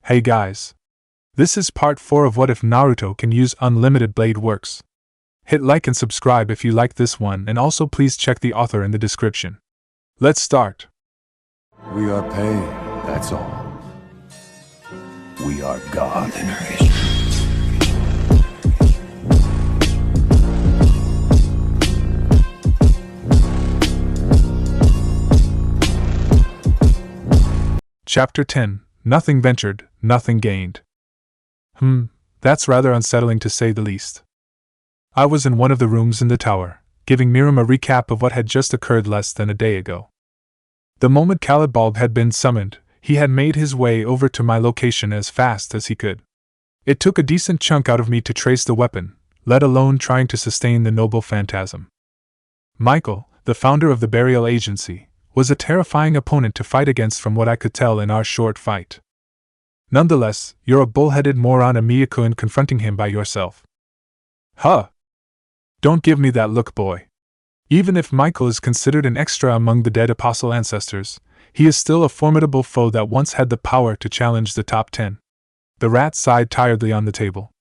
Hey guys. This is part 4 of What If Naruto Can Use Unlimited Blade Works. Hit like and subscribe if you like this one, and also please check the author in the description. Let's start. We are pain, that's all. We are God. Chapter 10. Nothing ventured, nothing gained. That's rather unsettling to say the least. I was in one of the rooms in the tower, giving Miram a recap of what had just occurred less than a day ago. The moment Caliban had been summoned, he had made his way over to my location as fast as he could. It took a decent chunk out of me to trace the weapon, let alone trying to sustain the noble phantasm. Michael, the founder of the burial agency, was a terrifying opponent to fight against from what I could tell in our short fight. Nonetheless, you're a bullheaded moron, Miyako, confronting him by yourself. Huh! Don't give me that look, boy. Even if Michael is considered an extra among the dead apostle ancestors, he is still a formidable foe that once had the power to challenge the top 10. The rat sighed tiredly on the table.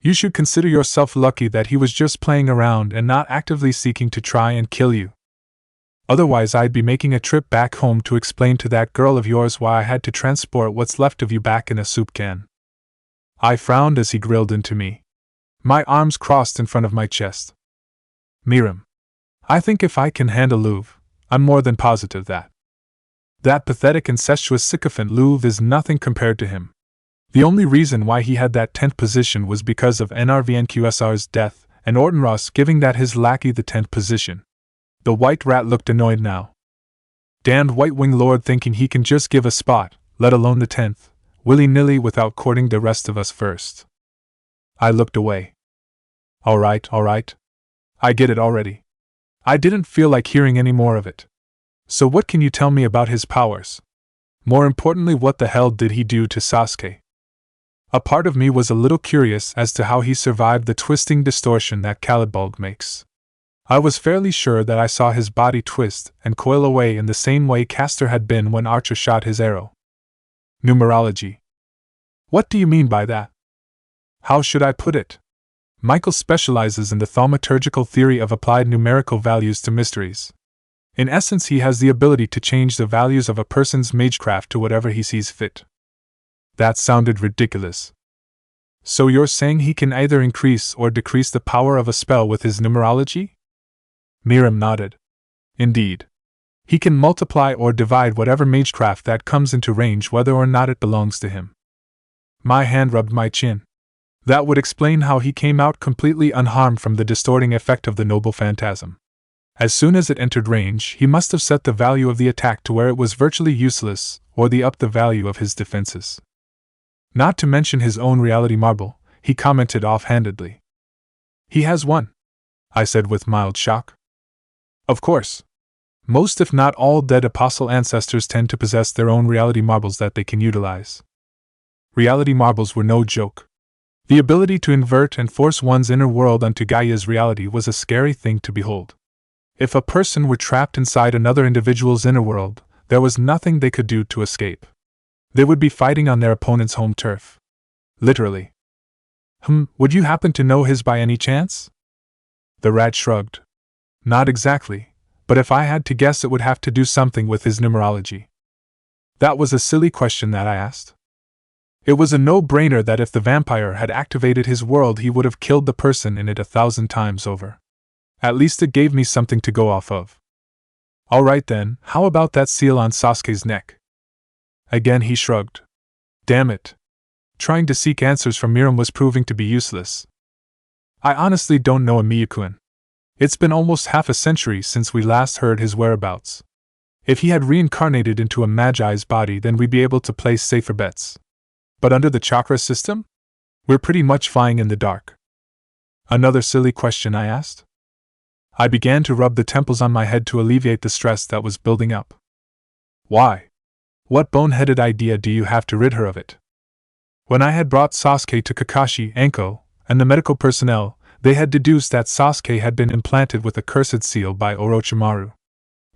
You should consider yourself lucky that he was just playing around and not actively seeking to try and kill you. Otherwise, I'd be making a trip back home to explain to that girl of yours why I had to transport what's left of you back in a soup can. I frowned as he grilled into me. My arms crossed in front of my chest. Miram. I think if I can handle Louvre, I'm more than positive that. That pathetic incestuous sycophant Louvre is nothing compared to him. The only reason why he had that 10th position was because of NRVNQSR's death, and Ortonross giving that his lackey the 10th position. The white rat looked annoyed now. Damned white-winged lord thinking he can just give a spot, let alone the 10th, willy-nilly without courting the rest of us first. I looked away. All right. I get it already. I didn't feel like hearing any more of it. So what can you tell me about his powers? More importantly, what the hell did he do to Sasuke? A part of me was a little curious as to how he survived the twisting distortion that Caliban makes. I was fairly sure that I saw his body twist and coil away in the same way Castor had been when Archer shot his arrow. Numerology. What do you mean by that? How should I put it? Michael specializes in the thaumaturgical theory of applied numerical values to mysteries. In essence, he has the ability to change the values of a person's magecraft to whatever he sees fit. That sounded ridiculous. So you're saying he can either increase or decrease the power of a spell with his numerology? Miram nodded. Indeed. He can multiply or divide whatever magecraft that comes into range, whether or not it belongs to him. My hand rubbed my chin. That would explain how he came out completely unharmed from the distorting effect of the noble phantasm. As soon as it entered range, he must have set the value of the attack to where it was virtually useless, or upped the value of his defenses. Not to mention his own reality marble, he commented offhandedly. He has one, I said with mild shock. Of course. Most if not all dead apostle ancestors tend to possess their own reality marbles that they can utilize. Reality marbles were no joke. The ability to invert and force one's inner world onto Gaia's reality was a scary thing to behold. If a person were trapped inside another individual's inner world, there was nothing they could do to escape. They would be fighting on their opponent's home turf. Literally. Would you happen to know his by any chance? The rat shrugged. Not exactly, but if I had to guess, it would have to do something with his numerology. That was a silly question that I asked. It was a no-brainer that if the vampire had activated his world, he would have killed the person in it 1,000 times over. At least it gave me something to go off of. Alright then, how about that seal on Sasuke's neck? Again he shrugged. Damn it. Trying to seek answers from Miram was proving to be useless. I honestly don't know, Miyako. It's been almost half a century since we last heard his whereabouts. If he had reincarnated into a Magi's body, then we'd be able to place safer bets. But under the chakra system? We're pretty much flying in the dark. Another silly question, I asked. I began to rub the temples on my head to alleviate the stress that was building up. Why? What boneheaded idea do you have to rid her of it? When I had brought Sasuke to Kakashi, Anko, and the medical personnel, they had deduced that Sasuke had been implanted with a cursed seal by Orochimaru.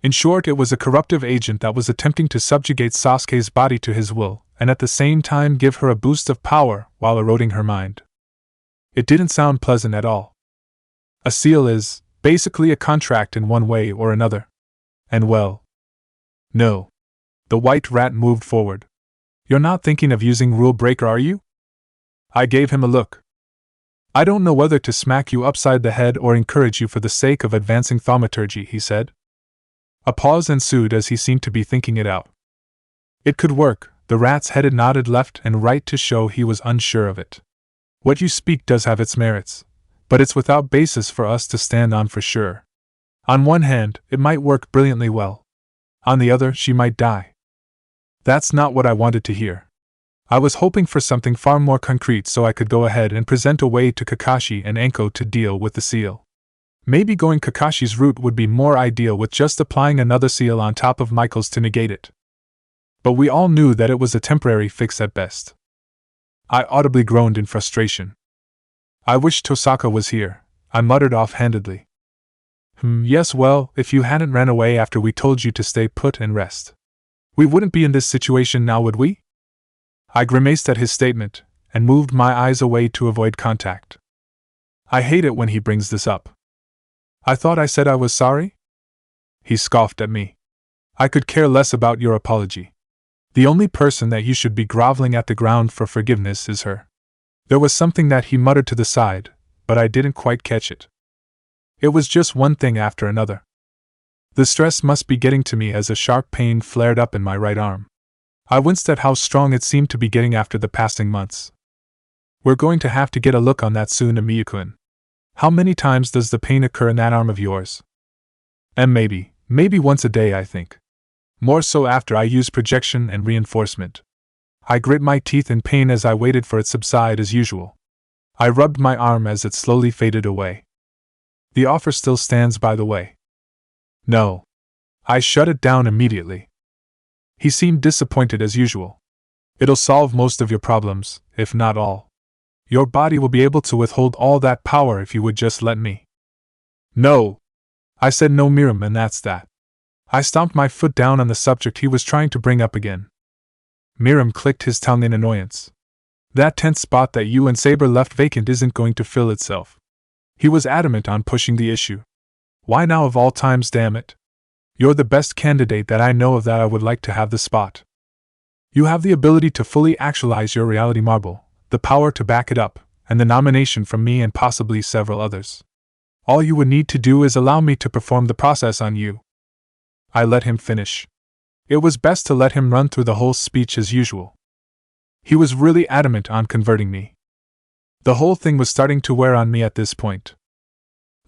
In short, it was a corruptive agent that was attempting to subjugate Sasuke's body to his will, and at the same time give her a boost of power while eroding her mind. It didn't sound pleasant at all. A seal is, basically, a contract in one way or another. And well. No. The white rat moved forward. You're not thinking of using Rule Breaker, are you? I gave him a look. I don't know whether to smack you upside the head or encourage you for the sake of advancing thaumaturgy, he said. A pause ensued as he seemed to be thinking it out. It could work, the rat's head nodded left and right to show he was unsure of it. What you speak does have its merits, but it's without basis for us to stand on for sure. On one hand, it might work brilliantly well. On the other, she might die. That's not what I wanted to hear. I was hoping for something far more concrete so I could go ahead and present a way to Kakashi and Anko to deal with the seal. Maybe going Kakashi's route would be more ideal with just applying another seal on top of Michael's to negate it. But we all knew that it was a temporary fix at best. I audibly groaned in frustration. I wish Tosaka was here, I muttered offhandedly. Yes, well, if you hadn't ran away after we told you to stay put and rest. We wouldn't be in this situation now, would we? I grimaced at his statement, and moved my eyes away to avoid contact. I hate it when he brings this up. I thought I said I was sorry? He scoffed at me. I could care less about your apology. The only person that you should be groveling at the ground for forgiveness is her. There was something that he muttered to the side, but I didn't quite catch it. It was just one thing after another. The stress must be getting to me as a sharp pain flared up in my right arm. I winced at how strong it seemed to be getting after the passing months. We're going to have to get a look on that soon, Miyukun. How many times does the pain occur in that arm of yours? And maybe once a day, I think. More so after I use projection and reinforcement. I grit my teeth in pain as I waited for it to subside as usual. I rubbed my arm as it slowly faded away. The offer still stands, by the way. No. I shut it down immediately. He seemed disappointed as usual. It'll solve most of your problems, if not all. Your body will be able to withhold all that power if you would just let me. No! I said no, Miram, and that's that. I stomped my foot down on the subject he was trying to bring up again. Miram clicked his tongue in annoyance. That tense spot that you and Saber left vacant isn't going to fill itself. He was adamant on pushing the issue. Why now of all times, damn it? You're the best candidate that I know of that I would like to have the spot. You have the ability to fully actualize your reality marble, the power to back it up, and the nomination from me and possibly several others. All you would need to do is allow me to perform the process on you. I let him finish. It was best to let him run through the whole speech as usual. He was really adamant on converting me. The whole thing was starting to wear on me at this point.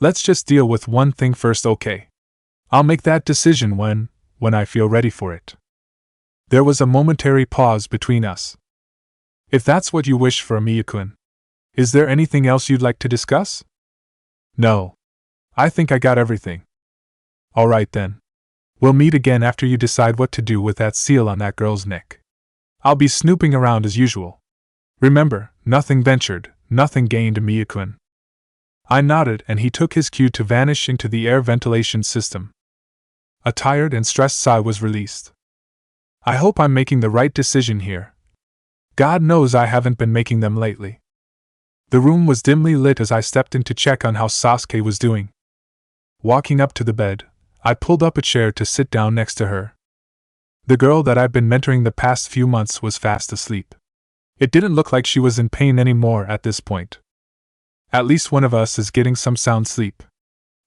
Let's just deal with one thing first, okay? I'll make that decision when I feel ready for it. There was a momentary pause between us. If that's what you wish for, Miyukun, is there anything else you'd like to discuss? No. I think I got everything. All right then. We'll meet again after you decide what to do with that seal on that girl's neck. I'll be snooping around as usual. Remember, nothing ventured, nothing gained, Miyukun. I nodded and he took his cue to vanish into the air ventilation system. A tired and stressed sigh was released. I hope I'm making the right decision here. God knows I haven't been making them lately. The room was dimly lit as I stepped in to check on how Sasuke was doing. Walking up to the bed, I pulled up a chair to sit down next to her. The girl that I've been mentoring the past few months was fast asleep. It didn't look like she was in pain anymore at this point. At least one of us is getting some sound sleep,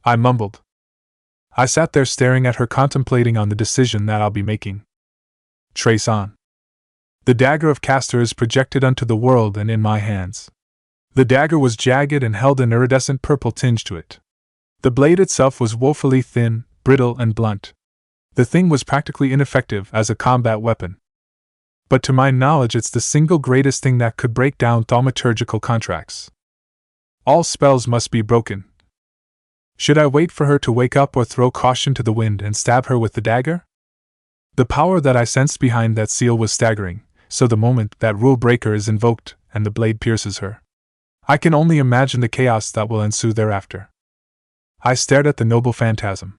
I mumbled. I sat there staring at her, contemplating on the decision that I'll be making. Trace on. The dagger of Castor is projected unto the world and in my hands. The dagger was jagged and held an iridescent purple tinge to it. The blade itself was woefully thin, brittle and blunt. The thing was practically ineffective as a combat weapon. But to my knowledge it's the single greatest thing that could break down thaumaturgical contracts. All spells must be broken. Should I wait for her to wake up or throw caution to the wind and stab her with the dagger? The power that I sensed behind that seal was staggering, so the moment that rule breaker is invoked and the blade pierces her, I can only imagine the chaos that will ensue thereafter. I stared at the noble phantasm.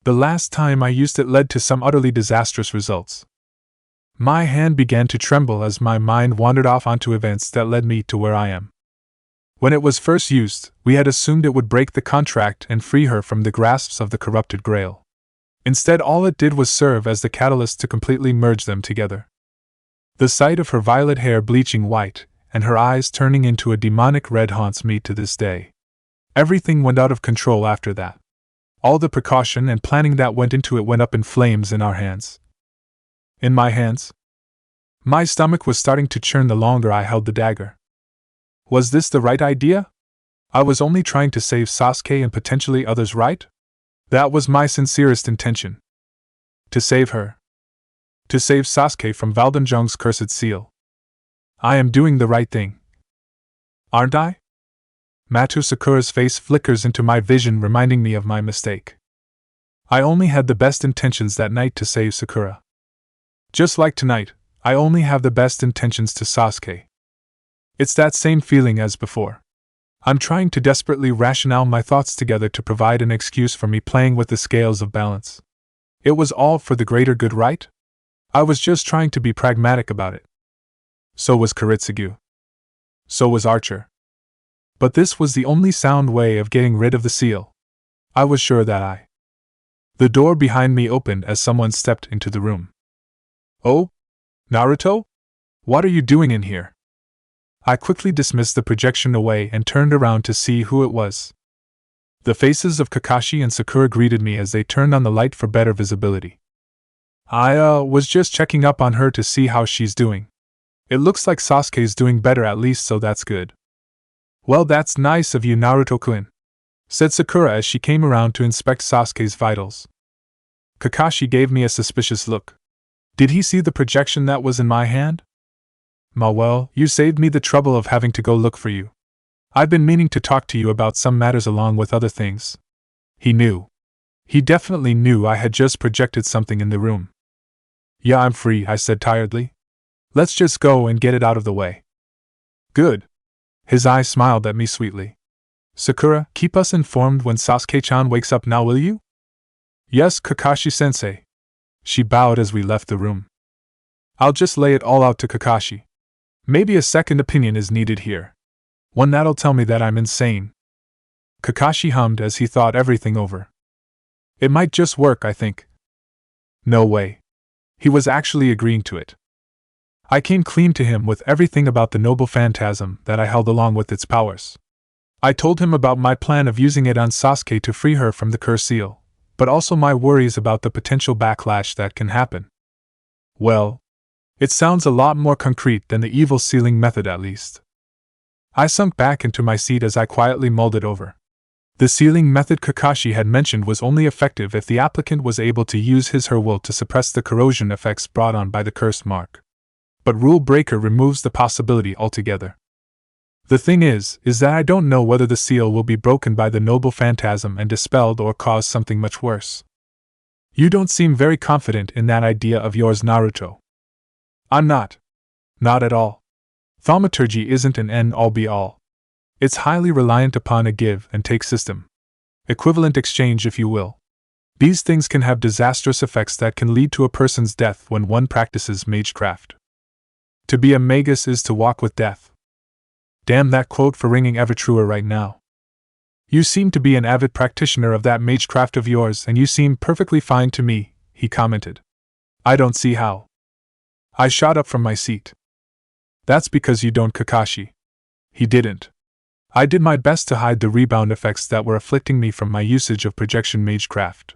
The last time I used it led to some utterly disastrous results. My hand began to tremble as my mind wandered off onto events that led me to where I am. When it was first used, we had assumed it would break the contract and free her from the grasps of the corrupted Grail. Instead, all it did was serve as the catalyst to completely merge them together. The sight of her violet hair bleaching white, and her eyes turning into a demonic red haunts me to this day. Everything went out of control after that. All the precaution and planning that went into it went up in flames in our hands. In my hands? My stomach was starting to churn the longer I held the dagger. Was this the right idea? I was only trying to save Sasuke and potentially others, right? That was my sincerest intention. To save her. To save Sasuke from Valdemjong's cursed seal. I am doing the right thing. Aren't I? Matu Sakura's face flickers into my vision, reminding me of my mistake. I only had the best intentions that night to save Sakura. Just like tonight, I only have the best intentions to Sasuke. It's that same feeling as before. I'm trying to desperately rationale my thoughts together to provide an excuse for me playing with the scales of balance. It was all for the greater good, right? I was just trying to be pragmatic about it. So was Kiritsugu. So was Archer. But this was the only sound way of getting rid of the seal. I was sure that The door behind me opened as someone stepped into the room. Oh? Naruto? What are you doing in here? I quickly dismissed the projection away and turned around to see who it was. The faces of Kakashi and Sakura greeted me as they turned on the light for better visibility. I was just checking up on her to see how she's doing. It looks like Sasuke's doing better, at least, so that's good. Well, that's nice of you, Naruto-kun, said Sakura as she came around to inspect Sasuke's vitals. Kakashi gave me a suspicious look. Did he see the projection that was in my hand? Well, you saved me the trouble of having to go look for you. I've been meaning to talk to you about some matters along with other things. He knew. He definitely knew I had just projected something in the room. Yeah, I'm free, I said tiredly. Let's just go and get it out of the way. Good. His eye smiled at me sweetly. Sakura, keep us informed when Sasuke-chan wakes up now, will you? Yes, Kakashi-sensei. She bowed as we left the room. I'll just lay it all out to Kakashi. Maybe a second opinion is needed here. One that'll tell me that I'm insane. Kakashi hummed as he thought everything over. It might just work, I think. No way. He was actually agreeing to it. I came clean to him with everything about the noble phantasm that I held along with its powers. I told him about my plan of using it on Sasuke to free her from the curse seal, but also my worries about the potential backlash that can happen. Well, it sounds a lot more concrete than the evil sealing method, at least. I sunk back into my seat as I quietly mulled it over. The sealing method Kakashi had mentioned was only effective if the applicant was able to use his/her will to suppress the corrosion effects brought on by the cursed mark. But Rule Breaker removes the possibility altogether. The thing is that I don't know whether the seal will be broken by the noble phantasm and dispelled or cause something much worse. You don't seem very confident in that idea of yours, Naruto. I'm not. Not at all. Thaumaturgy isn't an end-all-be-all. It's highly reliant upon a give-and-take system. Equivalent exchange, if you will. These things can have disastrous effects that can lead to a person's death when one practices magecraft. To be a magus is to walk with death. Damn that quote for ringing ever truer right now. You seem to be an avid practitioner of that magecraft of yours, and you seem perfectly fine to me, he commented. I don't see how. I shot up from my seat. That's because you don't, Kakashi. He didn't. I did my best to hide the rebound effects that were afflicting me from my usage of projection magecraft.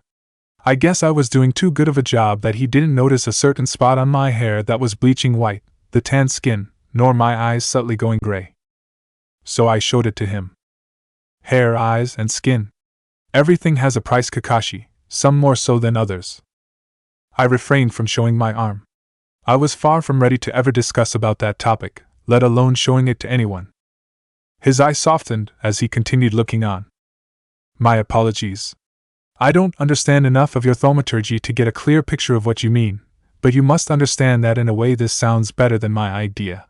I guess I was doing too good of a job that he didn't notice a certain spot on my hair that was bleaching white, the tan skin, nor my eyes subtly going gray. So I showed it to him. Hair, eyes, and skin. Everything has a price, Kakashi, some more so than others. I refrained from showing my arm. I was far from ready to ever discuss about that topic, let alone showing it to anyone. His eye softened as he continued looking on. My apologies. I don't understand enough of your thaumaturgy to get a clear picture of what you mean, but you must understand that in a way this sounds better than my idea.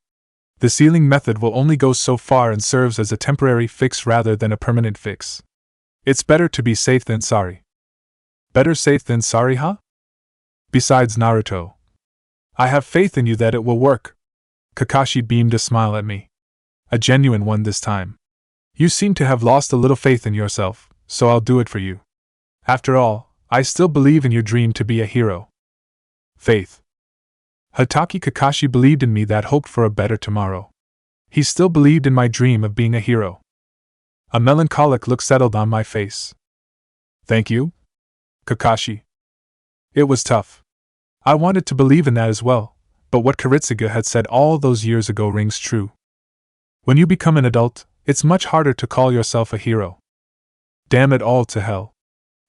The sealing method will only go so far and serves as a temporary fix rather than a permanent fix. It's better to be safe than sorry. Better safe than sorry, huh? Besides, Naruto, I have faith in you that it will work. Kakashi beamed a smile at me. A genuine one this time. You seem to have lost a little faith in yourself, so I'll do it for you. After all, I still believe in your dream to be a hero. Faith. Hatake Kakashi believed in me that hoped for a better tomorrow. He still believed in my dream of being a hero. A melancholic look settled on my face. Thank you, Kakashi. It was tough. I wanted to believe in that as well, but what Kurotsuga had said all those years ago rings true. When you become an adult, it's much harder to call yourself a hero. Damn it all to hell.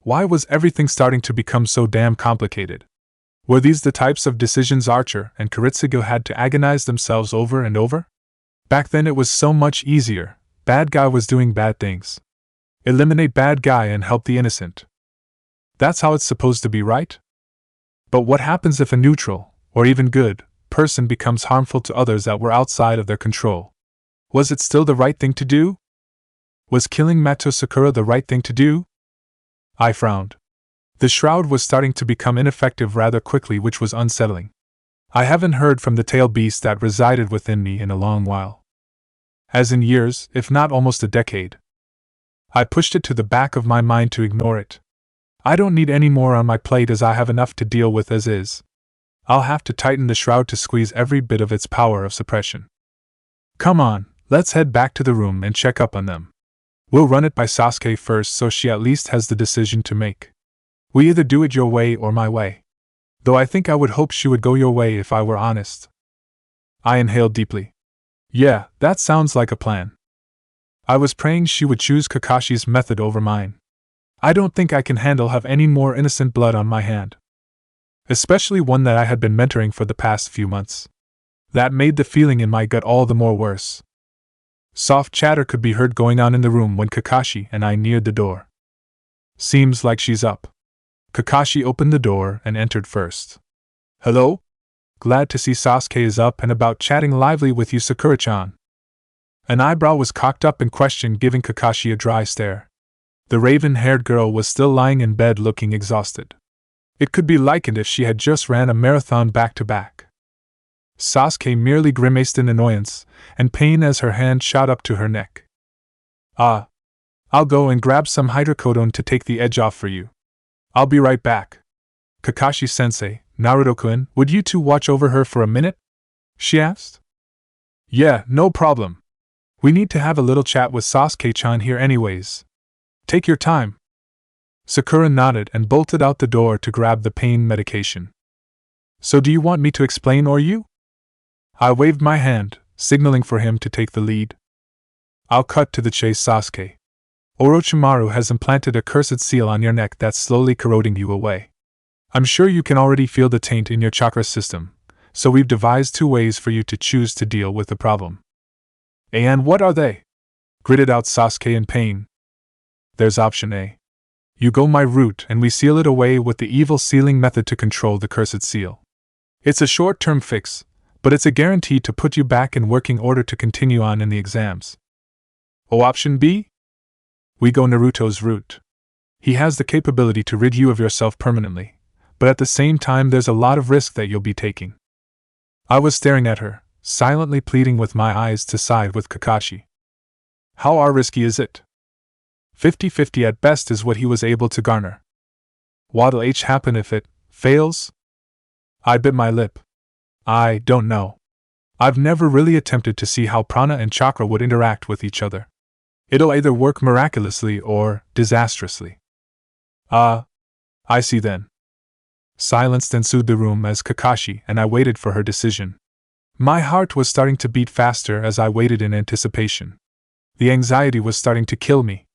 Why was everything starting to become so damn complicated? Were these the types of decisions Archer and Kurotsuga had to agonize themselves over and over? Back then it was so much easier. Bad guy was doing bad things. Eliminate bad guy and help the innocent. That's how it's supposed to be, right? But what happens if a neutral, or even good, person becomes harmful to others that were outside of their control? Was it still the right thing to do? Was killing Mato Sakura the right thing to do? I frowned. The shroud was starting to become ineffective rather quickly, which was unsettling. I haven't heard from the tail beast that resided within me in a long while. As in years, if not almost a decade. I pushed it to the back of my mind to ignore it. I don't need any more on my plate as I have enough to deal with as is. I'll have to tighten the shroud to squeeze every bit of its power of suppression. Come on, let's head back to the room and check up on them. We'll run it by Sasuke first so she at least has the decision to make. We either do it your way or my way. Though I think I would hope she would go your way if I were honest. I inhaled deeply. Yeah, that sounds like a plan. I was praying she would choose Kakashi's method over mine. I don't think I can have any more innocent blood on my hand. Especially one that I had been mentoring for the past few months. That made the feeling in my gut all the more worse. Soft chatter could be heard going on in the room when Kakashi and I neared the door. Seems like she's up. Kakashi opened the door and entered first. Hello? Glad to see Sasuke is up and about, chatting lively with you, Sakura-chan. An eyebrow was cocked up in question, giving Kakashi a dry stare. The raven-haired girl was still lying in bed looking exhausted. It could be likened if she had just ran a marathon back-to-back. Sasuke merely grimaced in annoyance and pain as her hand shot up to her neck. I'll go and grab some hydrocodone to take the edge off for you. I'll be right back. Kakashi-sensei, Naruto-kun, would you two watch over her for a minute? She asked. Yeah, no problem. We need to have a little chat with Sasuke-chan here anyways. Take your time. Sakura nodded and bolted out the door to grab the pain medication. So do you want me to explain or you? I waved my hand, signaling for him to take the lead. I'll cut to the chase, Sasuke. Orochimaru has implanted a cursed seal on your neck that's slowly corroding you away. I'm sure you can already feel the taint in your chakra system, so we've devised 2 ways for you to choose to deal with the problem. And what are they? Gritted out Sasuke in pain. There's option A. You go my route and we seal it away with the evil sealing method to control the cursed seal. It's a short-term fix, but it's a guarantee to put you back in working order to continue on in the exams. Or option B? We go Naruto's route. He has the capability to rid you of yourself permanently, but at the same time there's a lot of risk that you'll be taking. I was staring at her, silently pleading with my eyes to side with Kakashi. How risky is it? 50-50 at best is what he was able to garner. What'll happen if it fails? I bit my lip. I don't know. I've never really attempted to see how prana and chakra would interact with each other. It'll either work miraculously or disastrously. I see then. Silence ensued the room as Kakashi and I waited for her decision. My heart was starting to beat faster as I waited in anticipation. The anxiety was starting to kill me.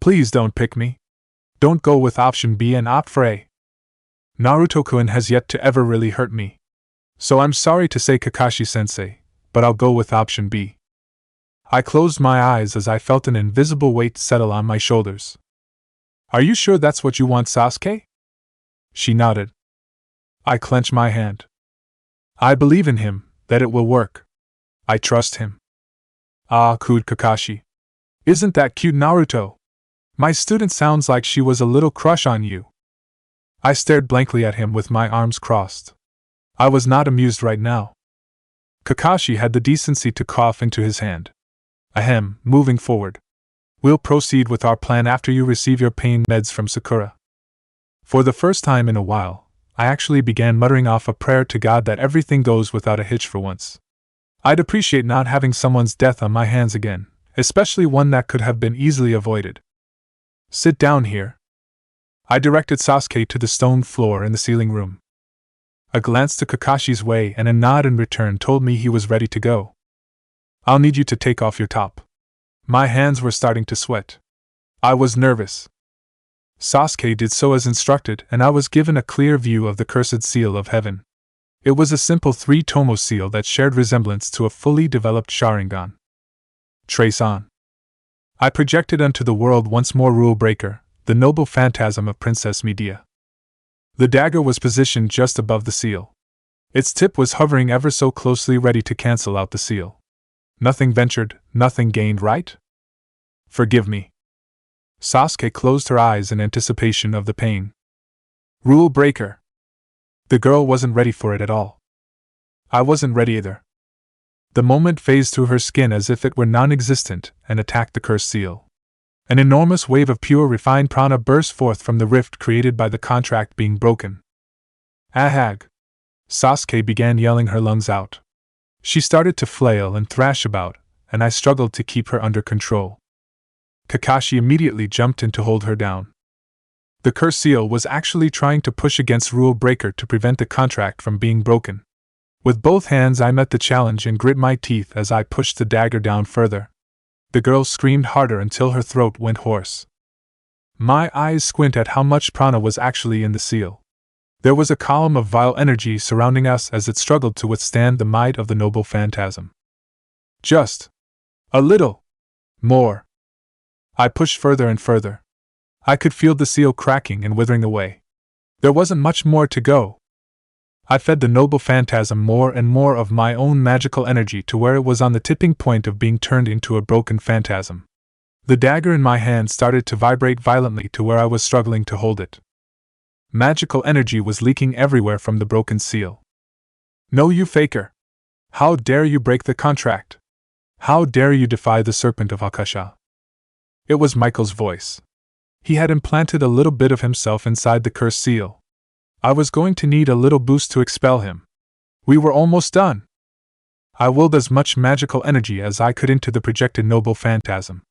Please don't pick me. Don't go with option B and opt for A. Naruto-kun has yet to ever really hurt me. So I'm sorry to say, Kakashi-sensei, but I'll go with option B. I closed my eyes as I felt an invisible weight settle on my shoulders. Are you sure that's what you want, Sasuke? She nodded. I clenched my hand. I believe in him, that it will work. I trust him. Cooed Kakashi. Isn't that cute, Naruto? My student sounds like she was a little crush on you. I stared blankly at him with my arms crossed. I was not amused right now. Kakashi had the decency to cough into his hand. Ahem, moving forward. We'll proceed with our plan after you receive your pain meds from Sakura. For the first time in a while, I actually began muttering off a prayer to God that everything goes without a hitch for once. I'd appreciate not having someone's death on my hands again, especially one that could have been easily avoided. Sit down here. I directed Sasuke to the stone floor in the ceiling room. A glance to Kakashi's way and a nod in return told me he was ready to go. I'll need you to take off your top. My hands were starting to sweat. I was nervous. Sasuke did so as instructed, and I was given a clear view of the cursed seal of heaven. It was a simple 3-tomo seal that shared resemblance to a fully developed Sharingan. Trace on. I projected unto the world once more Rule Breaker, the noble phantasm of Princess Medea. The dagger was positioned just above the seal. Its tip was hovering ever so closely, ready to cancel out the seal. Nothing ventured, nothing gained, right? Forgive me. Sasuke closed her eyes in anticipation of the pain. Rule Breaker. The girl wasn't ready for it at all. I wasn't ready either. The moment phased through her skin as if it were non-existent and attacked the cursed seal. An enormous wave of pure refined prana burst forth from the rift created by the contract being broken. Ahag! Sasuke began yelling her lungs out. She started to flail and thrash about, and I struggled to keep her under control. Kakashi immediately jumped in to hold her down. The cursed seal was actually trying to push against Rule Breaker to prevent the contract from being broken. With both hands I met the challenge and grit my teeth as I pushed the dagger down further. The girl screamed harder until her throat went hoarse. My eyes squint at how much prana was actually in the seal. There was a column of vile energy surrounding us as it struggled to withstand the might of the noble phantasm. Just a little more. I pushed further and further. I could feel the seal cracking and withering away. There wasn't much more to go. I fed the noble phantasm more and more of my own magical energy to where it was on the tipping point of being turned into a broken phantasm. The dagger in my hand started to vibrate violently to where I was struggling to hold it. Magical energy was leaking everywhere from the broken seal. No, you faker! How dare you break the contract? How dare you defy the serpent of Akasha? It was Michael's voice. He had implanted a little bit of himself inside the cursed seal. I was going to need a little boost to expel him. We were almost done. I willed as much magical energy as I could into the projected noble phantasm.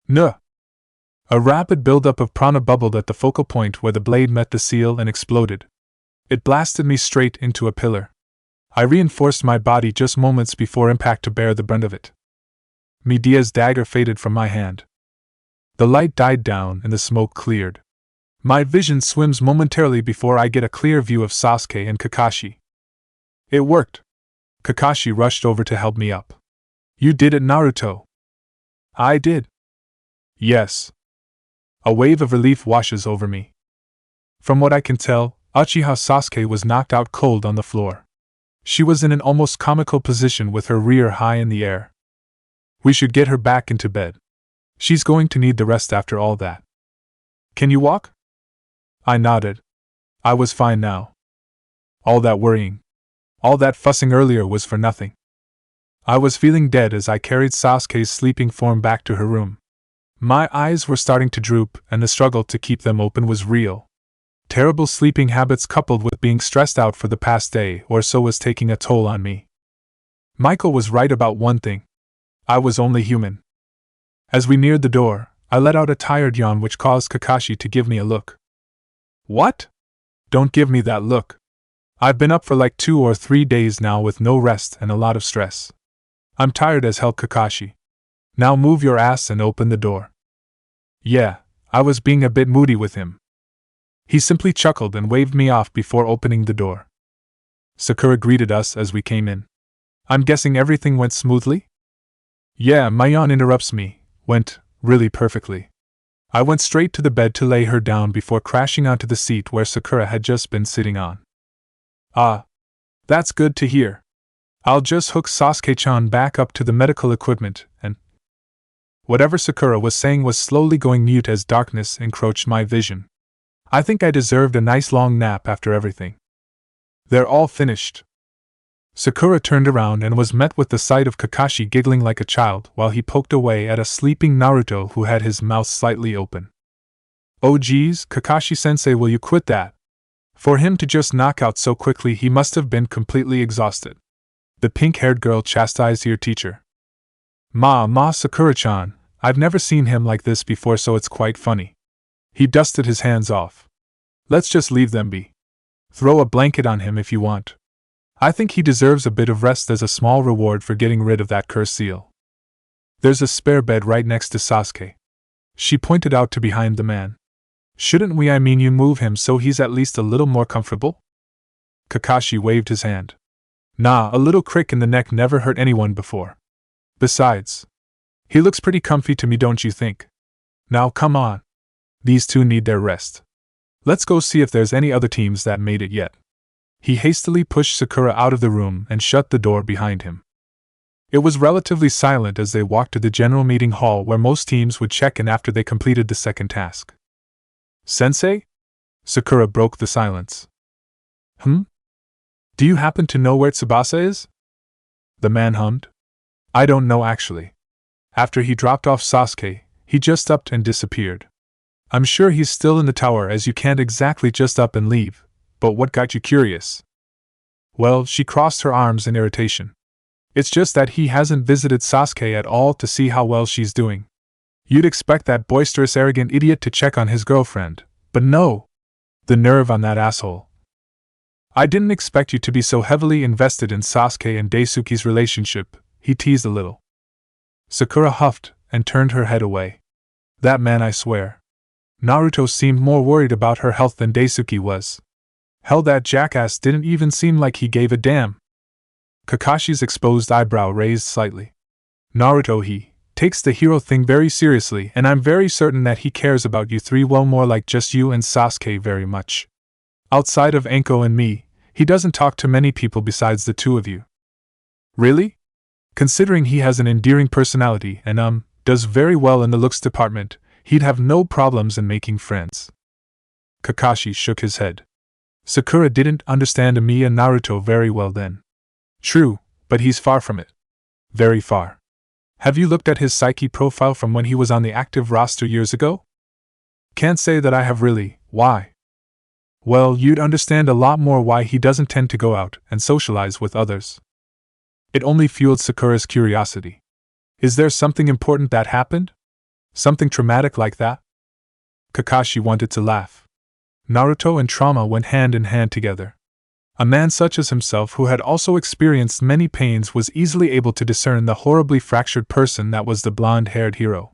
Nuh! A rapid buildup of prana bubbled at the focal point where the blade met the seal and exploded. It blasted me straight into a pillar. I reinforced my body just moments before impact to bear the brunt of it. Medea's dagger faded from my hand. The light died down and the smoke cleared. My vision swims momentarily before I get a clear view of Sasuke and Kakashi. It worked. Kakashi rushed over to help me up. You did it, Naruto. I did. Yes. A wave of relief washes over me. From what I can tell, Uchiha Sasuke was knocked out cold on the floor. She was in an almost comical position with her rear high in the air. We should get her back into bed. She's going to need the rest after all that. Can you walk? I nodded. I was fine now. All that worrying, all that fussing earlier was for nothing. I was feeling dead as I carried Sasuke's sleeping form back to her room. My eyes were starting to droop, and the struggle to keep them open was real. Terrible sleeping habits coupled with being stressed out for the past day or so was taking a toll on me. Michael was right about one thing. I was only human. As we neared the door, I let out a tired yawn which caused Kakashi to give me a look. What? Don't give me that look. I've been up for like 2 or 3 days now with no rest and a lot of stress. I'm tired as hell, Kakashi. Now move your ass and open the door. Yeah, I was being a bit moody with him. He simply chuckled and waved me off before opening the door. Sakura greeted us as we came in. I'm guessing everything went smoothly? Yeah, my yawn interrupts me. Went really perfectly. I went straight to the bed to lay her down before crashing onto the seat where Sakura had just been sitting on. Ah, that's good to hear. I'll just hook Sasuke-chan back up to the medical equipment and... Whatever Sakura was saying was slowly going mute as darkness encroached my vision. I think I deserved a nice long nap after everything. They're all finished. Sakura turned around and was met with the sight of Kakashi giggling like a child while he poked away at a sleeping Naruto who had his mouth slightly open. Oh geez, Kakashi-sensei, will you quit that? For him to just knock out so quickly, he must have been completely exhausted. The pink-haired girl chastised her teacher. Sakura-chan, I've never seen him like this before, so it's quite funny. He dusted his hands off. Let's just leave them be. Throw a blanket on him if you want. I think he deserves a bit of rest as a small reward for getting rid of that cursed seal. There's a spare bed right next to Sasuke. She pointed out to behind the man. Shouldn't you move him so he's at least a little more comfortable? Kakashi waved his hand. Nah, a little crick in the neck never hurt anyone before. Besides, he looks pretty comfy to me, don't you think? Now come on. These two need their rest. Let's go see if there's any other teams that made it yet. He hastily pushed Sakura out of the room and shut the door behind him. It was relatively silent as they walked to the general meeting hall where most teams would check in after they completed the second task. Sensei? Sakura broke the silence. Do you happen to know where Tsubasa is? The man hummed. I don't know actually. After he dropped off Sasuke, he just upped and disappeared. I'm sure he's still in the tower, as you can't exactly just up and leave. But what got you curious? Well, she crossed her arms in irritation. It's just that he hasn't visited Sasuke at all to see how well she's doing. You'd expect that boisterous, arrogant idiot to check on his girlfriend, but no. The nerve on that asshole. I didn't expect you to be so heavily invested in Sasuke and Daisuke's relationship, he teased a little. Sakura huffed and turned her head away. That man, I swear. Naruto seemed more worried about her health than Daisuke was. Hell, that jackass didn't even seem like he gave a damn. Kakashi's exposed eyebrow raised slightly. Naruto, he takes the hero thing very seriously, and I'm very certain that he cares about you three well more like just you and Sasuke very much. Outside of Anko and me, he doesn't talk to many people besides the two of you. Really? Considering he has an endearing personality and does very well in the looks department, he'd have no problems in making friends. Kakashi shook his head. Sakura didn't understand Amiya Naruto very well then. True, but he's far from it. Very far. Have you looked at his psyche profile from when he was on the active roster years ago? Can't say that I have really. Why? Well, you'd understand a lot more why he doesn't tend to go out and socialize with others. It only fueled Sakura's curiosity. Is there something important that happened? Something traumatic like that? Kakashi wanted to laugh. Naruto and trauma went hand in hand together. A man such as himself, who had also experienced many pains, was easily able to discern the horribly fractured person that was the blonde-haired hero.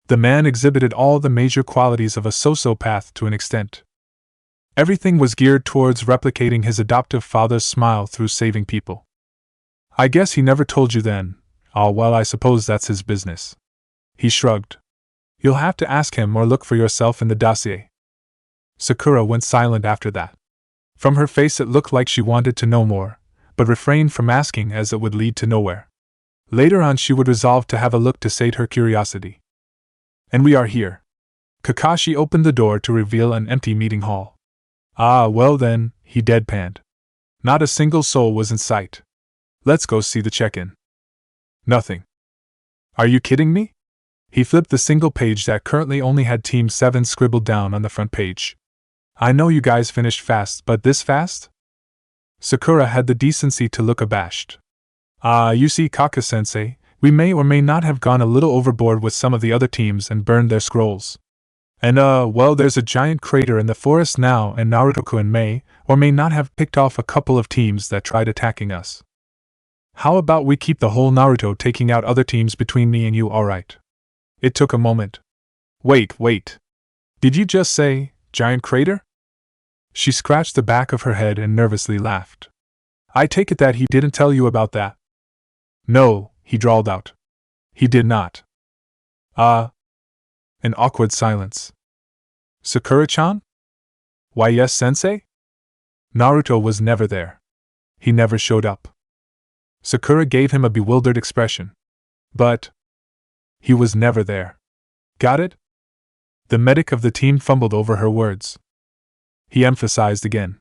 The man exhibited all the major qualities of a sociopath to an extent. Everything was geared towards replicating his adoptive father's smile through saving people. I guess he never told you then. Oh well, I suppose that's his business. He shrugged. You'll have to ask him or look for yourself in the dossier. Sakura went silent after that. From her face it looked like she wanted to know more, but refrained from asking as it would lead to nowhere. Later on she would resolve to have a look to sate her curiosity. And we are here. Kakashi opened the door to reveal an empty meeting hall. Ah, well then, he deadpanned. Not a single soul was in sight. Let's go see the check-in. Nothing. Are you kidding me? He flipped the single page that currently only had Team 7 scribbled down on the front page. I know you guys finished fast, but this fast? Sakura had the decency to look abashed. You see, Kaka-sensei, we may or may not have gone a little overboard with some of the other teams and burned their scrolls. And well, there's a giant crater in the forest now, and Naruto-kun may or may not have picked off a couple of teams that tried attacking us. How about we keep the whole Naruto taking out other teams between me and you, alright? It took a moment. Wait. Did you just say, giant crater? She scratched the back of her head and nervously laughed. I take it that he didn't tell you about that? No, he drawled out. He did not. An awkward silence. Sakura-chan? Why yes, sensei? Naruto was never there. He never showed up. Sakura gave him a bewildered expression. But he was never there. Got it? The medic of the team fumbled over her words. He emphasized again.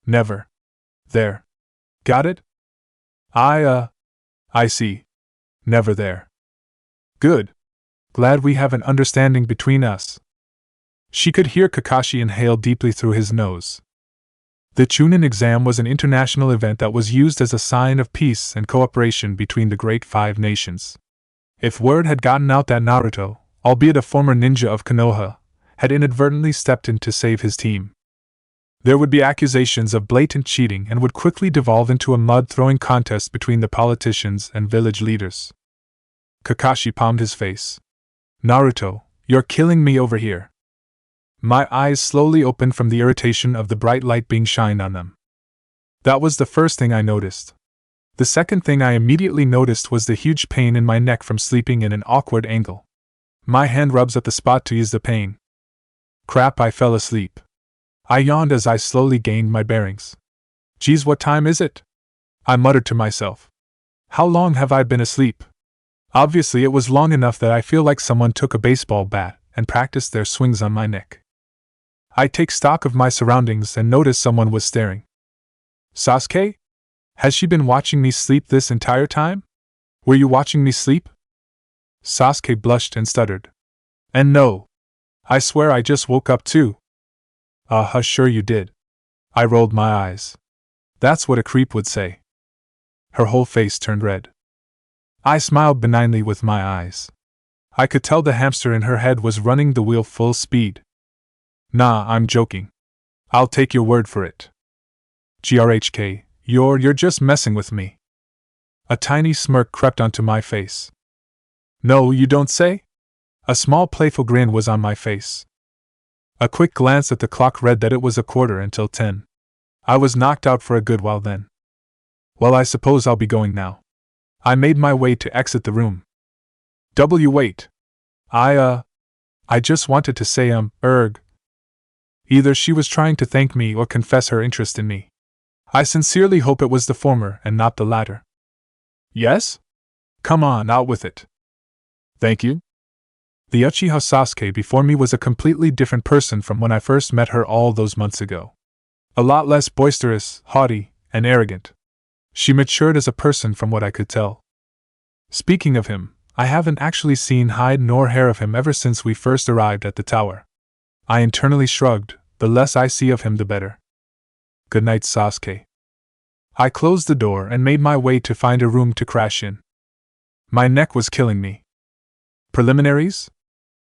Never. There. Got it? I see. Never there. Good. Glad we have an understanding between us. She could hear Kakashi inhale deeply through his nose. The Chunin exam was an international event that was used as a sign of peace and cooperation between the Great Five Nations. If word had gotten out that Naruto, albeit a former ninja of Konoha, had inadvertently stepped in to save his team, there would be accusations of blatant cheating and would quickly devolve into a mud-throwing contest between the politicians and village leaders. Kakashi palmed his face. Naruto, you're killing me over here. My eyes slowly opened from the irritation of the bright light being shined on them. That was the first thing I noticed. The second thing I immediately noticed was the huge pain in my neck from sleeping in an awkward angle. My hand rubs at the spot to ease the pain. Crap, I fell asleep. I yawned as I slowly gained my bearings. Geez, what time is it? I muttered to myself. How long have I been asleep? Obviously, it was long enough that I feel like someone took a baseball bat and practiced their swings on my neck. I take stock of my surroundings and notice someone was staring. Sasuke? Has she been watching me sleep this entire time? Were you watching me sleep? Sasuke blushed and stuttered. And no. I swear I just woke up too. Hush, sure you did. I rolled my eyes. That's what a creep would say. Her whole face turned red. I smiled benignly with my eyes. I could tell the hamster in her head was running the wheel full speed. Nah, I'm joking. I'll take your word for it. GRHK, you're just messing with me. A tiny smirk crept onto my face. No, you don't say? A small playful grin was on my face. A quick glance at the clock read that it was 10:15. I was knocked out for a good while then. Well, I suppose I'll be going now. I made my way to exit the room. Wait. I just wanted to say, erg. Either she was trying to thank me or confess her interest in me. I sincerely hope it was the former and not the latter. Yes? Come on, out with it. Thank you. The Uchiha Sasuke before me was a completely different person from when I first met her all those months ago. A lot less boisterous, haughty, and arrogant. She matured as a person from what I could tell. Speaking of him, I haven't actually seen hide nor hair of him ever since we first arrived at the tower. I internally shrugged, the less I see of him the better. Good night, Sasuke. I closed the door and made my way to find a room to crash in. My neck was killing me. Preliminaries?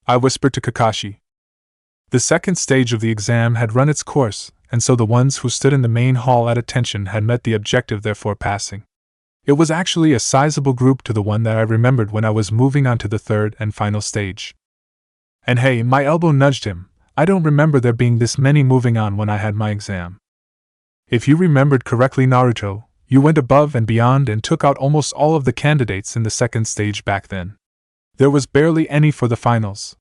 I whispered to Kakashi. The second stage of the exam had run its course, and so the ones who stood in the main hall at attention had met the objective, therefore passing. It was actually a sizable group to the one that I remembered when I was moving on to the third and final stage. And hey, my elbow nudged him, I don't remember there being this many moving on when I had my exam. If you remembered correctly, Naruto, you went above and beyond and took out almost all of the candidates in the second stage back then. There was barely any for the finals.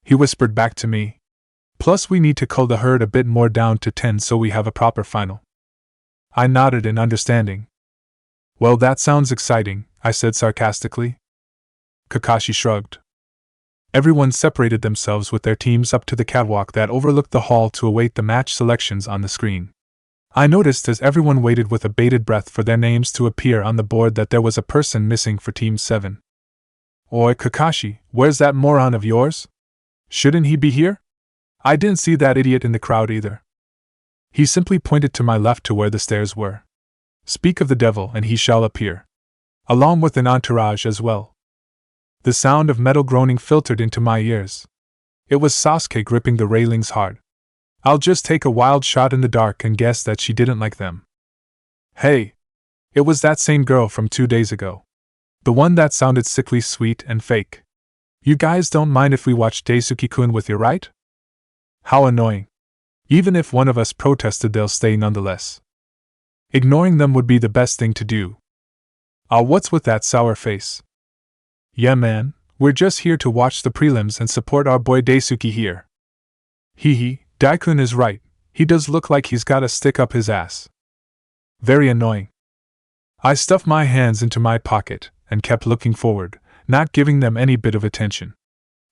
He whispered back to me. Plus we need to cull the herd a bit more down to 10 so we have a proper final. I nodded in understanding. Well, that sounds exciting, I said sarcastically. Kakashi shrugged. Everyone separated themselves with their teams up to the catwalk that overlooked the hall to await the match selections on the screen. I noticed as everyone waited with a bated breath for their names to appear on the board that there was a person missing for Team 7. Oi, Kakashi, where's that moron of yours? Shouldn't he be here? I didn't see that idiot in the crowd either. He simply pointed to my left to where the stairs were. Speak of the devil and he shall appear. Along with an entourage as well. The sound of metal groaning filtered into my ears. It was Sasuke gripping the railings hard. I'll just take a wild shot in the dark and guess that she didn't like them. Hey! It was that same girl from 2 days ago. The one that sounded sickly sweet and fake. You guys don't mind if we watch Daisuke-kun with you, right? How annoying. Even if one of us protested, they'll stay nonetheless. Ignoring them would be the best thing to do. What's with that sour face? Yeah man, we're just here to watch the prelims and support our boy Daisuke here. Hee, Daikun is right, he does look like he's got a stick up his ass. Very annoying. I stuffed my hands into my pocket and kept looking forward, not giving them any bit of attention.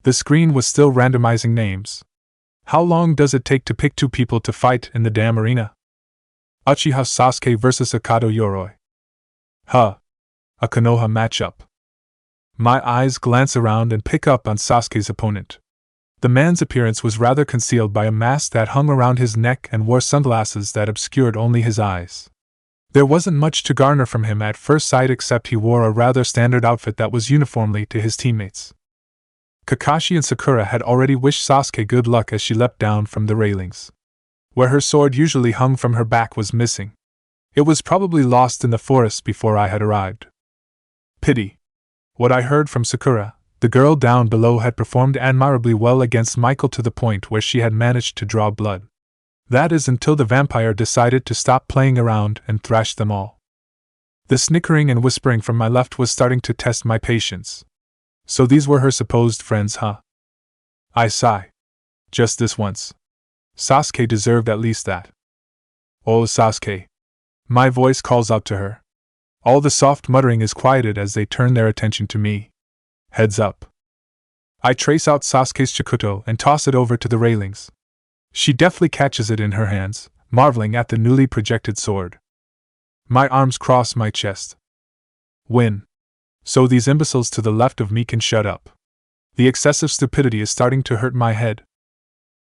The screen was still randomizing names. How long does it take to pick 2 people to fight in the damn arena? Uchiha Sasuke vs Akado Yoroi. Huh. A Konoha matchup. My eyes glance around and pick up on Sasuke's opponent. The man's appearance was rather concealed by a mask that hung around his neck and wore sunglasses that obscured only his eyes. There wasn't much to garner from him at first sight except he wore a rather standard outfit that was uniformly to his teammates. Kakashi and Sakura had already wished Sasuke good luck as she leapt down from the railings. Where her sword usually hung from her back was missing. It was probably lost in the forest before I had arrived. Pity. What I heard from Sakura, the girl down below had performed admirably well against Michael to the point where she had managed to draw blood. That is until the vampire decided to stop playing around and thrashed them all. The snickering and whispering from my left was starting to test my patience. So these were her supposed friends, huh? I sigh. Just this once. Sasuke deserved at least that. Oh, Sasuke. My voice calls out to her. All the soft muttering is quieted as they turn their attention to me. Heads up. I trace out Sasuke's Chikuto and toss it over to the railings. She deftly catches it in her hands, marveling at the newly projected sword. My arms cross my chest. Win. So these imbeciles to the left of me can shut up. The excessive stupidity is starting to hurt my head.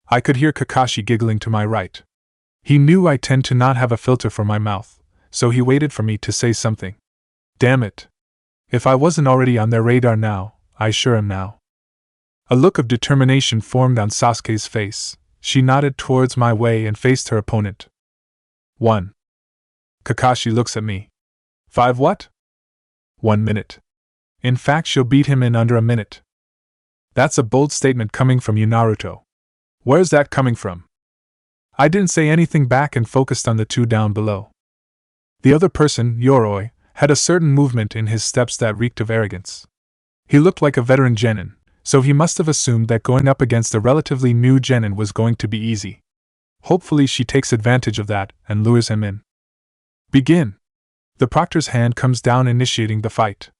I could hear Kakashi giggling to my right. He knew I tend to not have a filter for my mouth, so he waited for me to say something. Damn it. If I wasn't already on their radar now, I sure am now. A look of determination formed on Sasuke's face. She nodded towards my way and faced her opponent. 1. Kakashi looks at me. 5 what? 1 minute. In fact, she'll beat him in under a minute. That's a bold statement coming from you, Naruto. Where's that coming from? I didn't say anything back and focused on the two down below. The other person, Yoroi, had a certain movement in his steps that reeked of arrogance. He looked like a veteran genin, so he must have assumed that going up against a relatively new genin was going to be easy. Hopefully she takes advantage of that and lures him in. Begin. The proctor's hand comes down, initiating the fight.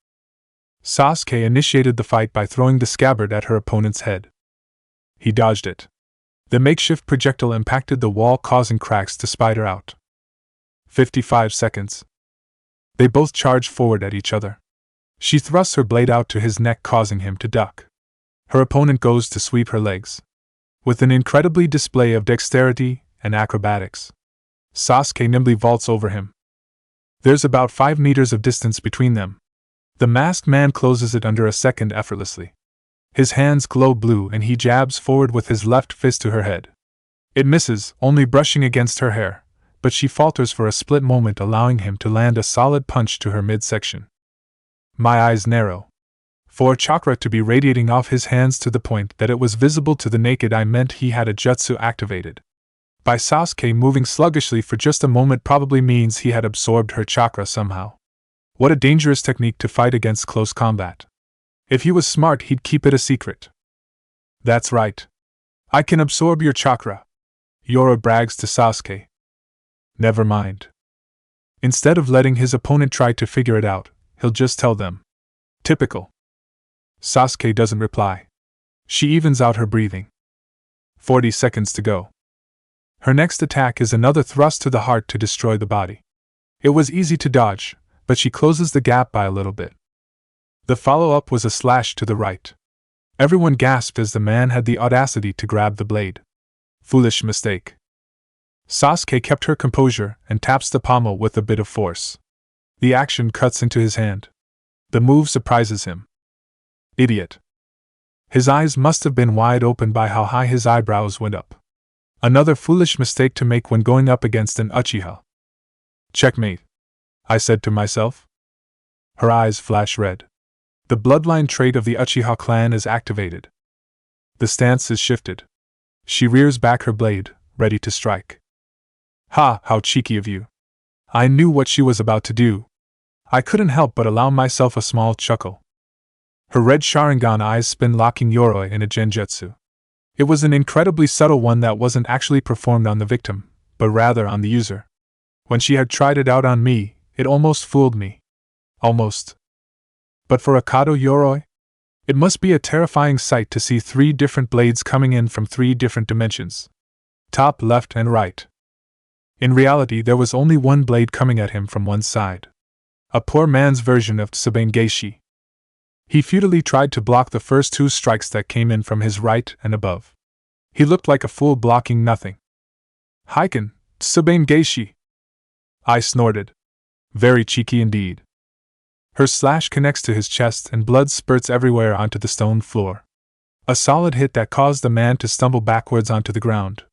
Sasuke initiated the fight by throwing the scabbard at her opponent's head. He dodged it. The makeshift projectile impacted the wall, causing cracks to spider out. 55 seconds. They both charged forward at each other. She thrusts her blade out to his neck, causing him to duck. Her opponent goes to sweep her legs. With an incredibly display of dexterity and acrobatics, Sasuke nimbly vaults over him. There's about 5 meters of distance between them. The masked man closes it under a second effortlessly. His hands glow blue and he jabs forward with his left fist to her head. It misses, only brushing against her hair, but she falters for a split moment, allowing him to land a solid punch to her midsection. My eyes narrow. For chakra to be radiating off his hands to the point that it was visible to the naked eye meant he had a jutsu activated. By Sasuke moving sluggishly for just a moment probably means he had absorbed her chakra somehow. What a dangerous technique to fight against close combat. If he was smart, he'd keep it a secret. That's right. I can absorb your chakra. Yoro brags to Sasuke. Never mind. Instead of letting his opponent try to figure it out, he'll just tell them. Typical. Sasuke doesn't reply. She evens out her breathing. 40 seconds to go. Her next attack is another thrust to the heart to destroy the body. It was easy to dodge, but she closes the gap by a little bit. The follow-up was a slash to the right. Everyone gasped as the man had the audacity to grab the blade. Foolish mistake. Sasuke kept her composure and taps the pommel with a bit of force. The action cuts into his hand. The move surprises him. Idiot. His eyes must have been wide open by how high his eyebrows went up. Another foolish mistake to make when going up against an Uchiha. Checkmate, I said to myself. Her eyes flash red. The bloodline trait of the Uchiha clan is activated. The stance is shifted. She rears back her blade, ready to strike. Ha, how cheeky of you. I knew what she was about to do. I couldn't help but allow myself a small chuckle. Her red Sharingan eyes spin, locking Yoroi in a genjutsu. It was an incredibly subtle one that wasn't actually performed on the victim, but rather on the user. When she had tried it out on me, it almost fooled me. Almost. But for Akado Yoroi? It must be a terrifying sight to see 3 different blades coming in from 3 different dimensions. Top, left, and right. In reality, there was only one blade coming at him from one side. A poor man's version of Tsubengeshi. He futilely tried to block the first two strikes that came in from his right and above. He looked like a fool blocking nothing. Heiken, Tsubengeshi! I snorted. Very cheeky indeed. Her slash connects to his chest and blood spurts everywhere onto the stone floor. A solid hit that caused the man to stumble backwards onto the ground.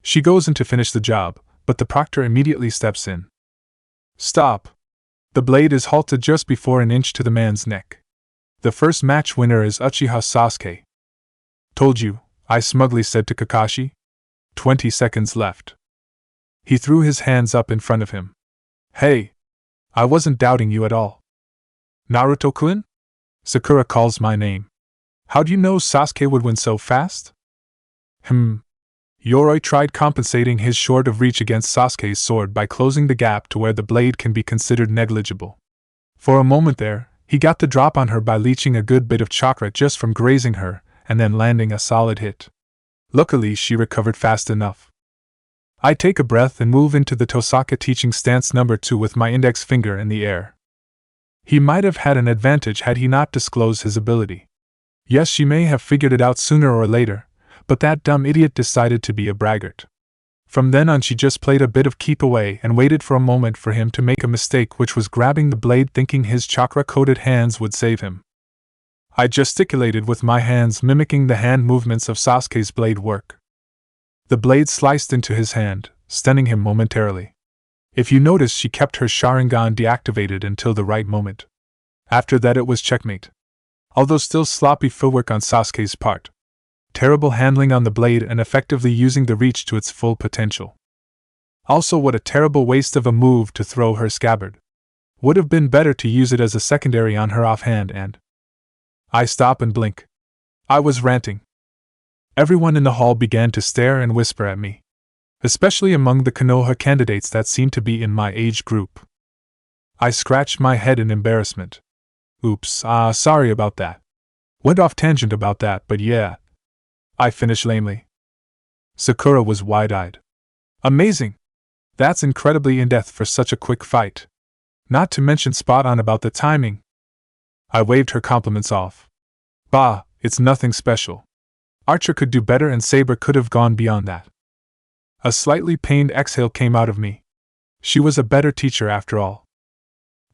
She goes in to finish the job, but the proctor immediately steps in. Stop! The blade is halted just before an inch to the man's neck. The first match winner is Uchiha Sasuke. Told you, I smugly said to Kakashi. 20 seconds left. He threw his hands up in front of him. Hey! I wasn't doubting you at all. Naruto-kun? Sakura calls my name. How'd you know Sasuke would win so fast? Yoroi tried compensating his short of reach against Sasuke's sword by closing the gap to where the blade can be considered negligible. For a moment there, he got the drop on her by leeching a good bit of chakra just from grazing her, and then landing a solid hit. Luckily, she recovered fast enough. I take a breath and move into the Tosaka teaching stance number 2 with my index finger in the air. He might have had an advantage had he not disclosed his ability. Yes, she may have figured it out sooner or later, but that dumb idiot decided to be a braggart. From then on, she just played a bit of keep away and waited for a moment for him to make a mistake, which was grabbing the blade thinking his chakra-coated hands would save him. I gesticulated with my hands, mimicking the hand movements of Sasuke's blade work. The blade sliced into his hand, stunning him momentarily. If you notice, she kept her Sharingan deactivated until the right moment. After that, it was checkmate. Although still sloppy footwork on Sasuke's part. Terrible handling on the blade and effectively using the reach to its full potential. Also, what a terrible waste of a move to throw her scabbard. Would have been better to use it as a secondary on her offhand and... I stop and blink. I was ranting. Everyone in the hall began to stare and whisper at me. Especially among the Konoha candidates that seemed to be in my age group. I scratched my head in embarrassment. Oops, sorry about that. Went off tangent about that, but yeah. I finished lamely. Sakura was wide-eyed. Amazing! That's incredibly in-depth for such a quick fight. Not to mention spot on about the timing. I waved her compliments off. Bah, it's nothing special. Archer could do better and Saber could have gone beyond that. A slightly pained exhale came out of me. She was a better teacher after all.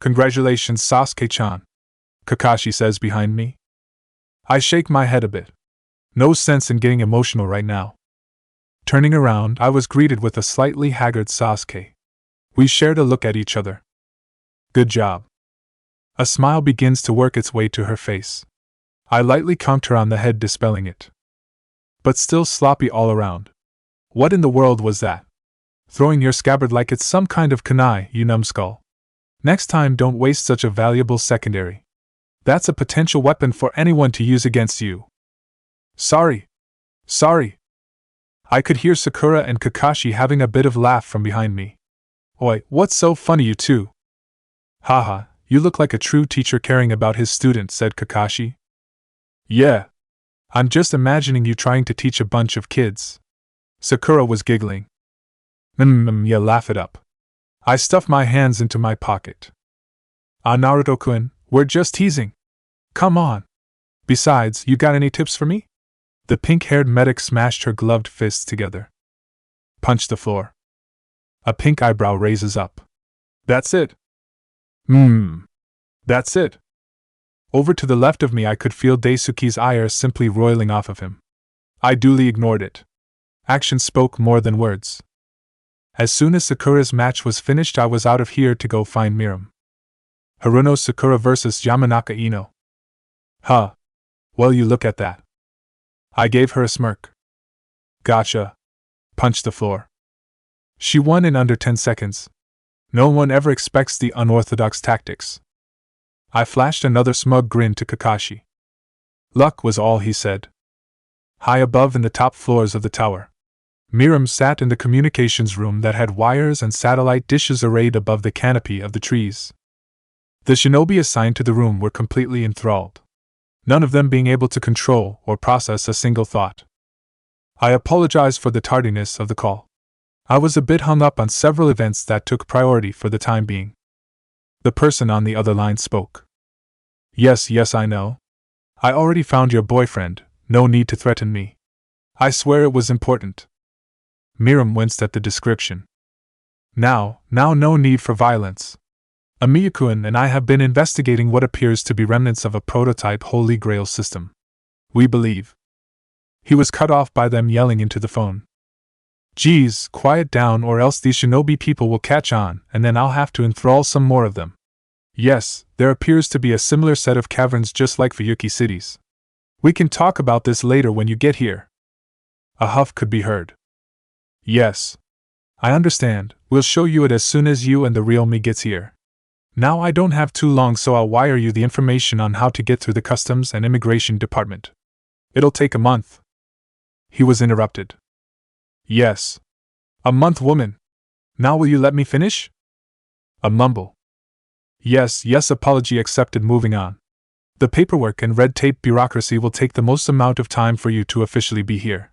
Congratulations, Sasuke-chan, Kakashi says behind me. I shake my head a bit. No sense in getting emotional right now. Turning around, I was greeted with a slightly haggard Sasuke. We shared a look at each other. Good job. A smile begins to work its way to her face. I lightly conked her on the head, dispelling it. But still sloppy all around. What in the world was that? Throwing your scabbard like it's some kind of kunai, you numbskull. Next time, don't waste such a valuable secondary. That's a potential weapon for anyone to use against you. Sorry. I could hear Sakura and Kakashi having a bit of laugh from behind me. Oi, what's so funny, you two? Haha, you look like a true teacher caring about his students, said Kakashi. Yeah. I'm just imagining you trying to teach a bunch of kids. Sakura was giggling. Yeah, laugh it up. I stuffed my hands into my pocket. Naruto-kun, we're just teasing. Come on. Besides, you got any tips for me? The pink-haired medic smashed her gloved fists together. Punch the floor. A pink eyebrow raises up. That's it. That's it. Over to the left of me, I could feel Daisuke's ire simply roiling off of him. I duly ignored it. Action spoke more than words. As soon as Sakura's match was finished, I was out of here to go find Miram. Haruno Sakura vs. Yamanaka Ino. Huh. Well, you look at that. I gave her a smirk. Gotcha. Punch the floor. She won in under 10 seconds. No one ever expects the unorthodox tactics. I flashed another smug grin to Kakashi. Luck was all he said. High above in the top floors of the tower, Miram sat in the communications room that had wires and satellite dishes arrayed above the canopy of the trees. The shinobi assigned to the room were completely enthralled, none of them being able to control or process a single thought. I apologize for the tardiness of the call. I was a bit hung up on several events that took priority for the time being. The person on the other line spoke. Yes, I know. I already found your boyfriend, no need to threaten me. I swear it was important. Miram winced at the description. Now, no need for violence. Amiyakun and I have been investigating what appears to be remnants of a prototype Holy Grail system. We believe. He was cut off by them yelling into the phone. Geez, quiet down or else these Shinobi people will catch on, and then I'll have to enthrall some more of them. Yes, there appears to be a similar set of caverns just like Fuyuki cities. We can talk about this later when you get here. A huff could be heard. Yes. I understand, we'll show you it as soon as you and the real me gets here. Now I don't have too long, so I'll wire you the information on how to get through the Customs and Immigration Department. It'll take a month. He was interrupted. Yes. A month, woman. Now will you let me finish? A mumble. Yes, apology accepted. Moving on. The paperwork and red tape bureaucracy will take the most amount of time for you to officially be here.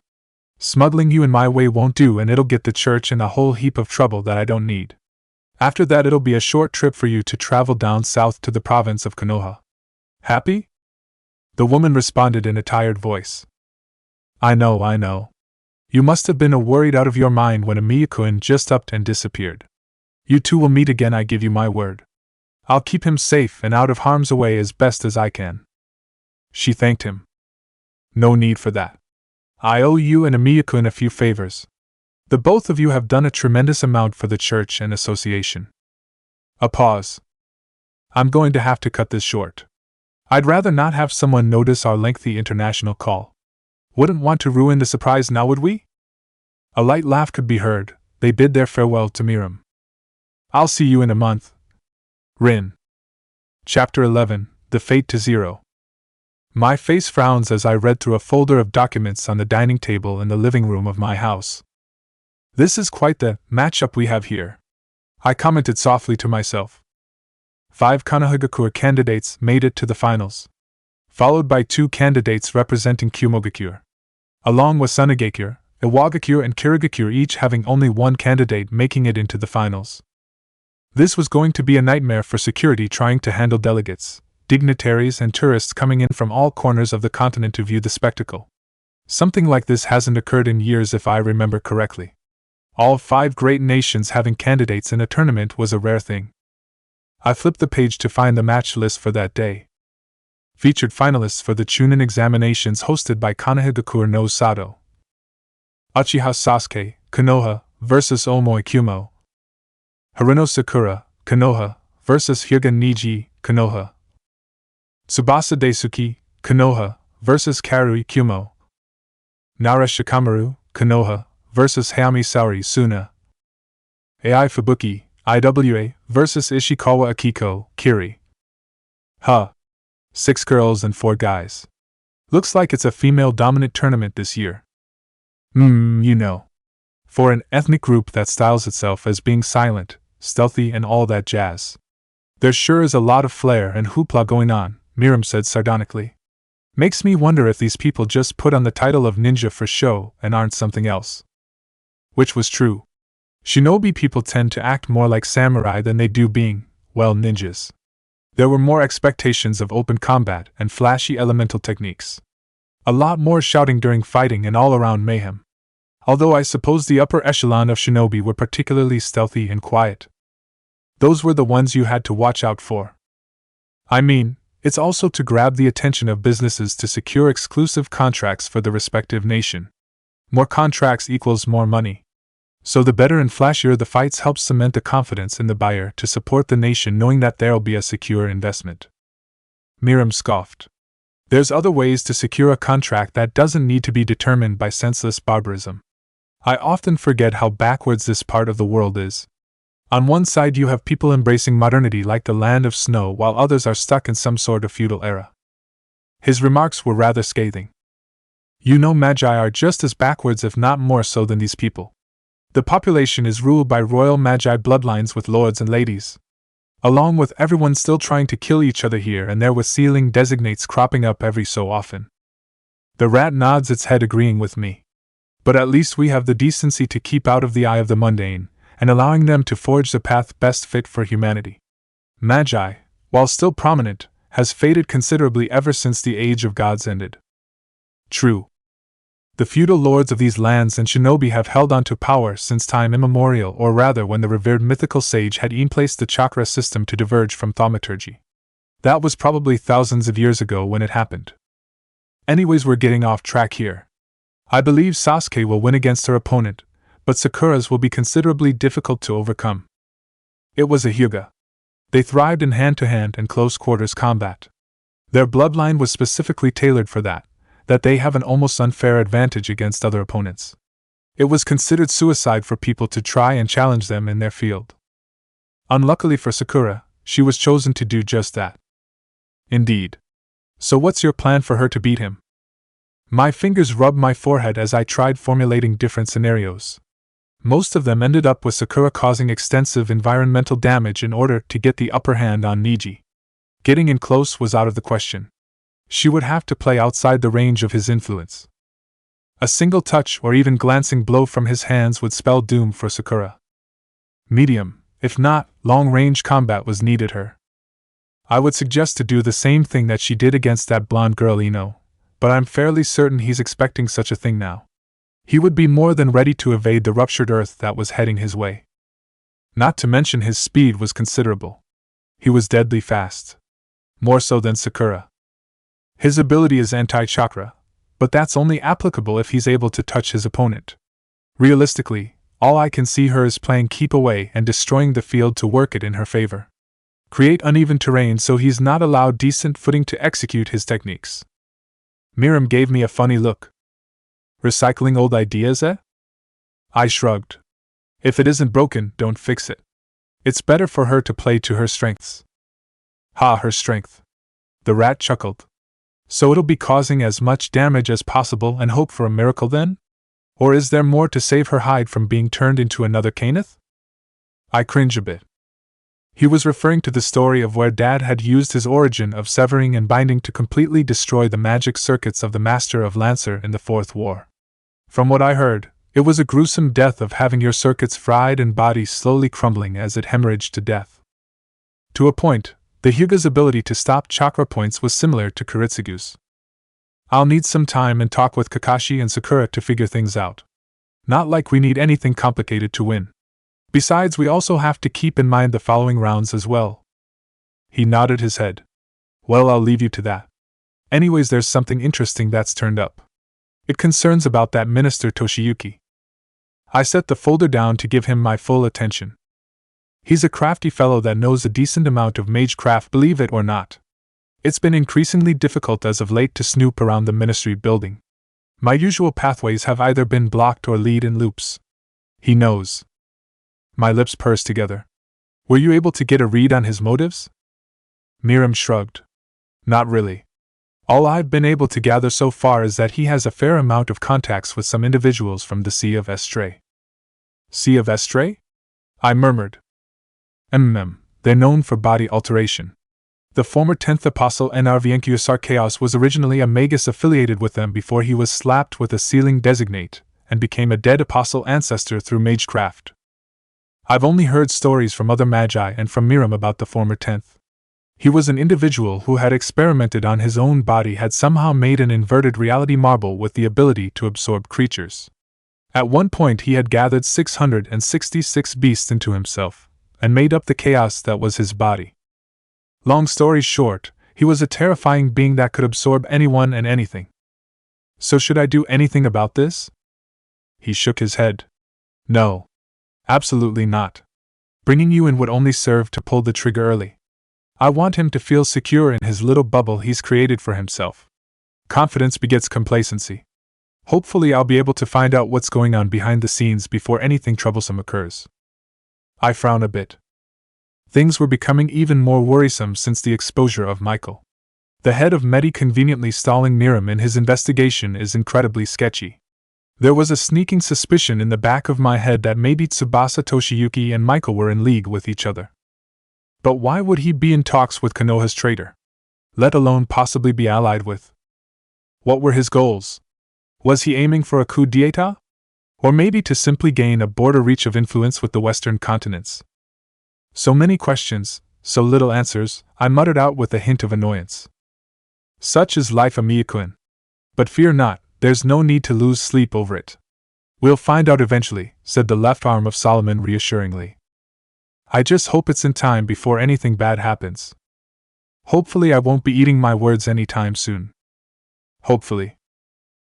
Smuggling you in my way won't do, and it'll get the church in a whole heap of trouble that I don't need. After that, it'll be a short trip for you to travel down south to the province of Konoha. Happy? The woman responded in a tired voice. I know. You must have been worried out of your mind when Amiyakun just upped and disappeared. You two will meet again, I give you my word. I'll keep him safe and out of harm's way as best as I can. She thanked him. No need for that. I owe you and Amiyakun a few favors. The both of you have done a tremendous amount for the church and association. A pause. I'm going to have to cut this short. I'd rather not have someone notice our lengthy international call. Wouldn't want to ruin the surprise now, would we? A light laugh could be heard. They bid their farewell to Miram. I'll see you in a month. Rin. Chapter 11, The Fate to Zero. My face frowns as I read through a folder of documents on the dining table in the living room of my house. This is quite the matchup we have here, I commented softly to myself. 5 Konohagakure candidates made it to the finals, followed by 2 candidates representing Kumogakure, along with Sunagakure, Iwagakure and Kirigakure each having only 1 candidate making it into the finals. This was going to be a nightmare for security trying to handle delegates, dignitaries and tourists coming in from all corners of the continent to view the spectacle. Something like this hasn't occurred in years if I remember correctly. All 5 great nations having candidates in a tournament was a rare thing. I flipped the page to find the match list for that day. Featured finalists for the Chunin examinations hosted by Konohagakure no Sato. Uchiha Sasuke, Konoha, vs Omoi Kumo. Haruno Sakura, Konoha, vs Hyuga Niji, Konoha. Tsubasa Daisuke, Konoha, vs Karui Kumo. Nara Shikamaru, Konoha, vs Hayami Saori Suna. Ai Fubuki, IWA, vs Ishikawa Akiko, Kiri. 6 girls and 4 guys. Looks like it's a female-dominant tournament this year. You know. For an ethnic group that styles itself as being silent, stealthy and all that jazz. There sure is a lot of flair and hoopla going on, Miram said sardonically. Makes me wonder if these people just put on the title of ninja for show and aren't something else. Which was true. Shinobi people tend to act more like samurai than they do being, well, ninjas. There were more expectations of open combat and flashy elemental techniques. A lot more shouting during fighting and all-around mayhem. Although I suppose the upper echelon of shinobi were particularly stealthy and quiet. Those were the ones you had to watch out for. I mean, it's also to grab the attention of businesses to secure exclusive contracts for the respective nation. More contracts equals more money. So the better and flashier the fights helps cement the confidence in the buyer to support the nation knowing that there'll be a secure investment. Miram scoffed. There's other ways to secure a contract that doesn't need to be determined by senseless barbarism. I often forget how backwards this part of the world is. On one side you have people embracing modernity like the land of snow while others are stuck in some sort of feudal era. His remarks were rather scathing. You know, magi are just as backwards if not more so than these people. The population is ruled by royal magi bloodlines with lords and ladies. Along with everyone still trying to kill each other here and there with sealing designates cropping up every so often. The rat nods its head agreeing with me. But at least we have the decency to keep out of the eye of the mundane, and allowing them to forge the path best fit for humanity. Magi, while still prominent, has faded considerably ever since the Age of Gods ended. True. The feudal lords of these lands and shinobi have held on to power since time immemorial, or rather when the revered mythical sage had e'en placed the chakra system to diverge from thaumaturgy. That was probably thousands of years ago when it happened. Anyways, we're getting off track here. I believe Sasuke will win against her opponent, but Sakura's will be considerably difficult to overcome. It was a Hyuga. They thrived in hand-to-hand and close-quarters combat. Their bloodline was specifically tailored for that they have an almost unfair advantage against other opponents. It was considered suicide for people to try and challenge them in their field. Unluckily for Sakura, she was chosen to do just that. Indeed. So what's your plan for her to beat him? My fingers rubbed my forehead as I tried formulating different scenarios. Most of them ended up with Sakura causing extensive environmental damage in order to get the upper hand on Niji. Getting in close was out of the question. She would have to play outside the range of his influence. A single touch or even glancing blow from his hands would spell doom for Sakura. Medium, if not long-range combat was needed her. I would suggest to do the same thing that she did against that blonde girl Ino, but I'm fairly certain he's expecting such a thing now. He would be more than ready to evade the ruptured earth that was heading his way. Not to mention his speed was considerable. He was deadly fast. More so than Sakura. His ability is anti-chakra, but that's only applicable if he's able to touch his opponent. Realistically, all I can see her is playing keep away and destroying the field to work it in her favor. Create uneven terrain so he's not allowed decent footing to execute his techniques. Miram gave me a funny look. Recycling old ideas, eh? I shrugged. If it isn't broken, don't fix it. It's better for her to play to her strengths. Ha, her strength. The rat chuckled. So it'll be causing as much damage as possible and hope for a miracle then? Or is there more to save her hide from being turned into another Kenneth? I cringe a bit. He was referring to the story of where Dad had used his origin of severing and binding to completely destroy the magic circuits of the Master of Lancer in the Fourth War. From what I heard, it was a gruesome death of having your circuits fried and body slowly crumbling as it hemorrhaged to death. To a point, the Hyuga's ability to stop chakra points was similar to Kiritsugu's. I'll need some time and talk with Kakashi and Sakura to figure things out. Not like we need anything complicated to win. Besides, we also have to keep in mind the following rounds as well. He nodded his head. Well, I'll leave you to that. Anyways, there's something interesting that's turned up. It concerns about that Minister Toshiyuki. I set the folder down to give him my full attention. He's a crafty fellow that knows a decent amount of magecraft, believe it or not. It's been increasingly difficult as of late to snoop around the ministry building. My usual pathways have either been blocked or lead in loops. He knows. My lips pursed together. Were you able to get a read on his motives? Miram shrugged. Not really. All I've been able to gather so far is that he has a fair amount of contacts with some individuals from the Sea of Estray. Sea of Estray? I murmured. They're known for body alteration. The former 10th Apostle Narvienkius Archaeos was originally a magus affiliated with them before he was slapped with a sealing designate, and became a dead apostle ancestor through magecraft. I've only heard stories from other magi and from Miram about the former 10th. He was an individual who had experimented on his own body, had somehow made an inverted reality marble with the ability to absorb creatures. At one point he had gathered 666 beasts into himself, and made up the chaos that was his body. Long story short, he was a terrifying being that could absorb anyone and anything. So should I do anything about this? He shook his head. No. Absolutely not. Bringing you in would only serve to pull the trigger early. I want him to feel secure in his little bubble he's created for himself. Confidence begets complacency. Hopefully I'll be able to find out what's going on behind the scenes before anything troublesome occurs. I frown a bit. Things were becoming even more worrisome since the exposure of Michael. The head of Medi conveniently stalling Miram in his investigation is incredibly sketchy. There was a sneaking suspicion in the back of my head that maybe Tsubasa Toshiyuki and Michael were in league with each other. But why would he be in talks with Konoha's traitor? Let alone possibly be allied with? What were his goals? Was he aiming for a coup d'etat? Or maybe to simply gain a broader reach of influence with the Western continents. So many questions, so little answers, I muttered out with a hint of annoyance. Such is life, Amia-kun. But fear not, there's no need to lose sleep over it. We'll find out eventually, said the left arm of Solomon reassuringly. I just hope it's in time before anything bad happens. Hopefully I won't be eating my words anytime soon. Hopefully.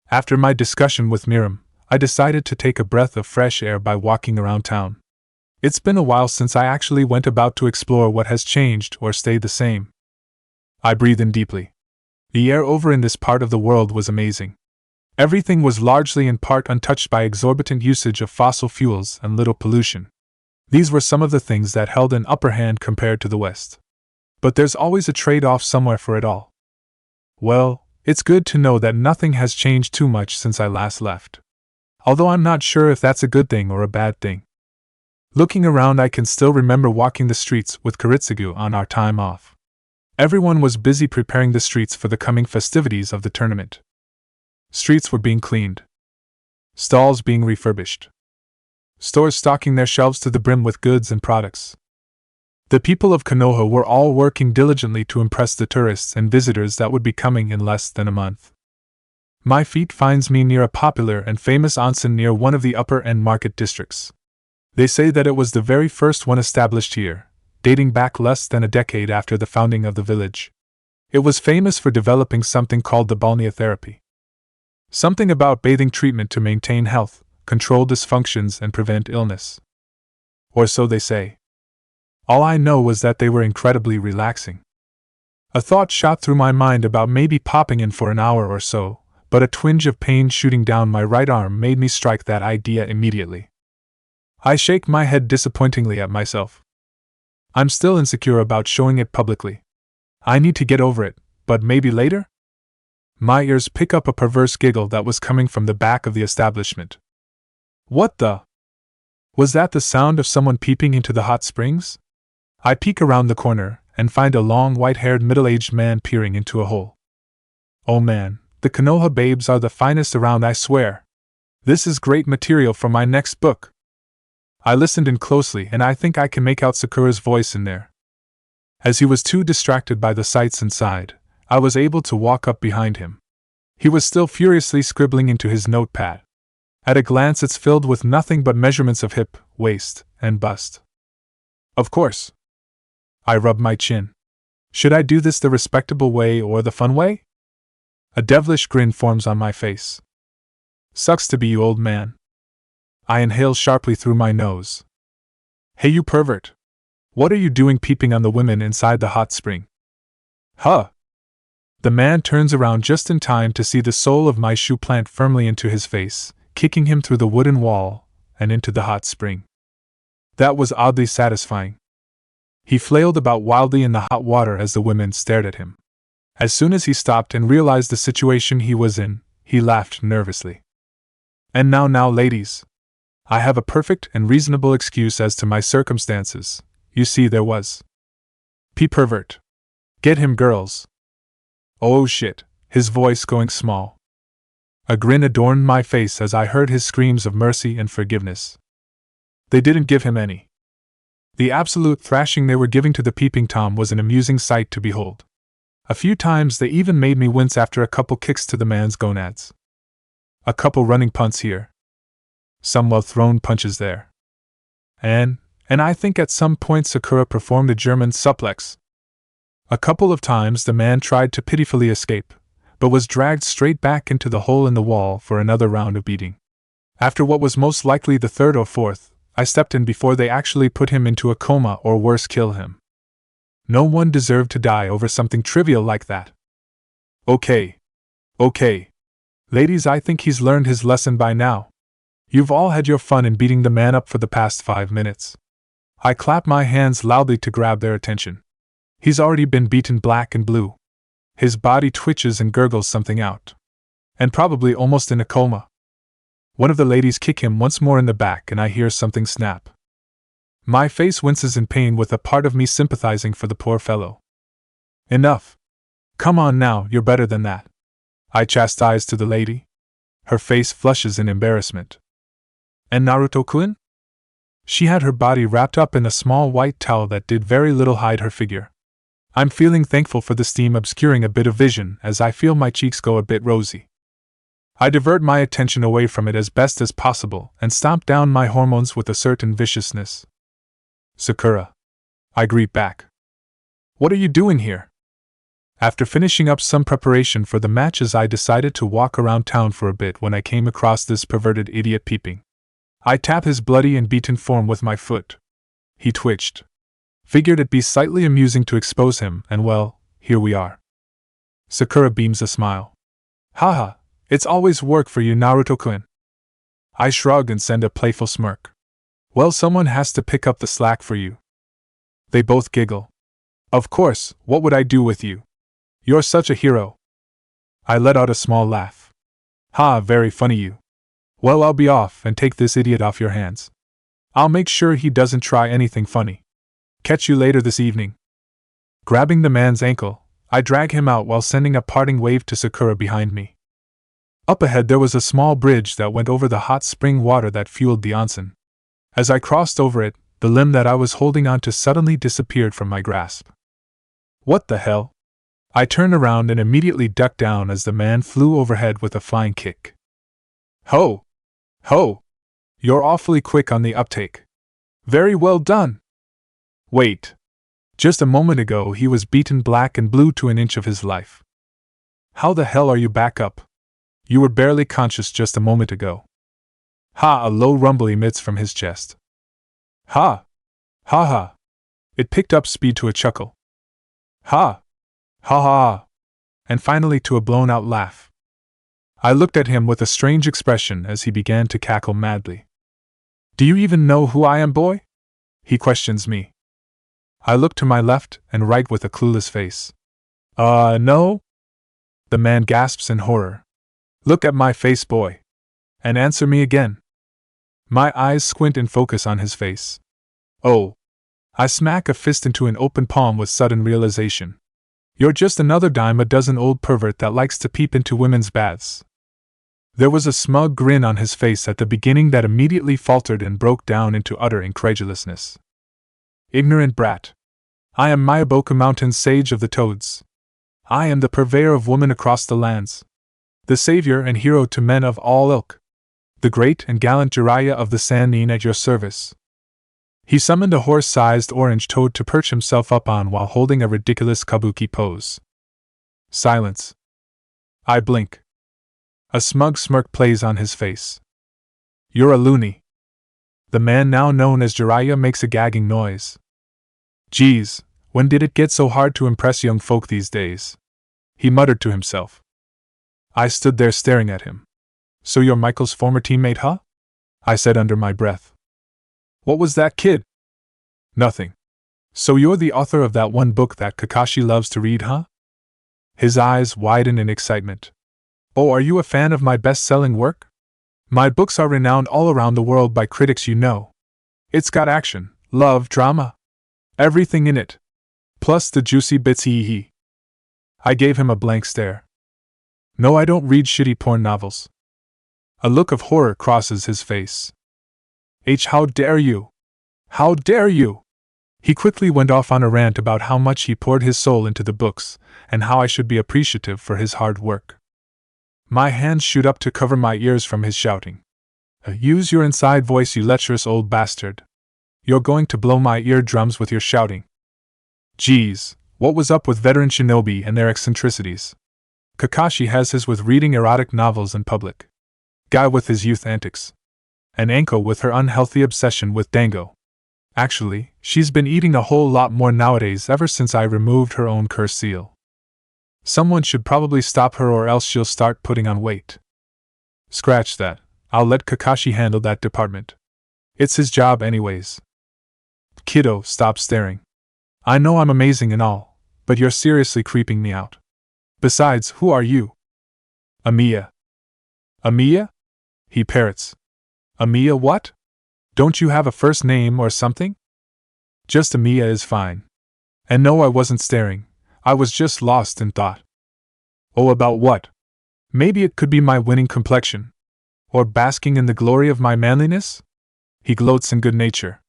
After my discussion with Miram, I decided to take a breath of fresh air by walking around town. It's been a while since I actually went about to explore what has changed or stayed the same. I breathed in deeply. The air over in this part of the world was amazing. Everything was largely in part untouched by exorbitant usage of fossil fuels and little pollution. These were some of the things that held an upper hand compared to the West. But there's always a trade-off somewhere for it all. Well, it's good to know that nothing has changed too much since I last left. Although I'm not sure if that's a good thing or a bad thing. Looking around, I can still remember walking the streets with Karitsugu on our time off. Everyone was busy preparing the streets for the coming festivities of the tournament. Streets were being cleaned. Stalls being refurbished. Stores stocking their shelves to the brim with goods and products. The people of Konoha were all working diligently to impress the tourists and visitors that would be coming in less than a month. My feet finds me near a popular and famous onsen near one of the upper-end market districts. They say that it was the very first one established here, dating back less than a decade after the founding of the village. It was famous for developing something called the balneotherapy. Something about bathing treatment to maintain health, control dysfunctions, and prevent illness. Or so they say. All I know was that they were incredibly relaxing. A thought shot through my mind about maybe popping in for an hour or so, but a twinge of pain shooting down my right arm made me strike that idea immediately. I shake my head disappointingly at myself. I'm still insecure about showing it publicly. I need to get over it, but maybe later? My ears pick up a perverse giggle that was coming from the back of the establishment. What the? Was that the sound of someone peeping into the hot springs? I peek around the corner and find a long white-haired middle-aged man peering into a hole. Oh man, the Konoha babes are the finest around, I swear. This is great material for my next book. I listened in closely and I think I can make out Sakura's voice in there. As he was too distracted by the sights inside, I was able to walk up behind him. He was still furiously scribbling into his notepad. At a glance it's filled with nothing but measurements of hip, waist, and bust. Of course. I rubbed my chin. Should I do this the respectable way or the fun way? A devilish grin forms on my face. Sucks to be you, old man. I inhale sharply through my nose. Hey you pervert! What are you doing peeping on the women inside the hot spring? Huh! The man turns around just in time to see the sole of my shoe plant firmly into his face, kicking him through the wooden wall and into the hot spring. That was oddly satisfying. He flailed about wildly in the hot water as the women stared at him. As soon as he stopped and realized the situation he was in, he laughed nervously. And now ladies. I have a perfect and reasonable excuse as to my circumstances. You see, there was. Pervert. Get him, girls. Oh shit, his voice going small. A grin adorned my face as I heard his screams of mercy and forgiveness. They didn't give him any. The absolute thrashing they were giving to the peeping Tom was an amusing sight to behold. A few times they even made me wince after a couple kicks to the man's gonads. A couple running punts here. Some well-thrown punches there. And I think at some point Sakura performed a German suplex. A couple of times the man tried to pitifully escape, but was dragged straight back into the hole in the wall for another round of beating. After what was most likely the third or fourth, I stepped in before they actually put him into a coma or worse, kill him. No one deserved to die over something trivial like that. Okay. Ladies, I think he's learned his lesson by now. You've all had your fun in beating the man up for the past 5 minutes. I clap my hands loudly to grab their attention. He's already been beaten black and blue. His body twitches and gurgles something out. And probably almost in a coma. One of the ladies kick him once more in the back and I hear something snap. My face winces in pain with a part of me sympathizing for the poor fellow. Enough. Come on now, you're better than that. I chastise to the lady. Her face flushes in embarrassment. And Naruto-kun? She had her body wrapped up in a small white towel that did very little hide her figure. I'm feeling thankful for the steam obscuring a bit of vision as I feel my cheeks go a bit rosy. I divert my attention away from it as best as possible and stomp down my hormones with a certain viciousness. Sakura. I greet back. What are you doing here? After finishing up some preparation for the matches, I decided to walk around town for a bit when I came across this perverted idiot peeping. I tapped his bloody and beaten form with my foot. He twitched. Figured it'd be slightly amusing to expose him, and well, here we are. Sakura beams a smile. Haha, it's always work for you, Naruto-kun. I shrug and send a playful smirk. Well, someone has to pick up the slack for you. They both giggle. Of course, what would I do with you? You're such a hero. I let out a small laugh. Ha, very funny you. Well, I'll be off and take this idiot off your hands. I'll make sure he doesn't try anything funny. Catch you later this evening. Grabbing the man's ankle, I drag him out while sending a parting wave to Sakura behind me. Up ahead there was a small bridge that went over the hot spring water that fueled the onsen. As I crossed over it, the limb that I was holding onto suddenly disappeared from my grasp. What the hell? I turned around and immediately ducked down as the man flew overhead with a flying kick. Ho! Ho! You're awfully quick on the uptake. Very well done! Wait. Just a moment ago he was beaten black and blue to an inch of his life. How the hell are you back up? You were barely conscious just a moment ago. Ha! A low rumble emits from his chest. Ha! Ha ha! It picked up speed to a chuckle. Ha! Ha ha! And finally to a blown-out laugh. I looked at him with a strange expression as he began to cackle madly. Do you even know who I am, boy? He questions me. I look to my left and right with a clueless face. No? The man gasps in horror. Look at my face, boy. And answer me again. My eyes squint and focus on his face. Oh. I smack a fist into an open palm with sudden realization. You're just another dime a dozen old pervert that likes to peep into women's baths. There was a smug grin on his face at the beginning that immediately faltered and broke down into utter incredulousness. Ignorant brat. I am Miyaboku Mountain's sage of the toads. I am the purveyor of women across the lands. The savior and hero to men of all ilk. The great and gallant Jiraiya of the Sannin at your service. He summoned a horse-sized orange toad to perch himself up on while holding a ridiculous kabuki pose. Silence. I blink. A smug smirk plays on his face. You're a loony. The man now known as Jiraiya makes a gagging noise. Geez, when did it get so hard to impress young folk these days? He muttered to himself. I stood there staring at him. So you're Michael's former teammate, huh? I said under my breath. What was that, kid? Nothing. So you're the author of that one book that Kakashi loves to read, huh? His eyes widen in excitement. Oh, are you a fan of my best-selling work? My books are renowned all around the world by critics, you know. It's got action, love, drama. Everything in it. Plus the juicy bits, hee. I gave him a blank stare. No, I don't read shitty porn novels. A look of horror crosses his face. How dare you? How dare you? He quickly went off on a rant about how much he poured his soul into the books, and how I should be appreciative for his hard work. My hands shoot up to cover my ears from his shouting. Use your inside voice, you lecherous old bastard. You're going to blow my eardrums with your shouting. Geez, what was up with veteran Shinobi and their eccentricities? Kakashi has his with reading erotic novels in public. Guy with his youth antics. And Anko with her unhealthy obsession with dango. Actually, she's been eating a whole lot more nowadays ever since I removed her own curse seal. Someone should probably stop her or else she'll start putting on weight. Scratch that, I'll let Kakashi handle that department. It's his job anyways. Kiddo, stop staring. I know I'm amazing and all, but you're seriously creeping me out. Besides, who are you? Amiya. Amiya? He parrots. Amiya what? Don't you have a first name or something? Just Amiya is fine. And no, I wasn't staring. I was just lost in thought. Oh, about what? Maybe it could be my winning complexion. Or basking in the glory of my manliness? He gloats in good nature.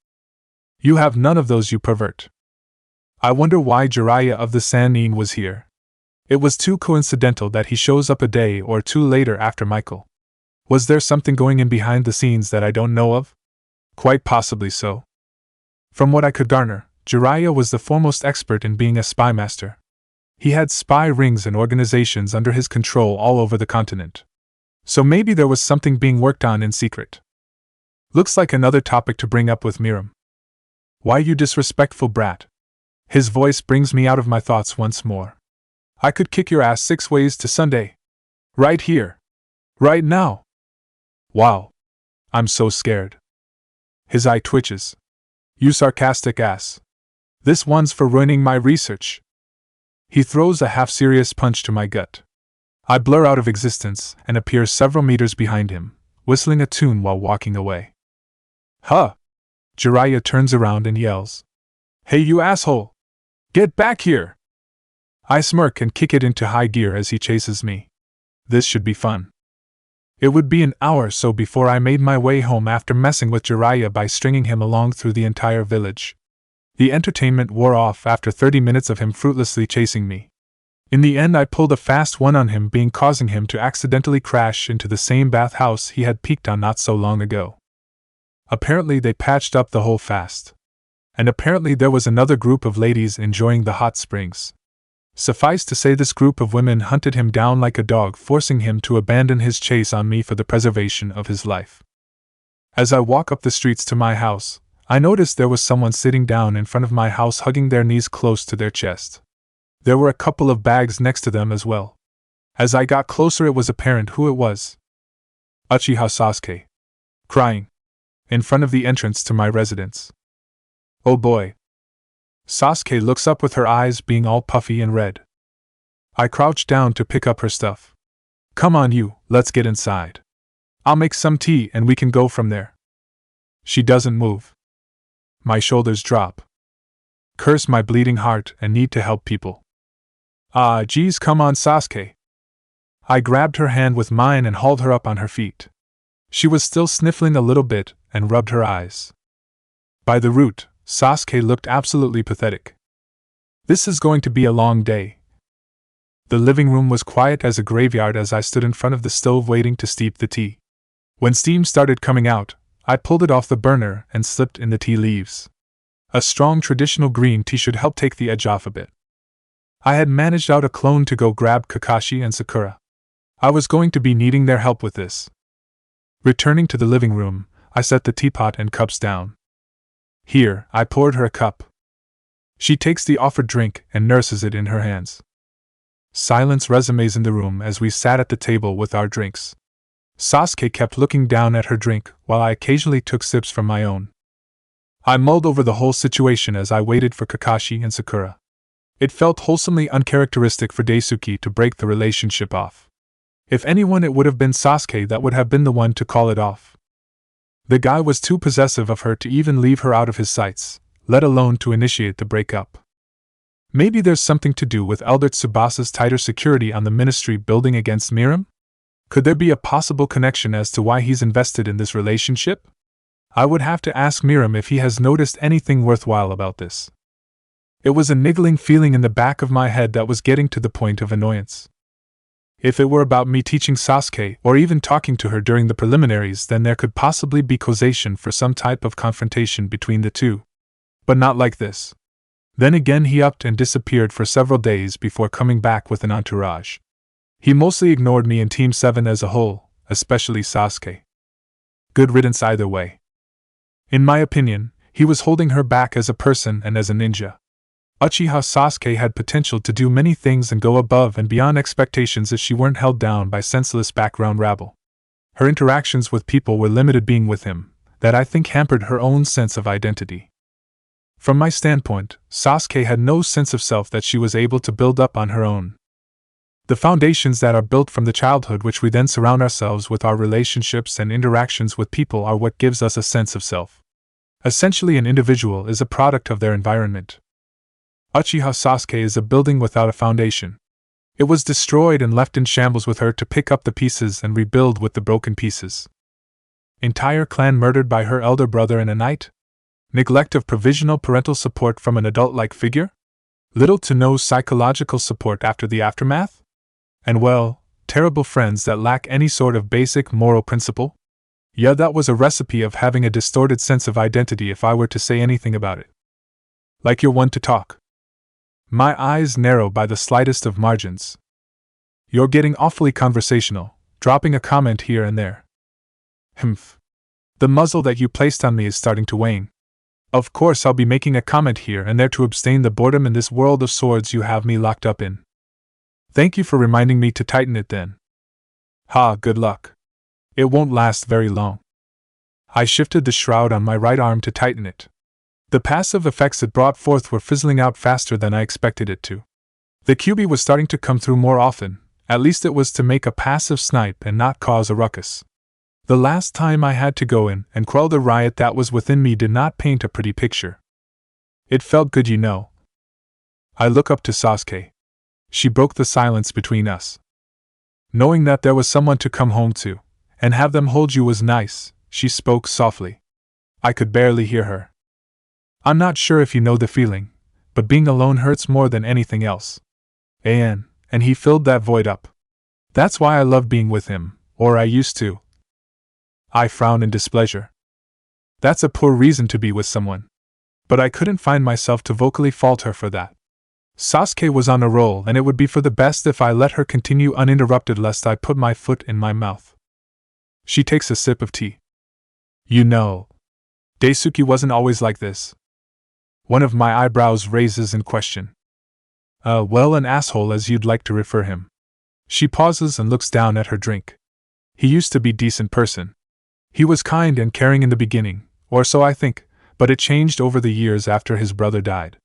You have none of those, you pervert. I wonder why Jiraiya of the Sannin was here. It was too coincidental that he shows up a day or two later after Michael. Was there something going in behind the scenes that I don't know of? Quite possibly so. From what I could garner, Jiraiya was the foremost expert in being a spy master. He had spy rings and organizations under his control all over the continent. So maybe there was something being worked on in secret. Looks like another topic to bring up with Miram. Why, you disrespectful brat. His voice brings me out of my thoughts once more. I could kick your ass 6 ways to Sunday. Right here. Right now. Wow. I'm so scared. His eye twitches. You sarcastic ass. This one's for ruining my research. He throws a half-serious punch to my gut. I blur out of existence and appear several meters behind him, whistling a tune while walking away. Huh! Jiraiya turns around and yells. Hey, you asshole! Get back here! I smirk and kick it into high gear as he chases me. This should be fun. It would be an hour or so before I made my way home after messing with Jiraiya by stringing him along through the entire village. The entertainment wore off after 30 minutes of him fruitlessly chasing me. In the end, I pulled a fast one on him, causing him to accidentally crash into the same bathhouse he had peeked on not so long ago. Apparently they patched up the hole fast. And apparently there was another group of ladies enjoying the hot springs. Suffice to say, this group of women hunted him down like a dog, forcing him to abandon his chase on me for the preservation of his life. As I walk up the streets to my house, I noticed there was someone sitting down in front of my house, hugging their knees close to their chest. There were a couple of bags next to them as well. As I got closer, it was apparent who it was. Uchiha Sasuke. Crying. In front of the entrance to my residence. Oh boy. Sasuke looks up with her eyes being all puffy and red. I crouch down to pick up her stuff. Come on you, let's get inside. I'll make some tea and we can go from there. She doesn't move. My shoulders drop. Curse my bleeding heart and need to help people. Ah, geez, come on, Sasuke. I grabbed her hand with mine and hauled her up on her feet. She was still sniffling a little bit and rubbed her eyes. By the root, Sasuke looked absolutely pathetic. This is going to be a long day. The living room was quiet as a graveyard as I stood in front of the stove waiting to steep the tea. When steam started coming out, I pulled it off the burner and slipped in the tea leaves. A strong traditional green tea should help take the edge off a bit. I had managed out a clone to go grab Kakashi and Sakura. I was going to be needing their help with this. Returning to the living room, I set the teapot and cups down. Here, I poured her a cup. She takes the offered drink and nurses it in her hands. Silence resumes in the room as we sat at the table with our drinks. Sasuke kept looking down at her drink while I occasionally took sips from my own. I mulled over the whole situation as I waited for Kakashi and Sakura. It felt wholesomely uncharacteristic for Daisuke to break the relationship off. If anyone, it would have been Sasuke that would have been the one to call it off. The guy was too possessive of her to even leave her out of his sights, let alone to initiate the breakup. Maybe there's something to do with Elder Tsubasa's tighter security on the ministry building against Miram? Could there be a possible connection as to why he's invested in this relationship? I would have to ask Miram if he has noticed anything worthwhile about this. It was a niggling feeling in the back of my head that was getting to the point of annoyance. If it were about me teaching Sasuke or even talking to her during the preliminaries, then there could possibly be causation for some type of confrontation between the two. But not like this. Then again, he upped and disappeared for several days before coming back with an entourage. He mostly ignored me and Team 7 as a whole, especially Sasuke. Good riddance either way. In my opinion, he was holding her back as a person and as a ninja. Uchiha Sasuke had potential to do many things and go above and beyond expectations if she weren't held down by senseless background rabble. Her interactions with people were limited, being with him, that I think hampered her own sense of identity. From my standpoint, Sasuke had no sense of self that she was able to build up on her own. The foundations that are built from the childhood, which we then surround ourselves with, our relationships and interactions with people, are what gives us a sense of self. Essentially, an individual is a product of their environment. Uchiha Sasuke is a building without a foundation. It was destroyed and left in shambles with her to pick up the pieces and rebuild with the broken pieces. Entire clan murdered by her elder brother in a night? Neglect of provisional parental support from an adult-like figure? Little to no psychological support after the aftermath? And well, terrible friends that lack any sort of basic moral principle? Yeah, that was a recipe of having a distorted sense of identity if I were to say anything about it. Like you're one to talk. My eyes narrow by the slightest of margins. You're getting awfully conversational, dropping a comment here and there. Humph. The muzzle that you placed on me is starting to wane. Of course I'll be making a comment here and there to abstain the boredom in this world of swords you have me locked up in. Thank you for reminding me to tighten it then. Ha, good luck. It won't last very long. I shifted the shroud on my right arm to tighten it. The passive effects it brought forth were fizzling out faster than I expected it to. The QB was starting to come through more often, at least it was to make a passive snipe and not cause a ruckus. The last time I had to go in and quell the riot that was within me did not paint a pretty picture. It felt good, you know. I look up to Sasuke. She broke the silence between us. Knowing that there was someone to come home to, and have them hold you was nice, she spoke softly. I could barely hear her. I'm not sure if you know the feeling, but being alone hurts more than anything else. And he filled that void up. That's why I love being with him, or I used to. I frowned in displeasure. That's a poor reason to be with someone. But I couldn't find myself to vocally fault her for that. Sasuke was on a roll, and it would be for the best if I let her continue uninterrupted lest I put my foot in my mouth. She takes a sip of tea. You know, Daisuke wasn't always like this. One of my eyebrows raises in question. Well, an asshole as you'd like to refer him. She pauses and looks down at her drink. He used to be a decent person. He was kind and caring in the beginning, or so I think, but it changed over the years after his brother died.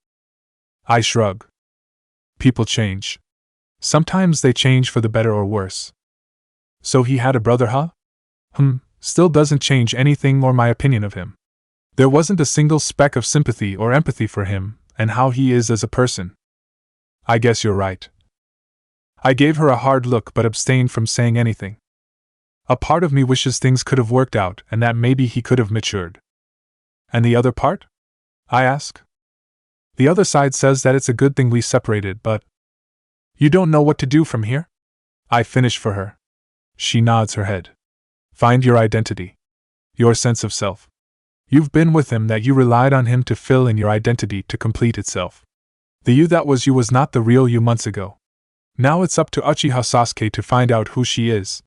I shrug. People change. Sometimes they change for the better or worse. So he had a brother, huh? Still doesn't change anything or my opinion of him. There wasn't a single speck of sympathy or empathy for him and how he is as a person. I guess you're right. I gave her a hard look but abstained from saying anything. A part of me wishes things could have worked out and that maybe he could have matured. And the other part? I ask. The other side says that it's a good thing we separated, but... You don't know what to do from here? I finish for her. She nods her head. Find your identity. Your sense of self. You've been with him that you relied on him to fill in your identity to complete itself. The you that was you was not the real you months ago. Now it's up to Uchiha Sasuke to find out who she is.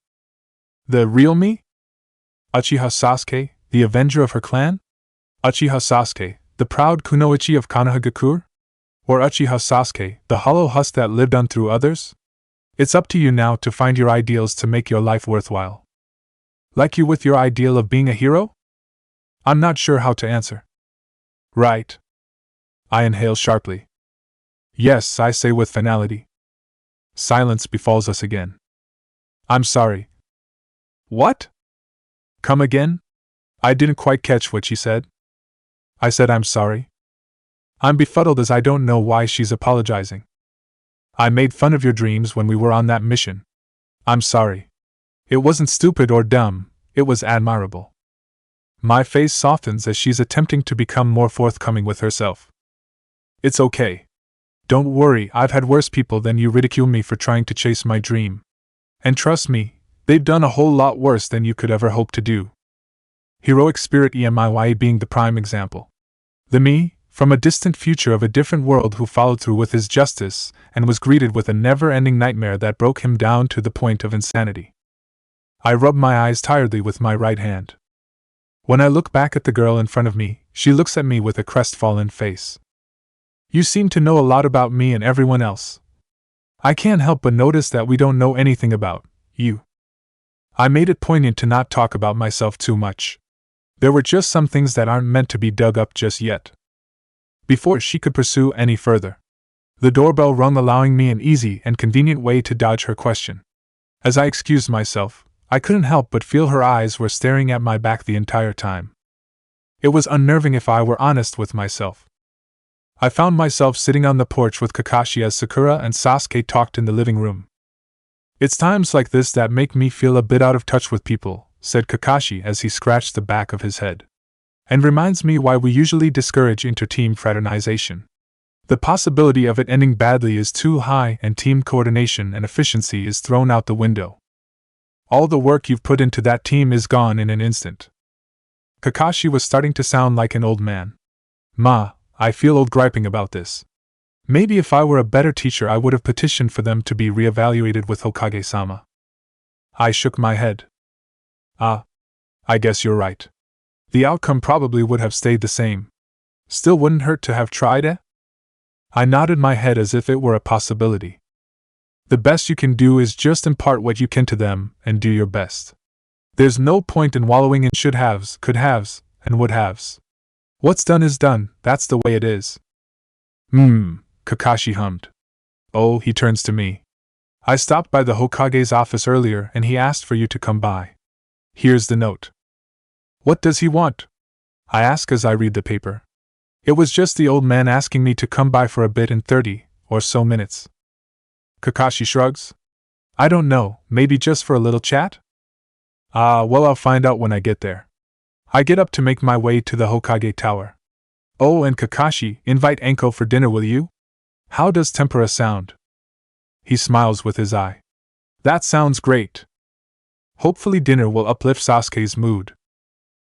The real me? Uchiha Sasuke, the avenger of her clan? Uchiha Sasuke, the proud kunoichi of Konohagakure? Or Uchiha Sasuke, the hollow husk that lived on through others? It's up to you now to find your ideals to make your life worthwhile. Like you with your ideal of being a hero? I'm not sure how to answer. Right. I inhale sharply. Yes, I say with finality. Silence befalls us again. I'm sorry. What? Come again? I didn't quite catch what she said. I said I'm sorry. I'm befuddled as I don't know why she's apologizing. I made fun of your dreams when we were on that mission. I'm sorry. It wasn't stupid or dumb, it was admirable. My face softens as she's attempting to become more forthcoming with herself. It's okay. Don't worry, I've had worse people than you ridicule me for trying to chase my dream. And trust me, they've done a whole lot worse than you could ever hope to do. Heroic spirit EMIYE being the prime example. The me, from a distant future of a different world who followed through with his justice and was greeted with a never-ending nightmare that broke him down to the point of insanity. I rub my eyes tiredly with my right hand. When I look back at the girl in front of me, she looks at me with a crestfallen face. You seem to know a lot about me and everyone else. I can't help but notice that we don't know anything about you. I made it poignant to not talk about myself too much. There were just some things that aren't meant to be dug up just yet. Before she could pursue any further, the doorbell rung, allowing me an easy and convenient way to dodge her question. As I excused myself, I couldn't help but feel her eyes were staring at my back the entire time. It was unnerving if I were honest with myself. I found myself sitting on the porch with Kakashi as Sakura and Sasuke talked in the living room. It's times like this that make me feel a bit out of touch with people, said Kakashi as he scratched the back of his head. And reminds me why we usually discourage inter-team fraternization. The possibility of it ending badly is too high, and team coordination and efficiency is thrown out the window. All the work you've put into that team is gone in an instant. Kakashi was starting to sound like an old man. Ma, I feel old griping about this. Maybe if I were a better teacher I would have petitioned for them to be reevaluated with Hokage-sama. I shook my head. I guess you're right. The outcome probably would have stayed the same. Still wouldn't hurt to have tried it? I nodded my head as if it were a possibility. The best you can do is just impart what you can to them, and do your best. There's no point in wallowing in should-haves, could-haves, and would-haves. What's done is done, that's the way it is. Kakashi hummed. Oh, he turns to me. I stopped by the Hokage's office earlier and he asked for you to come by. Here's the note. What does he want? I ask as I read the paper. It was just the old man asking me to come by for a bit in 30 or so minutes. Kakashi shrugs. I don't know, maybe just for a little chat? Well, I'll find out when I get there. I get up to make my way to the Hokage Tower. Oh, and Kakashi, invite Anko for dinner, will you? How does tempura sound? He smiles with his eye. That sounds great. Hopefully dinner will uplift Sasuke's mood.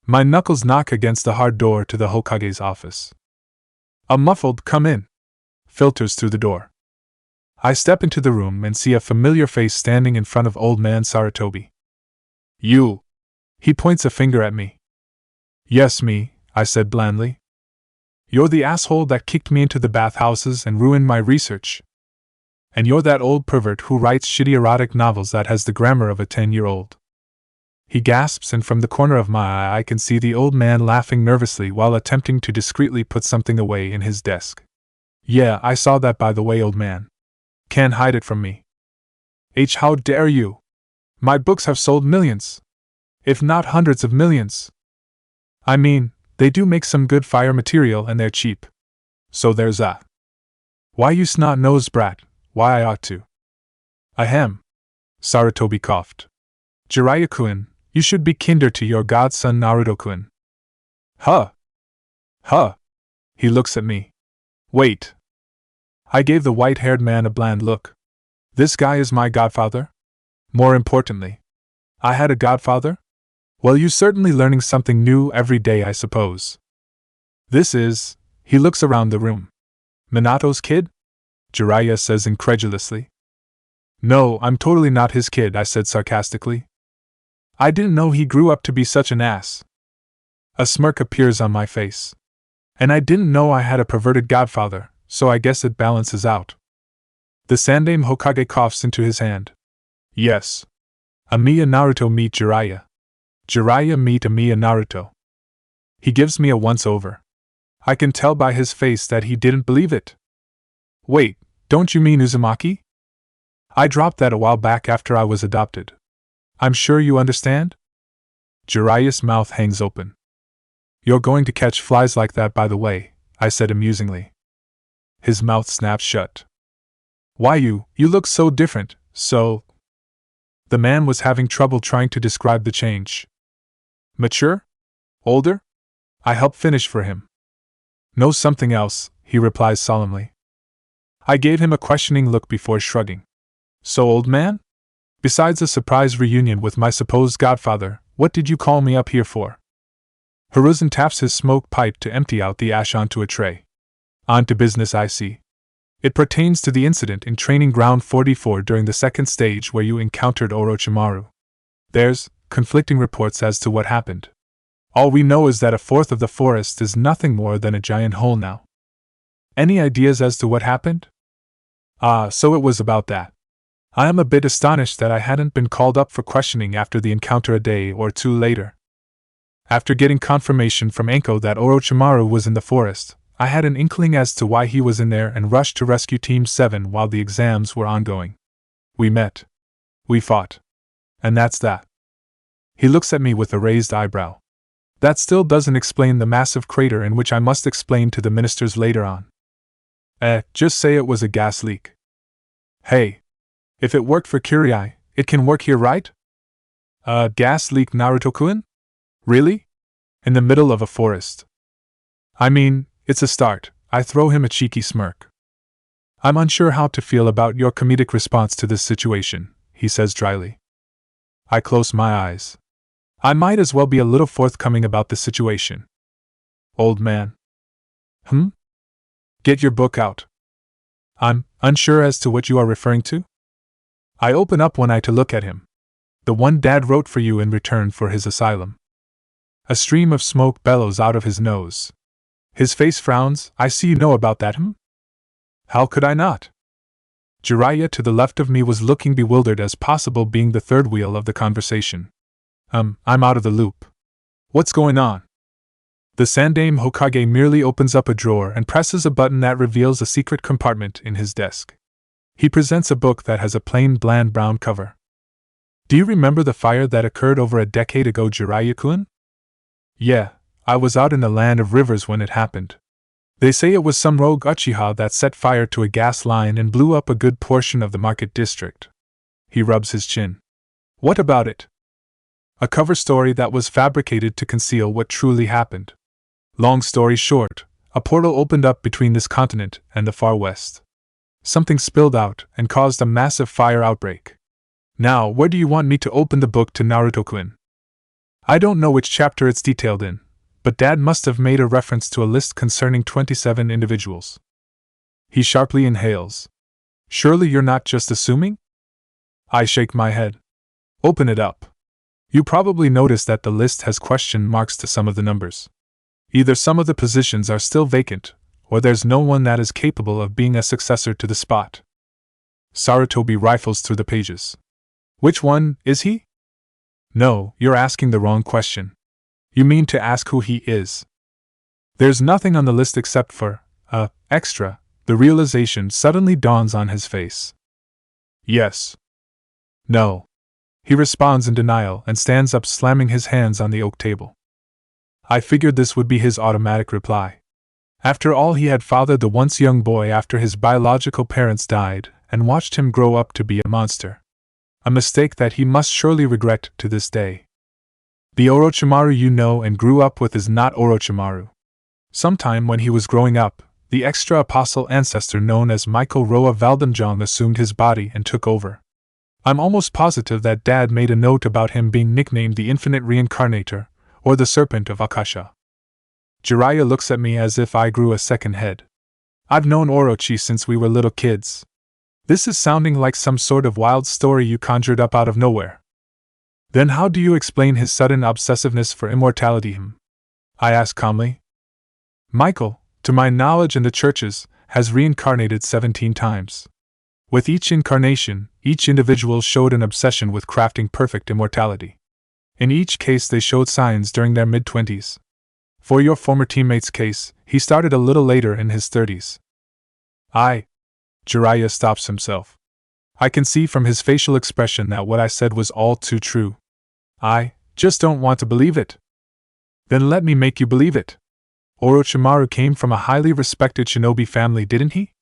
My knuckles knock against the hard door to the Hokage's office. A muffled "come in" filters through the door. I step into the room and see a familiar face standing in front of old man Sarutobi. You. He points a finger at me. Yes, me, I said blandly. You're the asshole that kicked me into the bathhouses and ruined my research. And you're that old pervert who writes shitty erotic novels that has the grammar of a 10-year-old. He gasps, and from the corner of my eye I can see the old man laughing nervously while attempting to discreetly put something away in his desk. Yeah, I saw that, by the way, old man. Can't hide it from me. How dare you? My books have sold millions. If not hundreds of millions. I mean, they do make some good fire material and they're cheap. So there's that. Why, you snot-nosed brat, why I ought to. Ahem. Sarutobi coughed. Jiraiya-kun, you should be kinder to your godson Naruto-kun. Huh. He looks at me. Wait. I gave the white-haired man a bland look. This guy is my godfather? More importantly, I had a godfather? Well, you're certainly learning something new every day, I suppose. This is, he looks around the room. Minato's kid? Jiraiya says incredulously. No, I'm totally not his kid, I said sarcastically. I didn't know he grew up to be such an ass. A smirk appears on my face. And I didn't know I had a perverted godfather, so I guess it balances out. The Sandaime Hokage coughs into his hand. Yes. Amiya Naruto meet Jiraiya. Jiraiya meet Amiya Naruto. He gives me a once-over. I can tell by his face that he didn't believe it. Wait, don't you mean Uzumaki? I dropped that a while back after I was adopted. I'm sure you understand? Jiraiya's mouth hangs open. You're going to catch flies like that, by the way, I said amusingly. His mouth snaps shut. Why, you look so different, so... The man was having trouble trying to describe the change. Mature? Older? I help finish for him. No, something else, he replies solemnly. I gave him a questioning look before shrugging. So, old man? Besides a surprise reunion with my supposed godfather, what did you call me up here for? Hiruzen taps his smoke pipe to empty out the ash onto a tray. On to business, I see. It pertains to the incident in Training Ground 44 during the second stage where you encountered Orochimaru. There's conflicting reports as to what happened. All we know is that a fourth of the forest is nothing more than a giant hole now. Any ideas as to what happened? So it was about that. I am a bit astonished that I hadn't been called up for questioning after the encounter a day or two later. After getting confirmation from Anko that Orochimaru was in the forest, I had an inkling as to why he was in there and rushed to rescue Team 7 while the exams were ongoing. We met. We fought. And that's that. He looks at me with a raised eyebrow. That still doesn't explain the massive crater in which I must explain to the ministers later on. Just say it was a gas leak. Hey. If it worked for Kurai, it can work here, right? A gas leak, Naruto-kun? Really? In the middle of a forest. I mean, it's a start. I throw him a cheeky smirk. I'm unsure how to feel about your comedic response to this situation, he says dryly. I close my eyes. I might as well be a little forthcoming about the situation. Old man. Get your book out. I'm unsure as to what you are referring to. I open up one eye to look at him. The one Dad wrote for you in return for his asylum. A stream of smoke bellows out of his nose. His face frowns. I see you know about that, How could I not? Jiraiya to the left of me was looking bewildered as possible, being the third wheel of the conversation. I'm out of the loop. What's going on? The Sandaime Hokage merely opens up a drawer and presses a button that reveals a secret compartment in his desk. He presents a book that has a plain, bland brown cover. Do you remember the fire that occurred over a decade ago, Jiraiya-kun? Yeah, I was out in the land of rivers when it happened. They say it was some rogue Uchiha that set fire to a gas line and blew up a good portion of the market district. He rubs his chin. What about it? A cover story that was fabricated to conceal what truly happened. Long story short, a portal opened up between this continent and the far west. Something spilled out and caused a massive fire outbreak. Now, where do you want me to open the book to, Naruto-kun? I don't know which chapter it's detailed in, but Dad must have made a reference to a list concerning 27 individuals. He sharply inhales. Surely you're not just assuming? I shake my head. Open it up. You probably noticed that the list has question marks to some of the numbers. Either some of the positions are still vacant, or there's no one that is capable of being a successor to the spot. Sarutobi rifles through the pages. Which one is he? No, you're asking the wrong question. You mean to ask who he is. There's nothing on the list except for, extra. The realization suddenly dawns on his face. Yes. No. He responds in denial and stands up, slamming his hands on the oak table. I figured this would be his automatic reply. After all, he had fathered the once young boy after his biological parents died and watched him grow up to be a monster. A mistake that he must surely regret to this day. The Orochimaru you know and grew up with is not Orochimaru. Sometime when he was growing up, the extra apostle ancestor known as Michael Roa Valdemjong assumed his body and took over. I'm almost positive that Dad made a note about him being nicknamed the Infinite Reincarnator, or the Serpent of Akasha. Jiraiya looks at me as if I grew a second head. I've known Orochi since we were little kids. This is sounding like some sort of wild story you conjured up out of nowhere. Then how do you explain his sudden obsessiveness for immortality? I ask calmly. Michael, to my knowledge and the church's, has reincarnated 17 times. With each incarnation, each individual showed an obsession with crafting perfect immortality. In each case they showed signs during their mid-20s. For your former teammate's case, he started a little later in his 30s. Jiraiya stops himself. I can see from his facial expression that what I said was all too true. I just don't want to believe it. Then let me make you believe it. Orochimaru came from a highly respected shinobi family, didn't he?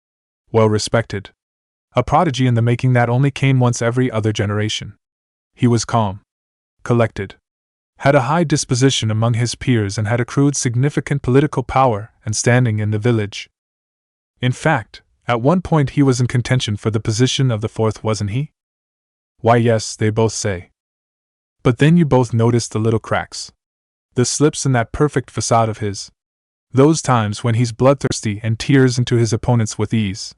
Well respected. A prodigy in the making that only came once every other generation. He was calm, collected, had a high disposition among his peers, and had accrued significant political power and standing in the village. In fact, at one point he was in contention for the position of the fourth, wasn't he? Why yes, they both say. But then you both noticed the little cracks. The slips in that perfect facade of his. Those times when he's bloodthirsty and tears into his opponents with ease.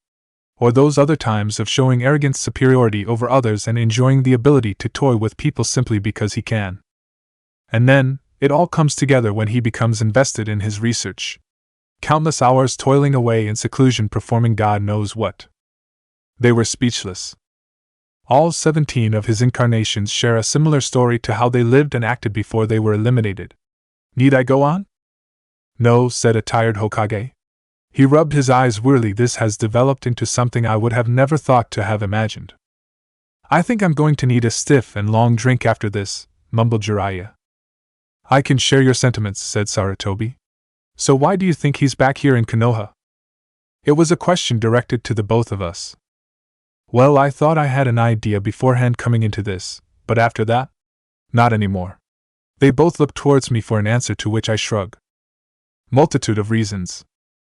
Or those other times of showing arrogant superiority over others and enjoying the ability to toy with people simply because he can. And then, it all comes together when he becomes invested in his research. Countless hours toiling away in seclusion performing God knows what. They were speechless. All 17 of his incarnations share a similar story to how they lived and acted before they were eliminated. Need I go on? No, said a tired Hokage. He rubbed his eyes wearily. This has developed into something I would have never thought to have imagined. I think I'm going to need a stiff and long drink after this, mumbled Jiraiya. I can share your sentiments, said Sarutobi. So why do you think he's back here in Konoha? It was a question directed to the both of us. Well, I thought I had an idea beforehand coming into this, but after that? Not anymore. They both look towards me for an answer, to which I shrug. Multitude of reasons.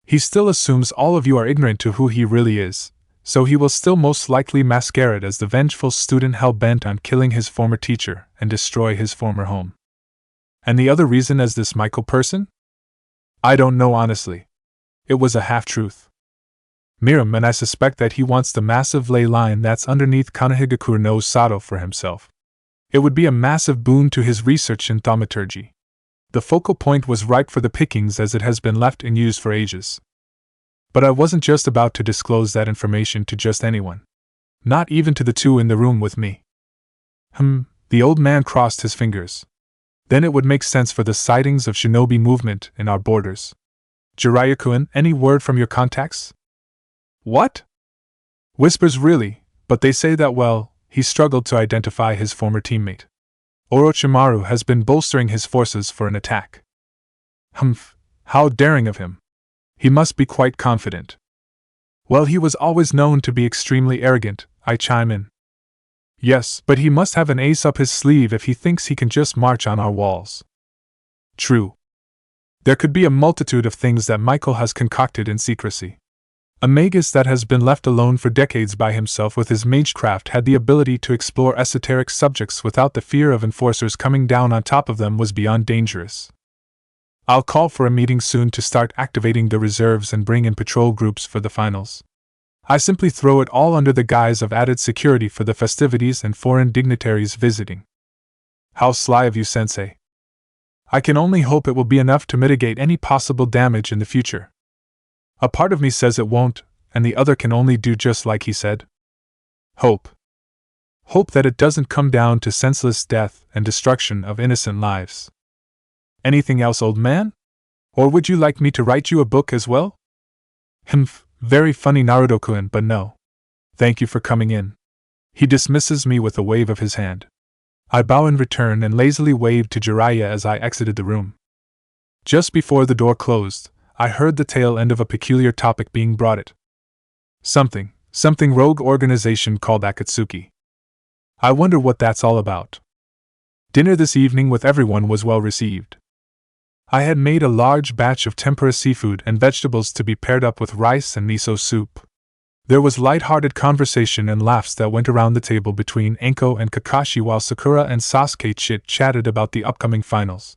He still assumes all of you are ignorant to who he really is, so he will still most likely masquerade as the vengeful student hell-bent on killing his former teacher and destroy his former home. And the other reason as this Michael person? I don't know honestly. It was a half-truth. Miram, and I suspect that he wants the massive ley line that's underneath Konohagakure no Sato for himself. It would be a massive boon to his research in thaumaturgy. The focal point was ripe for the pickings as it has been left in use for ages. But I wasn't just about to disclose that information to just anyone. Not even to the two in the room with me. The old man crossed his fingers. Then it would make sense for the sightings of Shinobi movement in our borders. Jiraiya-kun, any word from your contacts? What? Whispers really, but they say that he struggled to identify his former teammate. Orochimaru has been bolstering his forces for an attack. How daring of him. He must be quite confident. Well, he was always known to be extremely arrogant, I chime in. Yes, but he must have an ace up his sleeve if he thinks he can just march on our walls. True. There could be a multitude of things that Michael has concocted in secrecy. A magus that has been left alone for decades by himself with his magecraft had the ability to explore esoteric subjects without the fear of enforcers coming down on top of them was beyond dangerous. I'll call for a meeting soon to start activating the reserves and bring in patrol groups for the finals. I simply throw it all under the guise of added security for the festivities and foreign dignitaries visiting. How sly of you, Sensei. I can only hope it will be enough to mitigate any possible damage in the future. A part of me says it won't, and the other can only do just like he said. Hope. Hope that it doesn't come down to senseless death and destruction of innocent lives. Anything else, old man? Or would you like me to write you a book as well? Very funny, Naruto-kun, but no. Thank you for coming in. He dismisses me with a wave of his hand. I bow in return and lazily waved to Jiraiya as I exited the room. Just before the door closed, I heard the tail end of a peculiar topic being brought it. Something rogue organization called Akatsuki. I wonder what that's all about. Dinner this evening with everyone was well received. I had made a large batch of tempura seafood and vegetables to be paired up with rice and miso soup. There was light-hearted conversation and laughs that went around the table between Anko and Kakashi while Sakura and Sasuke chit-chatted about the upcoming finals.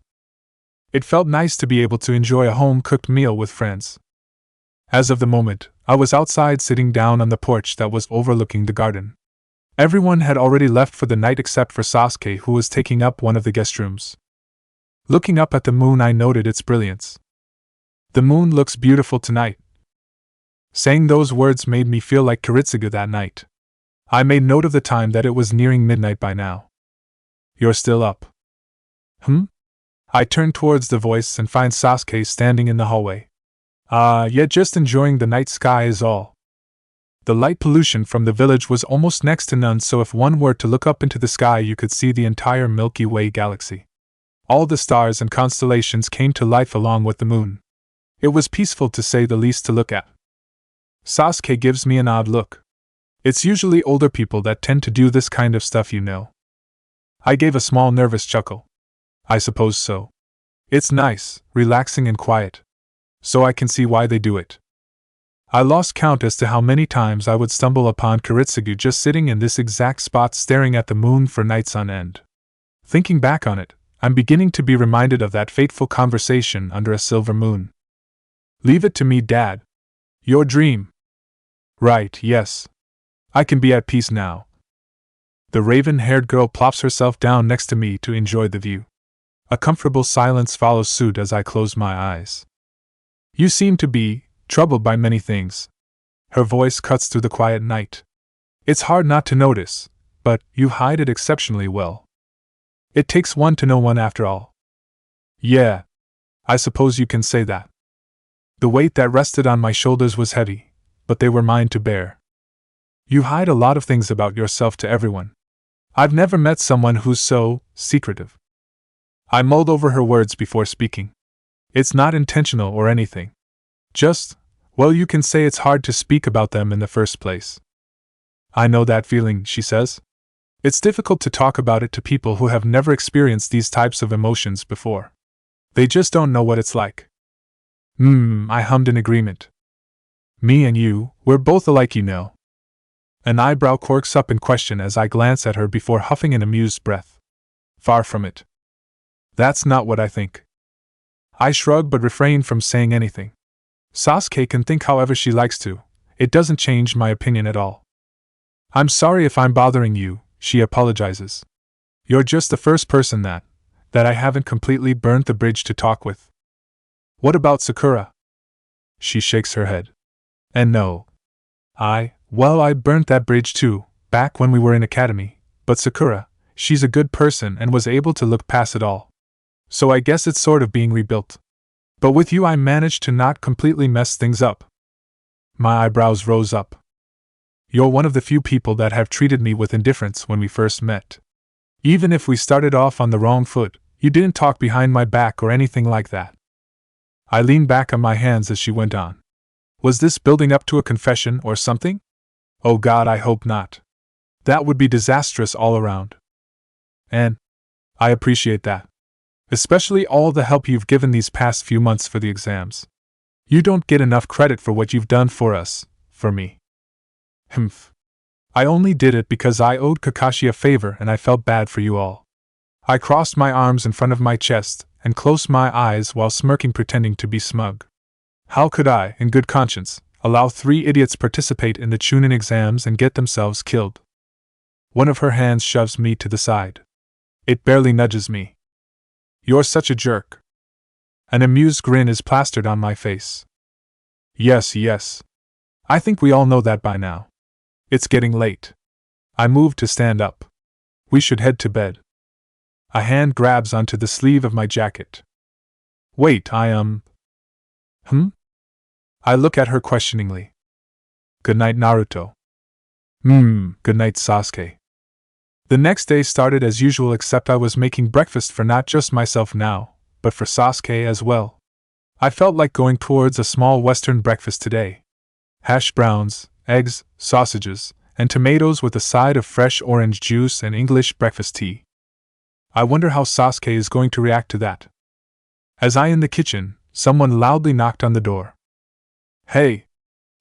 It felt nice to be able to enjoy a home-cooked meal with friends. As of the moment, I was outside sitting down on the porch that was overlooking the garden. Everyone had already left for the night except for Sasuke, who was taking up one of the guest rooms. Looking up at the moon, I noted its brilliance. The moon looks beautiful tonight. Saying those words made me feel like Kiritsugu that night. I made note of the time that it was nearing midnight by now. You're still up? I turn towards the voice and find Sasuke standing in the hallway. Yeah, just enjoying the night sky is all. The light pollution from the village was almost next to none, so if one were to look up into the sky you could see the entire Milky Way galaxy. All the stars and constellations came to life along with the moon. It was peaceful to say the least to look at. Sasuke gives me an odd look. It's usually older people that tend to do this kind of stuff, you know. I gave a small nervous chuckle. I suppose so. It's nice, relaxing and quiet. So I can see why they do it. I lost count as to how many times I would stumble upon Kiritsugu just sitting in this exact spot staring at the moon for nights on end. Thinking back on it, I'm beginning to be reminded of that fateful conversation under a silver moon. Leave it to me, Dad. Your dream. Right, yes. I can be at peace now. The raven-haired girl plops herself down next to me to enjoy the view. A comfortable silence follows suit as I close my eyes. You seem to be troubled by many things. Her voice cuts through the quiet night. It's hard not to notice, but you hide it exceptionally well. It takes one to know one after all. Yeah, I suppose you can say that. The weight that rested on my shoulders was heavy, but they were mine to bear. You hide a lot of things about yourself to everyone. I've never met someone who's so secretive. I mulled over her words before speaking. It's not intentional or anything. Just, you can say it's hard to speak about them in the first place. I know that feeling, she says. It's difficult to talk about it to people who have never experienced these types of emotions before. They just don't know what it's like. I hummed in agreement. Me and you, we're both alike, you know. An eyebrow quirks up in question as I glance at her before huffing an amused breath. Far from it. That's not what I think. I shrug but refrain from saying anything. Sasuke can think however she likes to. It doesn't change my opinion at all. I'm sorry if I'm bothering you, she apologizes. You're just the first person that I haven't completely burnt the bridge to talk with. What about Sakura? She shakes her head. And no. I burnt that bridge too, back when we were in academy, but Sakura, she's a good person and was able to look past it all. So I guess it's sort of being rebuilt. But with you I managed to not completely mess things up. My eyebrows rose up. You're one of the few people that have treated me with indifference when we first met. Even if we started off on the wrong foot, you didn't talk behind my back or anything like that. I leaned back on my hands as she went on. Was this building up to a confession or something? Oh God, I hope not. That would be disastrous all around. And I appreciate that. Especially all the help you've given these past few months for the exams. You don't get enough credit for what you've done for us, for me. Humph. I only did it because I owed Kakashi a favor and I felt bad for you all. I crossed my arms in front of my chest and closed my eyes while smirking, pretending to be smug. How could I, in good conscience, allow 3 idiots participate in the Chunin exams and get themselves killed? One of her hands shoves me to the side. It barely nudges me. You're such a jerk. An amused grin is plastered on my face. Yes. I think we all know that by now. It's getting late. I move to stand up. We should head to bed. A hand grabs onto the sleeve of my jacket. Wait, I look at her questioningly. Good night, Naruto. Good night, Sasuke. The next day started as usual, except I was making breakfast for not just myself now, but for Sasuke as well. I felt like going towards a small Western breakfast today. Hash browns, eggs, sausages, and tomatoes with a side of fresh orange juice and English breakfast tea. I wonder how Sasuke is going to react to that. As I in the kitchen, someone loudly knocked on the door. Hey,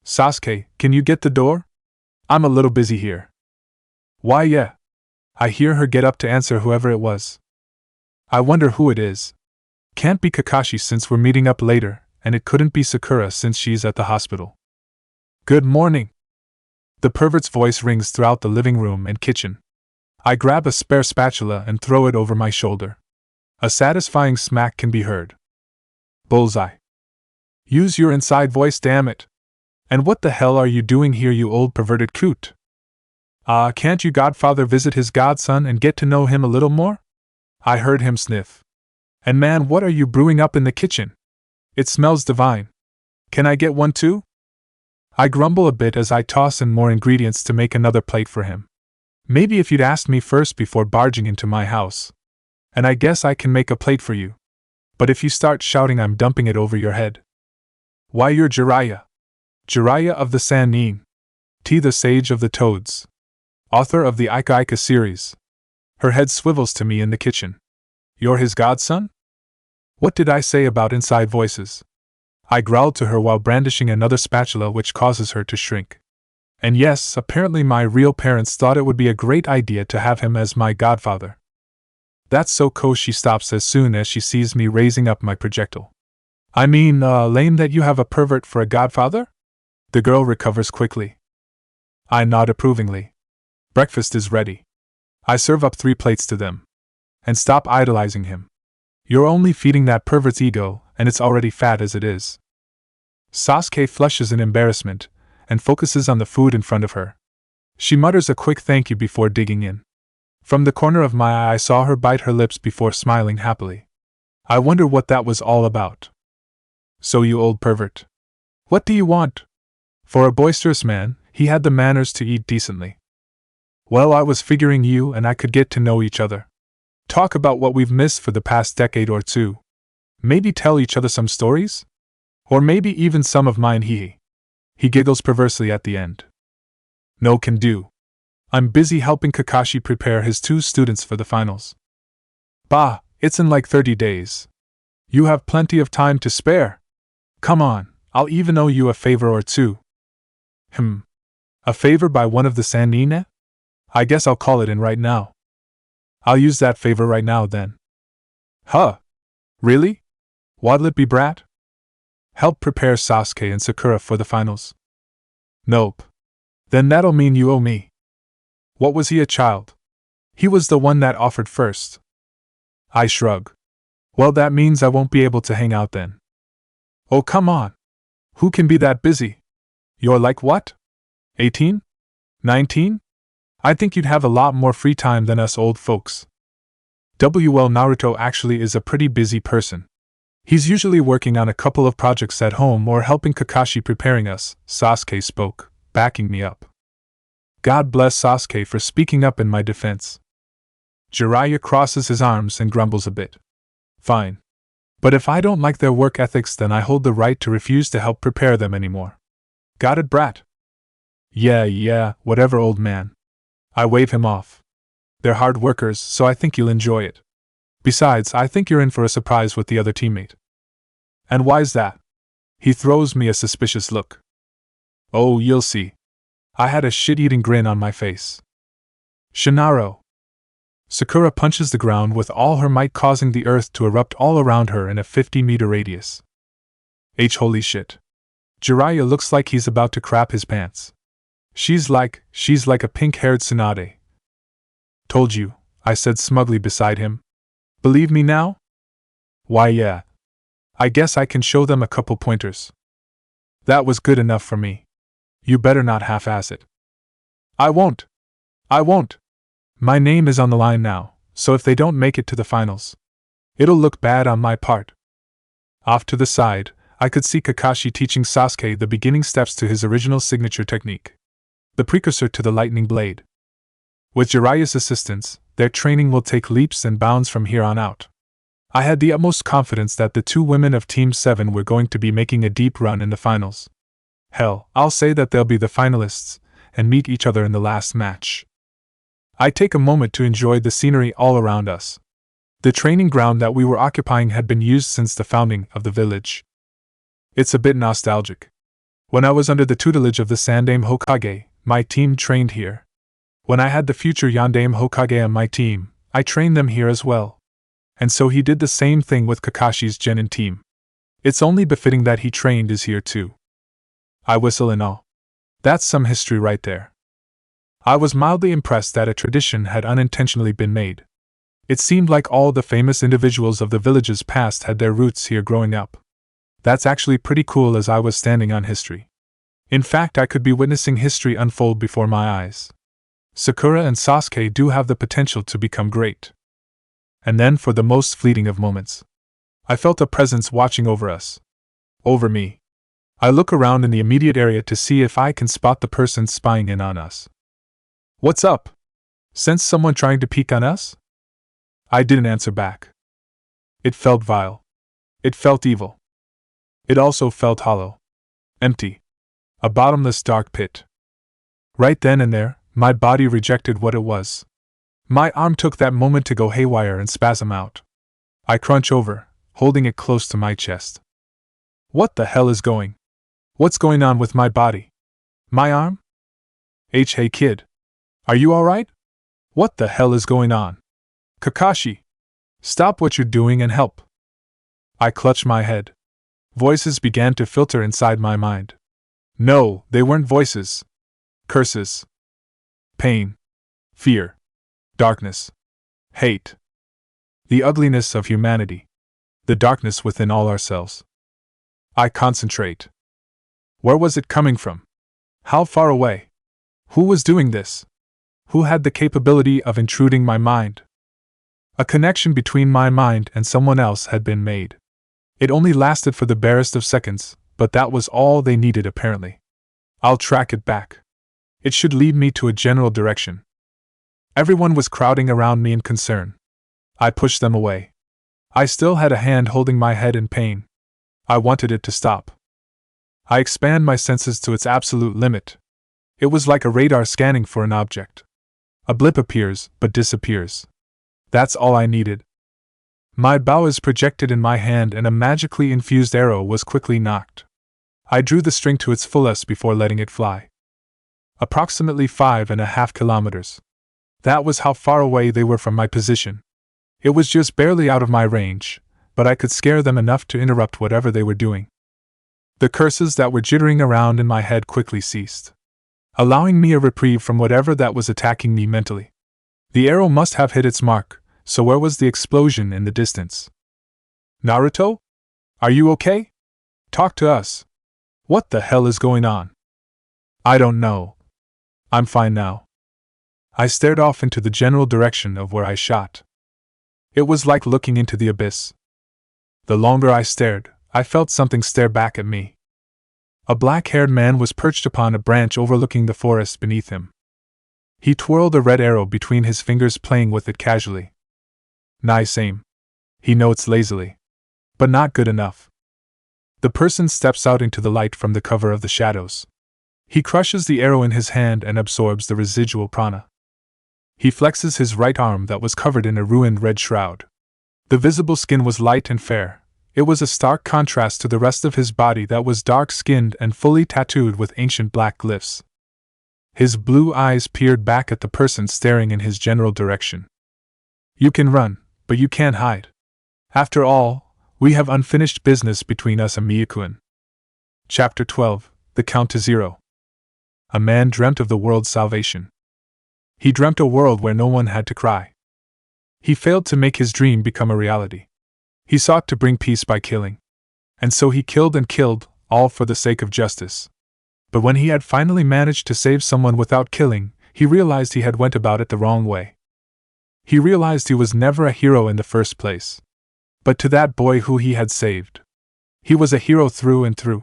Sasuke, can you get the door? I'm a little busy here. Why, yeah. I hear her get up to answer whoever it was. I wonder who it is. Can't be Kakashi since we're meeting up later, and it couldn't be Sakura since she's at the hospital. Good morning. The pervert's voice rings throughout the living room and kitchen. I grab a spare spatula and throw it over my shoulder. A satisfying smack can be heard. Bullseye. Use your inside voice, damn it. And what the hell are you doing here, you old perverted coot? Can't you godfather visit his godson and get to know him a little more? I heard him sniff. And man, what are you brewing up in the kitchen? It smells divine. Can I get one too? I grumble a bit as I toss in more ingredients to make another plate for him. Maybe if you'd asked me first before barging into my house. And I guess I can make a plate for you. But if you start shouting, I'm dumping it over your head. Why, you're Jiraiya. Jiraiya of the Sannin. The Sage of the Toads. Author of the Ika series. Her head swivels to me in the kitchen. You're his godson? What did I say about inside voices? I growled to her while brandishing another spatula, which causes her to shrink. And yes, apparently my real parents thought it would be a great idea to have him as my godfather. That's so cool. She stops as soon as she sees me raising up my projectile. I mean, lame that you have a pervert for a godfather? The girl recovers quickly. I nod approvingly. Breakfast is ready. I serve up 3 plates to them. And stop idolizing him. You're only feeding that pervert's ego, and it's already fat as it is. Sasuke flushes in embarrassment, and focuses on the food in front of her. She mutters a quick thank you before digging in. From the corner of my eye I saw her bite her lips before smiling happily. I wonder what that was all about. So you old pervert. What do you want? For a boisterous man, he had the manners to eat decently. Well, I was figuring you and I could get to know each other. Talk about what we've missed for the past decade or two. Maybe tell each other some stories? Or maybe even some of mine. He giggles perversely at the end. No can do. I'm busy helping Kakashi prepare his 2 students for the finals. Bah, it's in like 30 days. You have plenty of time to spare. Come on, I'll even owe you a favor or two. A favor by one of the Sanine? I guess I'll call it in right now. I'll use that favor right now then. Huh? Really? What'll it be, brat? Help prepare Sasuke and Sakura for the finals. Nope. Then that'll mean you owe me. What was he, a child? He was the one that offered first. I shrug. Well, that means I won't be able to hang out then. Oh, come on. Who can be that busy? You're like what? 18? 19? I think you'd have a lot more free time than us old folks. Well, Naruto actually is a pretty busy person. He's usually working on a couple of projects at home or helping Kakashi preparing us, Sasuke spoke, backing me up. God bless Sasuke for speaking up in my defense. Jiraiya crosses his arms and grumbles a bit. Fine. But if I don't like their work ethics, then I hold the right to refuse to help prepare them anymore. Got it, brat? Yeah, whatever, old man. I wave him off. They're hard workers, so I think you'll enjoy it. Besides, I think you're in for a surprise with the other teammate. And why's that? He throws me a suspicious look. Oh, you'll see. I had a shit-eating grin on my face. Shinaro. Sakura punches the ground with all her might, causing the earth to erupt all around her in a 50-meter radius. Holy shit. Jiraiya looks like he's about to crap his pants. She's like a pink-haired Tsunade. Told you, I said smugly beside him. Believe me now? Why, yeah. I guess I can show them a couple pointers. That was good enough for me. You better not half-ass it. I won't. My name is on the line now, so if they don't make it to the finals, it'll look bad on my part. Off to the side, I could see Kakashi teaching Sasuke the beginning steps to his original signature technique, the precursor to the lightning blade. With Jiraiya's assistance, their training will take leaps and bounds from here on out. I had the utmost confidence that the 2 women of Team 7 were going to be making a deep run in the finals. Hell, I'll say that they'll be the finalists, and meet each other in the last match. I take a moment to enjoy the scenery all around us. The training ground that we were occupying had been used since the founding of the village. It's a bit nostalgic. When I was under the tutelage of the Sandaime Hokage, my team trained here. When I had the future Yandaime Hokage on my team, I trained them here as well. And so he did the same thing with Kakashi's Genin team. It's only befitting that he trained is here too. I whistle in awe. That's some history right there. I was mildly impressed that a tradition had unintentionally been made. It seemed like all the famous individuals of the village's past had their roots here growing up. That's actually pretty cool, as I was standing on history. In fact, I could be witnessing history unfold before my eyes. Sakura and Sasuke do have the potential to become great. And then, for the most fleeting of moments, I felt a presence watching over us. Over me. I look around in the immediate area to see if I can spot the person spying in on us. What's up? Sense someone trying to peek on us? I didn't answer back. It felt vile. It felt evil. It also felt hollow. Empty. A bottomless dark pit. Right then and there, my body rejected what it was. My arm took that moment to go haywire and spasm out. I crunch over, holding it close to my chest. What the hell is going? What's going on with my body? My arm? Hey kid. Are you alright? What the hell is going on? Kakashi! Stop what you're doing and help! I clutched my head. Voices began to filter inside my mind. No, they weren't voices. Curses. Pain. Fear. Darkness. Hate. The ugliness of humanity. The darkness within all ourselves. I concentrate. Where was it coming from? How far away? Who was doing this? Who had the capability of intruding my mind? A connection between my mind and someone else had been made. It only lasted for the barest of seconds, but that was all they needed apparently. I'll track it back. It should lead me to a general direction. Everyone was crowding around me in concern. I pushed them away. I still had a hand holding my head in pain. I wanted it to stop. I expand my senses to its absolute limit. It was like a radar scanning for an object. A blip appears, but disappears. That's all I needed. My bow is projected in my hand and a magically infused arrow was quickly nocked. I drew the string to its fullest before letting it fly. Approximately 5.5 kilometers. That was how far away they were from my position. It was just barely out of my range, but I could scare them enough to interrupt whatever they were doing. The curses that were jittering around in my head quickly ceased, allowing me a reprieve from whatever that was attacking me mentally. The arrow must have hit its mark, so where was the explosion in the distance? Naruto? Are you okay? Talk to us. What the hell is going on? I don't know. I'm fine now. I stared off into the general direction of where I shot. It was like looking into the abyss. The longer I stared, I felt something stare back at me. A black-haired man was perched upon a branch overlooking the forest beneath him. He twirled a red arrow between his fingers, playing with it casually. Nice aim. He notes lazily. But not good enough. The person steps out into the light from the cover of the shadows. He crushes the arrow in his hand and absorbs the residual prana. He flexes his right arm that was covered in a ruined red shroud. The visible skin was light and fair. It was a stark contrast to the rest of his body that was dark-skinned and fully tattooed with ancient black glyphs. His blue eyes peered back at the person staring in his general direction. You can run, but you can't hide. After all, we have unfinished business between us and Miyakuen. Chapter 12, The Count to Zero. A man dreamt of the world's salvation. He dreamt a world where no one had to cry. He failed to make his dream become a reality. He sought to bring peace by killing. And so he killed and killed, all for the sake of justice. But when he had finally managed to save someone without killing, he realized he had went about it the wrong way. He realized he was never a hero in the first place. But to that boy who he had saved, he was a hero through and through.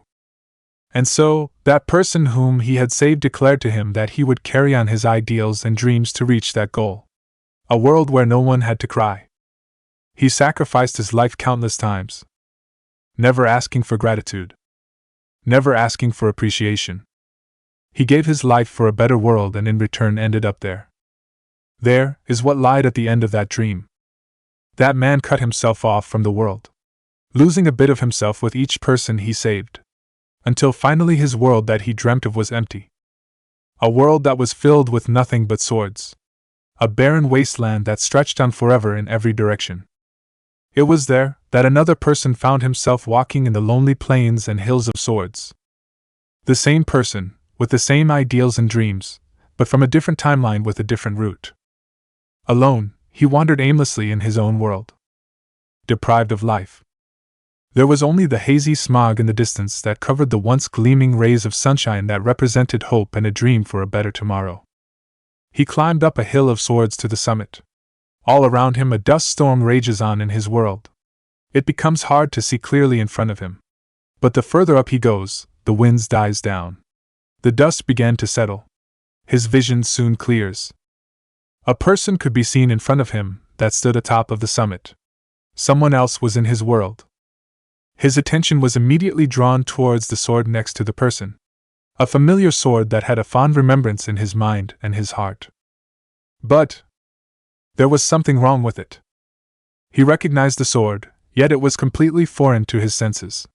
And so, that person whom he had saved declared to him that he would carry on his ideals and dreams to reach that goal. A world where no one had to cry. He sacrificed his life countless times, never asking for gratitude, never asking for appreciation. He gave his life for a better world and in return ended up there. There is what lied at the end of that dream. That man cut himself off from the world, losing a bit of himself with each person he saved, until finally his world that he dreamt of was empty. A world that was filled with nothing but swords. A barren wasteland that stretched on forever in every direction. It was there that another person found himself walking in the lonely plains and hills of swords. The same person, with the same ideals and dreams, but from a different timeline with a different route. Alone, he wandered aimlessly in his own world. Deprived of life. There was only the hazy smog in the distance that covered the once gleaming rays of sunshine that represented hope and a dream for a better tomorrow. He climbed up a hill of swords to the summit. All around him a dust storm rages on in his world. It becomes hard to see clearly in front of him. But the further up he goes, the wind dies down. The dust began to settle. His vision soon clears. A person could be seen in front of him that stood atop of the summit. Someone else was in his world. His attention was immediately drawn towards the sword next to the person. A familiar sword that had a fond remembrance in his mind and his heart. But there was something wrong with it. He recognized the sword, yet it was completely foreign to his senses.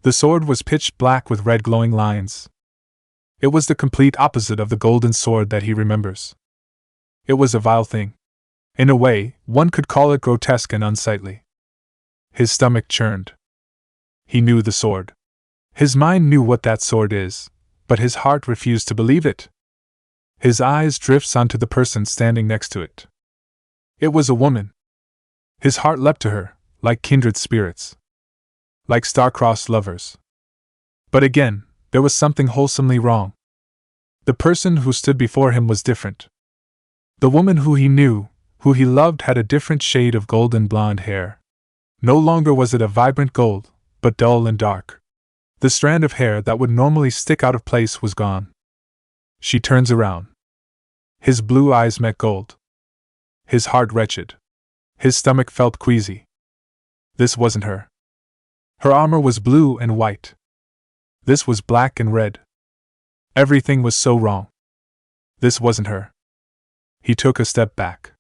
The sword was pitch black with red glowing lines. It was the complete opposite of the golden sword that he remembers. It was a vile thing. In a way, one could call it grotesque and unsightly. His stomach churned. He knew the sword. His mind knew what that sword is, but his heart refused to believe it. His eyes drifts onto the person standing next to it. It was a woman. His heart leapt to her, like kindred spirits. Like star-crossed lovers. But again, there was something wholesomely wrong. The person who stood before him was different. The woman who he knew, who he loved, had a different shade of golden blonde hair. No longer was it a vibrant gold, but dull and dark. The strand of hair that would normally stick out of place was gone. She turns around. His blue eyes met gold. His heart wretched. His stomach felt queasy. This wasn't her. Her armor was blue and white. This was black and red. Everything was so wrong. This wasn't her. He took a step back.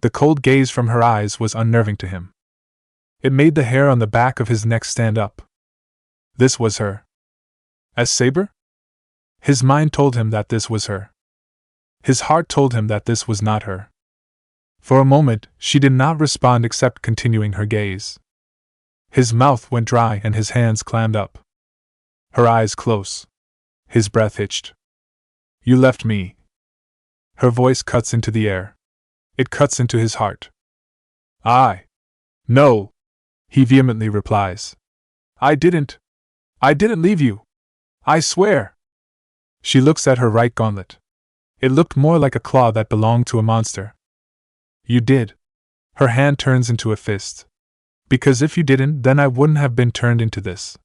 The cold gaze from her eyes was unnerving to him. It made the hair on the back of his neck stand up. This was her. As Saber? His mind told him that this was her. His heart told him that this was not her. For a moment, she did not respond except continuing her gaze. His mouth went dry and his hands clammed up. Her eyes close. His breath hitched. You left me. Her voice cuts into the air. It cuts into his heart. No, he vehemently replies. I didn't leave you. I swear. She looks at her right gauntlet. It looked more like a claw that belonged to a monster. You did. Her hand turns into a fist. Because if you didn't, then I wouldn't have been turned into this.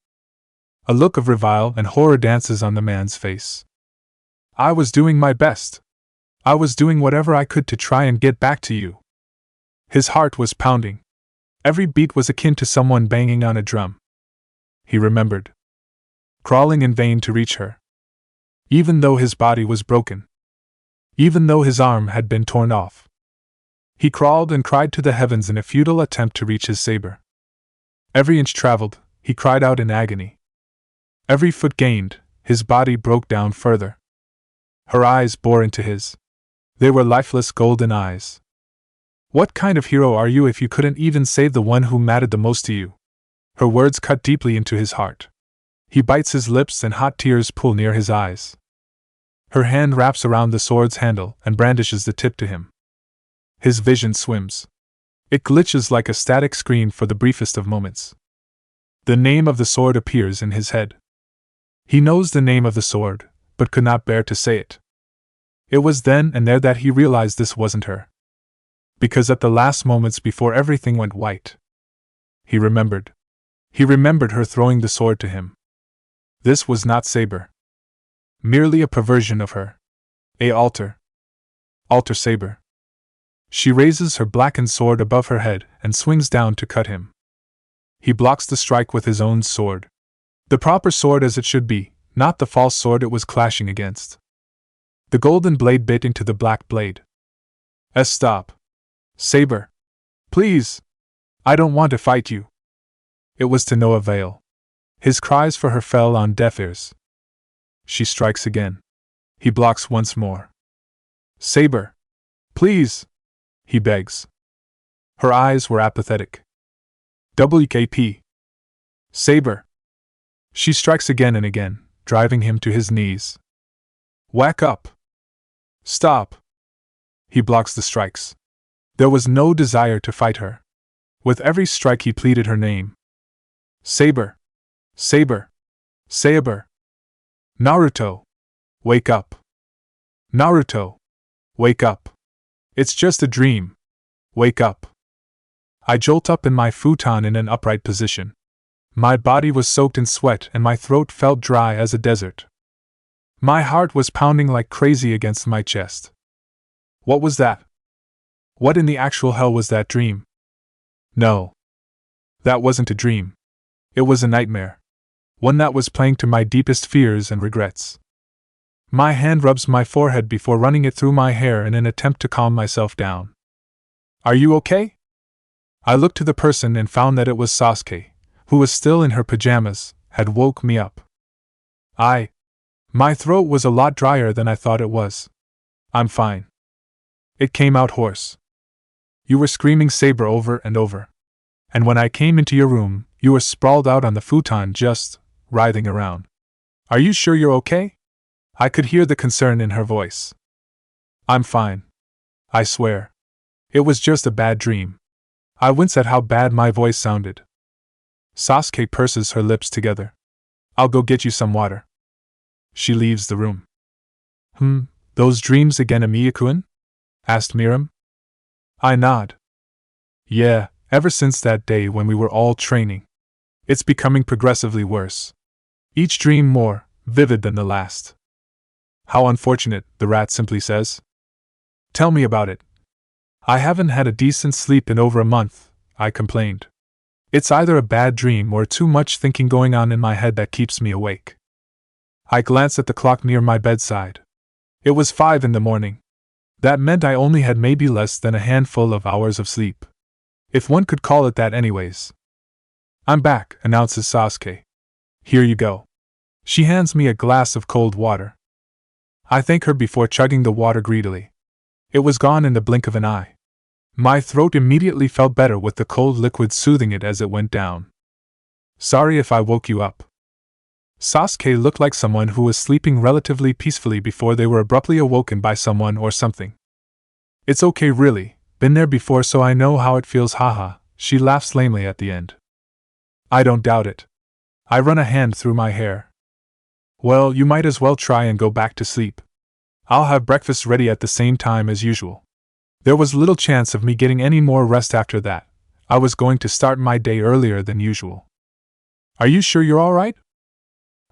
A look of revile and horror dances on the man's face. I was doing my best. I was doing whatever I could to try and get back to you. His heart was pounding. Every beat was akin to someone banging on a drum. He remembered. Crawling in vain to reach her. Even though his body was broken. Even though his arm had been torn off. He crawled and cried to the heavens in a futile attempt to reach his saber. Every inch traveled, he cried out in agony. Every foot gained, his body broke down further. Her eyes bore into his. They were lifeless golden eyes. What kind of hero are you if you couldn't even save the one who mattered the most to you? Her words cut deeply into his heart. He bites his lips and hot tears pool near his eyes. Her hand wraps around the sword's handle and brandishes the tip to him. His vision swims. It glitches like a static screen for the briefest of moments. The name of the sword appears in his head. He knows the name of the sword, but could not bear to say it. It was then and there that he realized this wasn't her. Because at the last moments before everything went white, he remembered. He remembered her throwing the sword to him. This was not Saber. Merely a perversion of her. Alter Saber. She raises her blackened sword above her head and swings down to cut him. He blocks the strike with his own sword. The proper sword as it should be, not the false sword it was clashing against. The golden blade bit into the black blade. Stop. Saber. Please. I don't want to fight you. It was to no avail. His cries for her fell on deaf ears. She strikes again. He blocks once more. Saber. Please. He begs. Her eyes were apathetic. WKP. Saber. She strikes again and again, driving him to his knees. Whack up. Stop. He blocks the strikes. There was no desire to fight her. With every strike he pleaded her name. Saber. Saber. Saber. Naruto. Wake up. Naruto. Wake up. It's just a dream. Wake up. I jolt up in my futon in an upright position. My body was soaked in sweat and my throat felt dry as a desert. My heart was pounding like crazy against my chest. What was that? What in the actual hell was that dream? No. That wasn't a dream. It was a nightmare. One that was playing to my deepest fears and regrets. My hand rubs my forehead before running it through my hair in an attempt to calm myself down. Are you okay? I looked to the person and found that it was Sasuke, who was still in her pajamas, had woke me up. My throat was a lot drier than I thought it was. I'm fine. It came out hoarse. You were screaming Saber over and over. And when I came into your room, you were sprawled out on the futon just writhing around. Are you sure you're okay? I could hear the concern in her voice. I'm fine. I swear. It was just a bad dream. I wince at how bad my voice sounded. Sasuke purses her lips together. I'll go get you some water. She leaves the room. Those dreams again, Amiya-kun? Asked Miram. I nod. Yeah, ever since that day when we were all training. It's becoming progressively worse. Each dream more vivid than the last. How unfortunate, the rat simply says. Tell me about it. I haven't had a decent sleep in over a month, I complained. It's either a bad dream or too much thinking going on in my head that keeps me awake. I glanced at the clock near my bedside. It was 5 in the morning. That meant I only had maybe less than a handful of hours of sleep. If one could call it that anyways. I'm back, announces Sasuke. Here you go. She hands me a glass of cold water. I thank her before chugging the water greedily. It was gone in the blink of an eye. My throat immediately felt better with the cold liquid soothing it as it went down. Sorry if I woke you up. Sasuke looked like someone who was sleeping relatively peacefully before they were abruptly awoken by someone or something. It's okay really, been there before so I know how it feels haha, she laughs lamely at the end. I don't doubt it. I run a hand through my hair. Well, you might as well try and go back to sleep. I'll have breakfast ready at the same time as usual. There was little chance of me getting any more rest after that. I was going to start my day earlier than usual. Are you sure you're all right?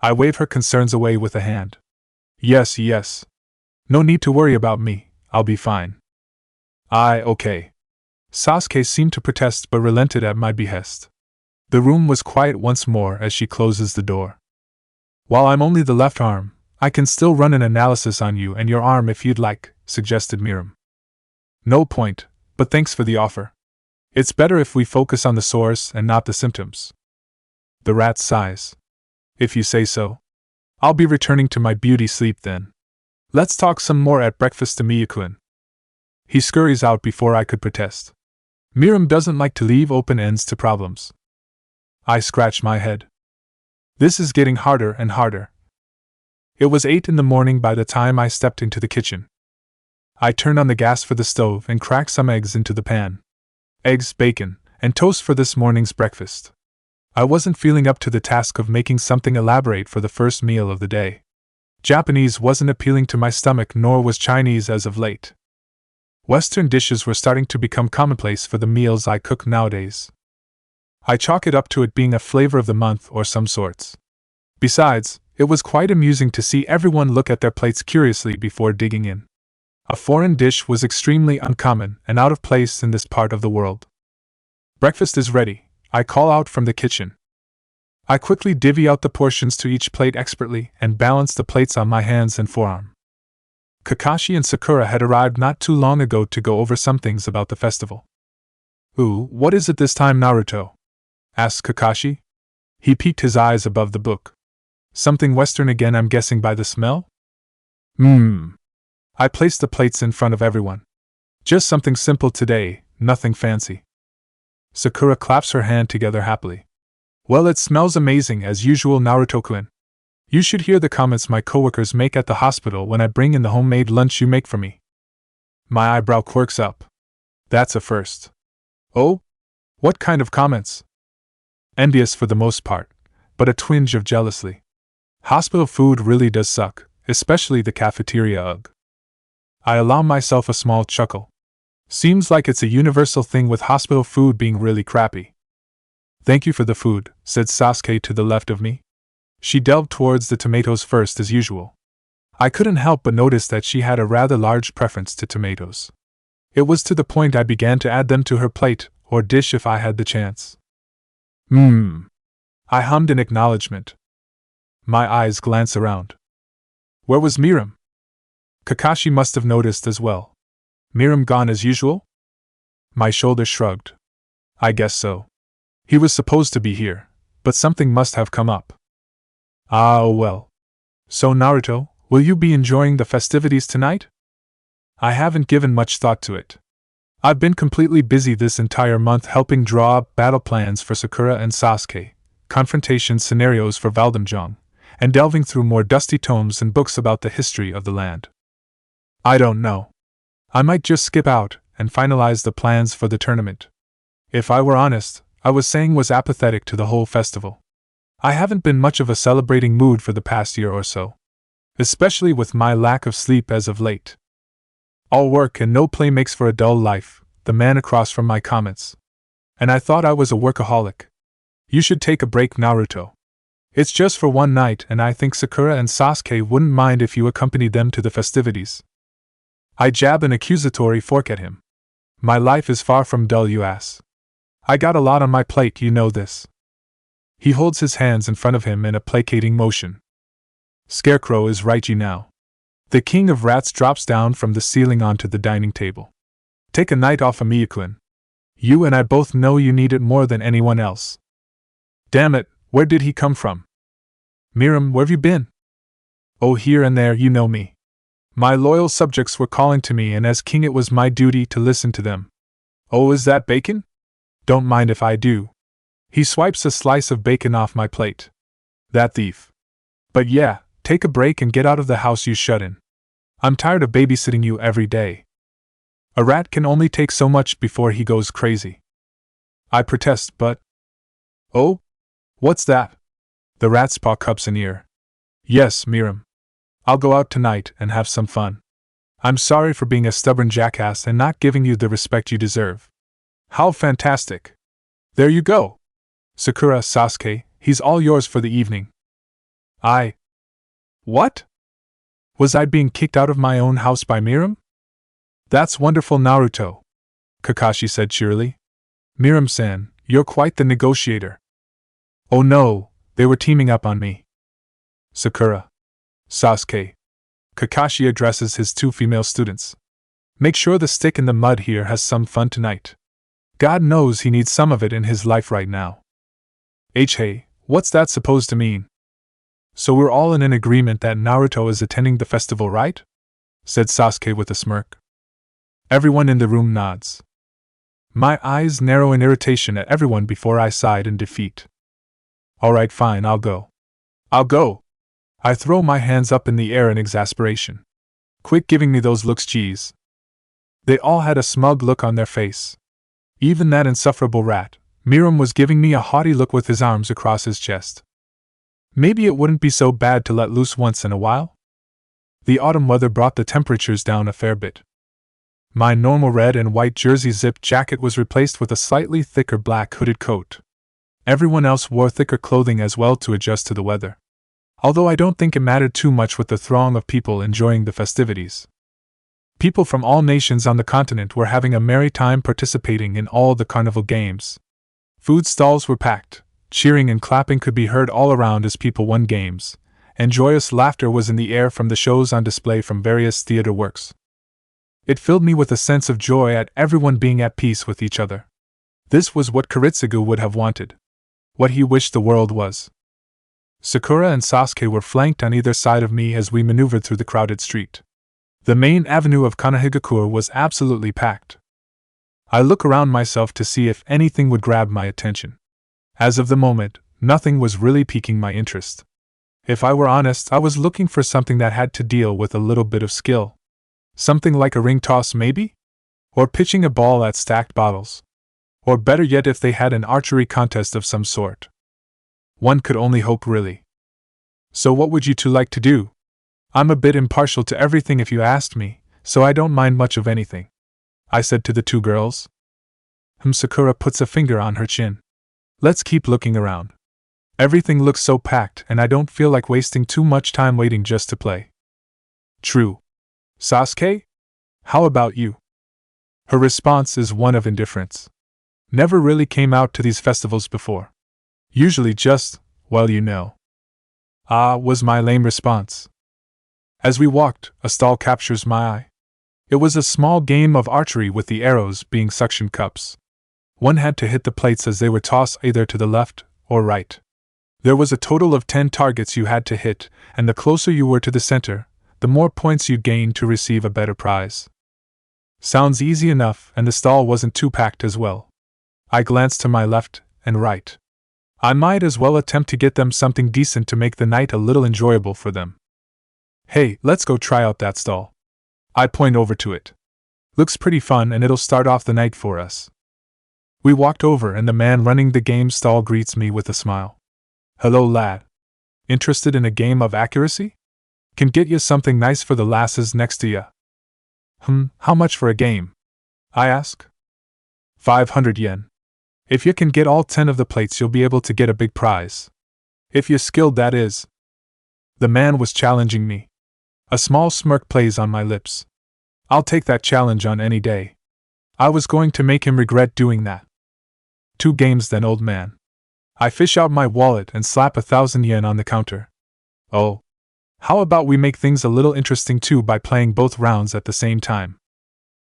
I wave her concerns away with a hand. Yes. No need to worry about me, I'll be fine. Okay. Sasuke seemed to protest but relented at my behest. The room was quiet once more as she closes the door. While I'm only the left arm, I can still run an analysis on you and your arm if you'd like, suggested Miram. No point, but thanks for the offer. It's better if we focus on the source and not the symptoms. The rat sighs. If you say so. I'll be returning to my beauty sleep then. Let's talk some more at breakfast to Miyakun. He scurries out before I could protest. Miram doesn't like to leave open ends to problems. I scratch my head. This is getting harder and harder. It was 8 in the morning by the time I stepped into the kitchen. I turned on the gas for the stove and cracked some eggs into the pan. Eggs, bacon, and toast for this morning's breakfast. I wasn't feeling up to the task of making something elaborate for the first meal of the day. Japanese wasn't appealing to my stomach, nor was Chinese as of late. Western dishes were starting to become commonplace for the meals I cook nowadays. I chalk it up to it being a flavor of the month or some sorts. Besides, it was quite amusing to see everyone look at their plates curiously before digging in. A foreign dish was extremely uncommon and out of place in this part of the world. Breakfast is ready, I call out from the kitchen. I quickly divvy out the portions to each plate expertly and balance the plates on my hands and forearm. Kakashi and Sakura had arrived not too long ago to go over some things about the festival. Ooh, what is it this time, Naruto? Asked Kakashi. He peeked his eyes above the book. Something Western again, I'm guessing by the smell? I placed the plates in front of everyone. Just something simple today, nothing fancy. Sakura claps her hand together happily. Well, it smells amazing as usual, Naruto-kun. You should hear the comments my coworkers make at the hospital when I bring in the homemade lunch you make for me. My eyebrow quirks up. That's a first. Oh? What kind of comments? Envious for the most part, but a twinge of jealousy. Hospital food really does suck, especially the cafeteria ugh. I allow myself a small chuckle. Seems like it's a universal thing with hospital food being really crappy. Thank you for the food, said Sasuke to the left of me. She delved towards the tomatoes first as usual. I couldn't help but notice that she had a rather large preference to tomatoes. It was to the point I began to add them to her plate or dish if I had the chance. I hummed in acknowledgement. My eyes glance around. Where was Miram? Kakashi must have noticed as well. Miram gone as usual? My shoulders shrugged. I guess so. He was supposed to be here, but something must have come up. Oh well. So Naruto, will you be enjoying the festivities tonight? I haven't given much thought to it. I've been completely busy this entire month helping draw up battle plans for Sakura and Sasuke, confrontation scenarios for Valdemjong, and delving through more dusty tomes and books about the history of the land. I don't know. I might just skip out and finalize the plans for the tournament. If I were honest, I was apathetic to the whole festival. I haven't been much of a celebrating mood for the past year or so, especially with my lack of sleep as of late. All work and no play makes for a dull life, the man across from my comments. And I thought I was a workaholic. You should take a break, Naruto. It's just for one night and I think Sakura and Sasuke wouldn't mind if you accompanied them to the festivities. I jab an accusatory fork at him. My life is far from dull, you ass. I got a lot on my plate, you know this. He holds his hands in front of him in a placating motion. Scarecrow is right, you now. The king of rats drops down from the ceiling onto the dining table. Take a night off, Amiyakun. You and I both know you need it more than anyone else. Damn it, where did he come from? Miram, where've you been? Oh, here and there, you know me. My loyal subjects were calling to me, and as king it was my duty to listen to them. Oh, is that bacon? Don't mind if I do. He swipes a slice of bacon off my plate. That thief. But yeah, take a break and get out of the house you shut in. I'm tired of babysitting you every day. A rat can only take so much before he goes crazy. I protest, but... Oh? What's that? The rat's paw cups an ear. Yes, Miram. I'll go out tonight and have some fun. I'm sorry for being a stubborn jackass and not giving you the respect you deserve. How fantastic. There you go. Sakura, Sasuke, he's all yours for the evening. What? Was I being kicked out of my own house by Miram? That's wonderful, Naruto, Kakashi said cheerily. Miram-san, you're quite the negotiator. Oh no, they were teaming up on me. Sakura. Sasuke. Kakashi addresses his two female students. Make sure the stick in the mud here has some fun tonight. God knows he needs some of it in his life right now. Hey, what's that supposed to mean? So we're all in an agreement that Naruto is attending the festival, right? Said Sasuke with a smirk. Everyone in the room nods. My eyes narrow in irritation at everyone before I sighed in defeat. Alright, fine, I'll go. I throw my hands up in the air in exasperation. Quit giving me those looks, geez. They all had a smug look on their face. Even that insufferable rat, Miram, was giving me a haughty look with his arms across his chest. Maybe it wouldn't be so bad to let loose once in a while? The autumn weather brought the temperatures down a fair bit. My normal red and white jersey zip jacket was replaced with a slightly thicker black hooded coat. Everyone else wore thicker clothing as well to adjust to the weather. Although I don't think it mattered too much with the throng of people enjoying the festivities. People from all nations on the continent were having a merry time participating in all the carnival games. Food stalls were packed, cheering and clapping could be heard all around as people won games, and joyous laughter was in the air from the shows on display from various theater works. It filled me with a sense of joy at everyone being at peace with each other. This was what Kiritsugu would have wanted. What he wished the world was. Sakura and Sasuke were flanked on either side of me as we maneuvered through the crowded street. The main avenue of Kanahigakure was absolutely packed. I look around myself to see if anything would grab my attention. As of the moment, nothing was really piquing my interest. If I were honest, I was looking for something that had to deal with a little bit of skill. Something like a ring toss, maybe? Or pitching a ball at stacked bottles. Or better yet, if they had an archery contest of some sort. One could only hope, really. So what would you two like to do? I'm a bit impartial to everything if you asked me, so I don't mind much of anything, I said to the two girls. Sakura puts a finger on her chin. Let's keep looking around. Everything looks so packed and I don't feel like wasting too much time waiting just to play. True. Sasuke? How about you? Her response is one of indifference. Never really came out to these festivals before. Usually just, well, you know. Was my lame response. As we walked, a stall captures my eye. It was a small game of archery with the arrows being suction cups. One had to hit the plates as they were tossed either to the left or right. There was a total of 10 targets you had to hit, and the closer you were to the center, the more points you gained to receive a better prize. Sounds easy enough, and the stall wasn't too packed as well. I glanced to my left and right. I might as well attempt to get them something decent to make the night a little enjoyable for them. Hey, let's go try out that stall. I point over to it. Looks pretty fun and it'll start off the night for us. We walked over and the man running the game stall greets me with a smile. Hello, lad. Interested in a game of accuracy? Can get you something nice for the lasses next to ya. How much for a game? I ask. 500 yen. If you can get all 10 of the plates, you'll be able to get a big prize. If you're skilled, that is. The man was challenging me. A small smirk plays on my lips. I'll take that challenge on any day. I was going to make him regret doing that. 2 games then, old man. I fish out my wallet and slap 1,000 yen on the counter. Oh. How about we make things a little interesting too by playing both rounds at the same time?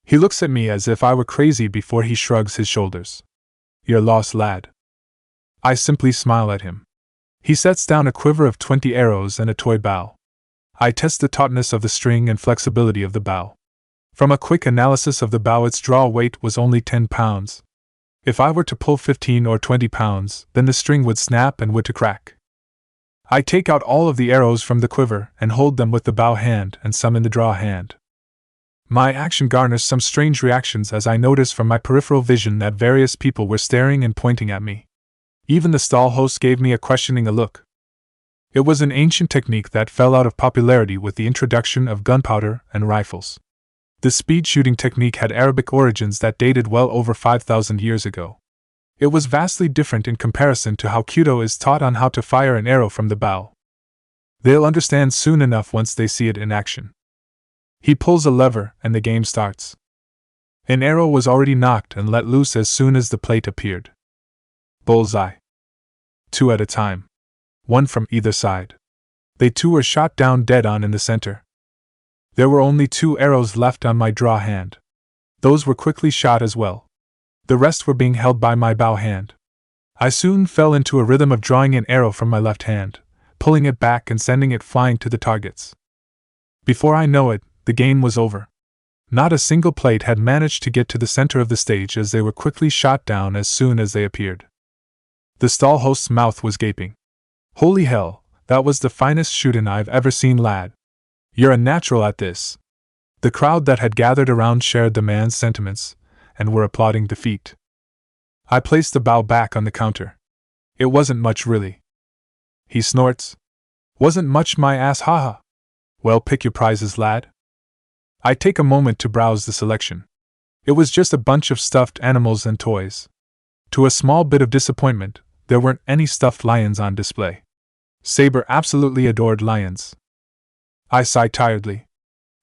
He looks at me as if I were crazy before he shrugs his shoulders. You're lost, lad. I simply smile at him. He sets down a quiver of 20 arrows and a toy bow. I test the tautness of the string and flexibility of the bow. From a quick analysis of the bow, its draw weight was only 10 pounds. If I were to pull 15 or 20 pounds, then the string would snap and would to crack. I take out all of the arrows from the quiver and hold them with the bow hand and some in the draw hand. My action garners some strange reactions as I notice from my peripheral vision that various people were staring and pointing at me. Even the stall host gave me a questioning look. It was an ancient technique that fell out of popularity with the introduction of gunpowder and rifles. The speed shooting technique had Arabic origins that dated well over 5,000 years ago. It was vastly different in comparison to how Kyudo is taught on how to fire an arrow from the bow. They'll understand soon enough once they see it in action. He pulls a lever and the game starts. An arrow was already knocked and let loose as soon as the plate appeared. Bullseye. 2 at a time. 1 from either side. They too were shot down dead on in the center. There were only 2 arrows left on my draw hand. Those were quickly shot as well. The rest were being held by my bow hand. I soon fell into a rhythm of drawing an arrow from my left hand, pulling it back and sending it flying to the targets. Before I know it, the game was over. Not a single plate had managed to get to the center of the stage as they were quickly shot down as soon as they appeared. The stall host's mouth was gaping. Holy hell, that was the finest shootin' I've ever seen, lad. You're a natural at this. The crowd that had gathered around shared the man's sentiments, and were applauding the feat. I placed the bow back on the counter. It wasn't much really. He snorts. Wasn't much my ass, haha. Well, pick your prizes, lad. I take a moment to browse the selection. It was just a bunch of stuffed animals and toys. To a small bit of disappointment, there weren't any stuffed lions on display. Saber absolutely adored lions. I sigh tiredly.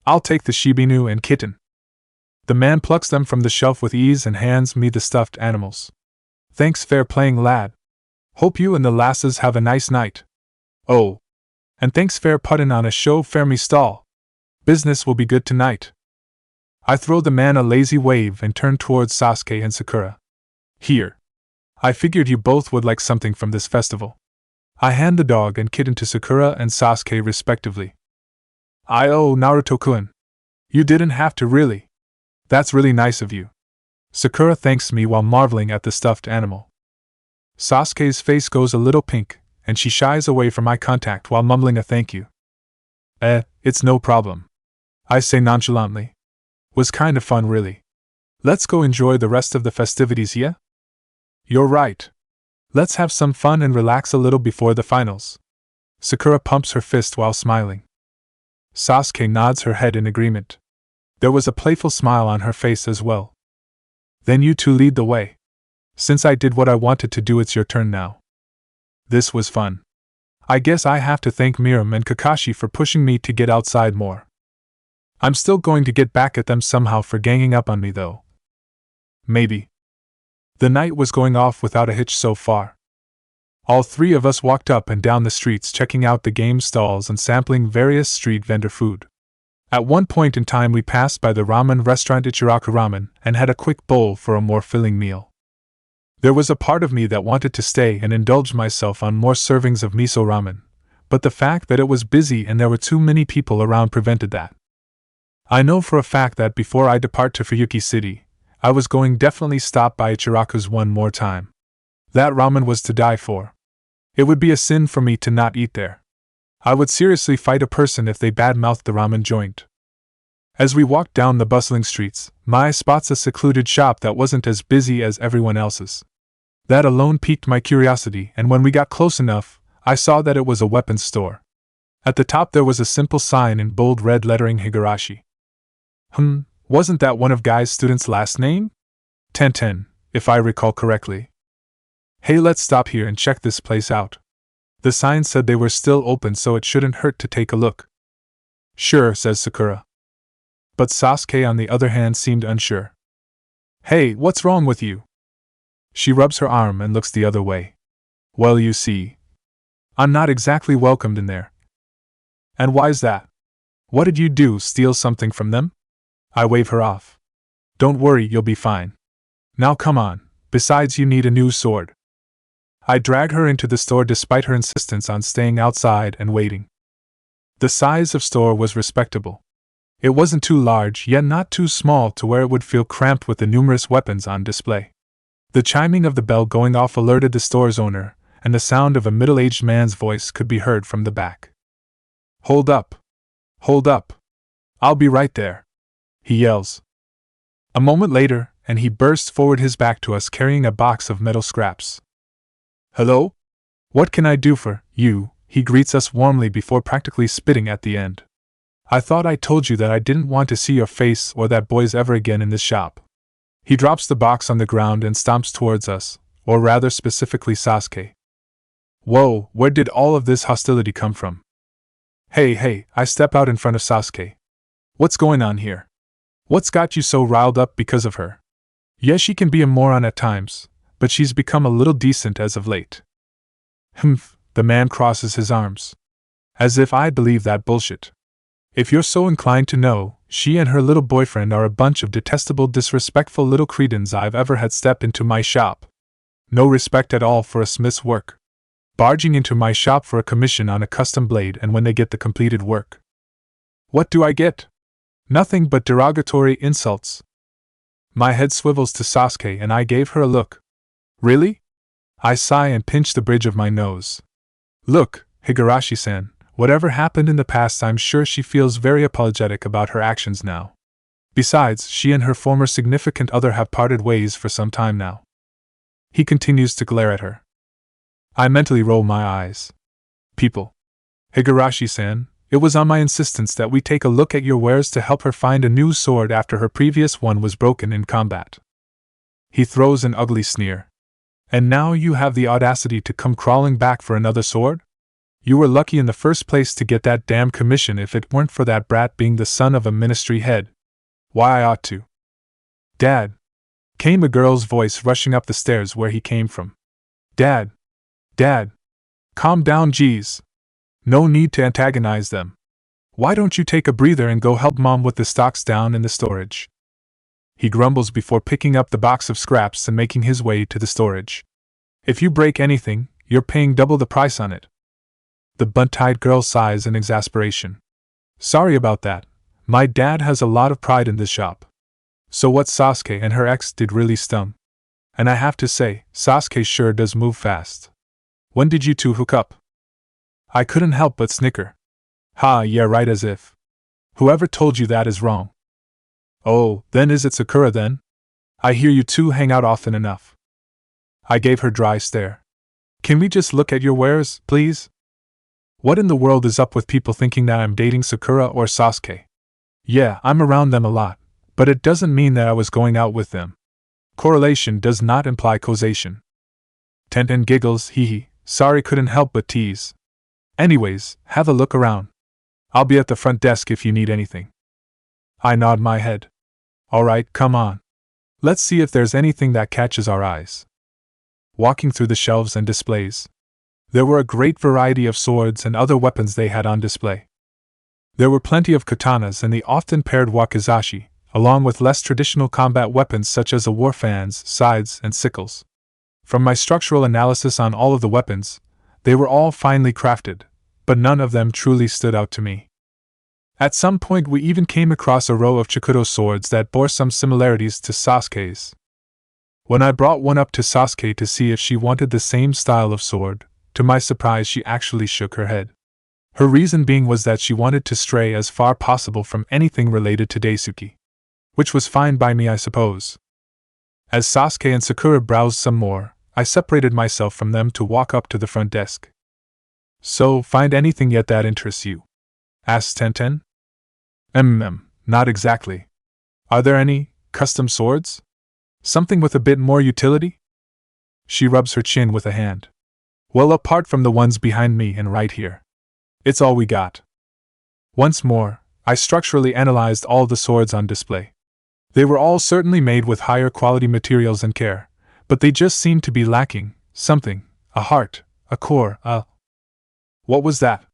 I'll take the shibinu and kitten. The man plucks them from the shelf with ease and hands me the stuffed animals. Thanks, fair playing, lad. Hope you and the lasses have a nice night. Oh. And thanks, fair puttin' on a show, fair me stall. Business will be good tonight. I throw the man a lazy wave and turn towards Sasuke and Sakura. Here. I figured you both would like something from this festival. I hand the dog and kitten to Sakura and Sasuke respectively. Oh, Naruto-kun. You didn't have to, really. That's really nice of you. Sakura thanks me while marveling at the stuffed animal. Sasuke's face goes a little pink, and she shies away from eye contact while mumbling a thank you. It's no problem. I say nonchalantly. Was kind of fun, really. Let's go enjoy the rest of the festivities, yeah? You're right. Let's have some fun and relax a little before the finals. Sakura pumps her fist while smiling. Sasuke nods her head in agreement. There was a playful smile on her face as well. Then you two lead the way. Since I did what I wanted to do, it's your turn now. This was fun. I guess I have to thank Miram and Kakashi for pushing me to get outside more. I'm still going to get back at them somehow for ganging up on me, though. Maybe. The night was going off without a hitch so far. All 3 of us walked up and down the streets checking out the game stalls and sampling various street vendor food. At one point in time we passed by the ramen restaurant Ichiraku Ramen and had a quick bowl for a more filling meal. There was a part of me that wanted to stay and indulge myself on more servings of miso ramen, but the fact that it was busy and there were too many people around prevented that. I know for a fact that before I depart to Fuyuki City, I was going definitely stop by Ichiraku's one more time. That ramen was to die for. It would be a sin for me to not eat there. I would seriously fight a person if they badmouthed the ramen joint. As we walked down the bustling streets, Mai spots a secluded shop that wasn't as busy as everyone else's. That alone piqued my curiosity, and when we got close enough, I saw that it was a weapons store. At the top there was a simple sign in bold red lettering Higurashi. Wasn't that one of Guy's students' last name? Tenten, if I recall correctly. Hey, let's stop here and check this place out. The sign said they were still open, so it shouldn't hurt to take a look. Sure, says Sakura. But Sasuke on the other hand seemed unsure. Hey, what's wrong with you? She rubs her arm and looks the other way. Well, you see, I'm not exactly welcomed in there. And why's that? What did you do, steal something from them? I wave her off. Don't worry, you'll be fine. Now come on, besides you need a new sword. I drag her into the store despite her insistence on staying outside and waiting. The size of store was respectable. It wasn't too large, yet not too small to where it would feel cramped with the numerous weapons on display. The chiming of the bell going off alerted the store's owner, and the sound of a middle-aged man's voice could be heard from the back. Hold up! Hold up! I'll be right there! He yells. A moment later, and he bursts forward his back to us carrying a box of metal scraps. Hello? What can I do for you? He greets us warmly before practically spitting at the end. I thought I told you that I didn't want to see your face or that boy's ever again in this shop. He drops the box on the ground and stomps towards us, or rather specifically Sasuke. Whoa, where did all of this hostility come from? Hey, I step out in front of Sasuke. What's going on here? What's got you so riled up because of her? Yes, she can be a moron at times, but she's become a little decent as of late. Humph, the man crosses his arms. As if I believe that bullshit. If you're so inclined to know, she and her little boyfriend are a bunch of detestable, disrespectful little cretins I've ever had step into my shop. No respect at all for a smith's work. Barging into my shop for a commission on a custom blade, and when they get the completed work. What do I get? Nothing but derogatory insults. My head swivels to Sasuke and I gave her a look. Really? I sigh and pinch the bridge of my nose. Look, Higurashi-san, whatever happened in the past, I'm sure she feels very apologetic about her actions now. Besides, she and her former significant other have parted ways for some time now. He continues to glare at her. I mentally roll my eyes. People. Higurashi-san, it was on my insistence that we take a look at your wares to help her find a new sword after her previous one was broken in combat. He throws an ugly sneer. And now you have the audacity to come crawling back for another sword? You were lucky in the first place to get that damn commission if it weren't for that brat being the son of a ministry head. Why, I ought to. Dad! Came a girl's voice rushing up the stairs where he came from. Dad! Dad! Calm down, geez. No need to antagonize them. Why don't you take a breather and go help Mom with the stocks down in the storage? He grumbles before picking up the box of scraps and making his way to the storage. If you break anything, you're paying double the price on it. The bunt-eyed girl sighs in exasperation. Sorry about that. My dad has a lot of pride in this shop. So what Sasuke and her ex did really stung. And I have to say, Sasuke sure does move fast. When did you two hook up? I couldn't help but snicker. Ha, yeah, right, as if. Whoever told you that is wrong. Oh, then is it Sakura then? I hear you two hang out often enough. I gave her dry stare. Can we just look at your wares, please? What in the world is up with people thinking that I'm dating Sakura or Sasuke? Yeah, I'm around them a lot, but it doesn't mean that I was going out with them. Correlation does not imply causation. Tenten giggles, hee hee, sorry, couldn't help but tease. Anyways, have a look around. I'll be at the front desk if you need anything. I nod my head. Alright, come on. Let's see if there's anything that catches our eyes. Walking through the shelves and displays. There were a great variety of swords and other weapons they had on display. There were plenty of katanas and the often paired wakizashi, along with less traditional combat weapons such as war fans, scythes, and sickles. From my structural analysis on all of the weapons, they were all finely crafted, but none of them truly stood out to me. At some point we even came across a row of Chikudo swords that bore some similarities to Sasuke's. When I brought one up to Sasuke to see if she wanted the same style of sword, to my surprise she actually shook her head. Her reason being was that she wanted to stray as far possible from anything related to Daisuke. Which was fine by me, I suppose. As Sasuke and Sakura browsed some more, I separated myself from them to walk up to the front desk. So, find anything yet that interests you? Asked Tenten. Not exactly. Are there any custom swords? Something with a bit more utility? She rubs her chin with a hand. Well, apart from the ones behind me and right here. It's all we got. Once more, I structurally analyzed all the swords on display. They were all certainly made with higher quality materials and care, but they just seemed to be lacking something, a heart, a core, a... What was that?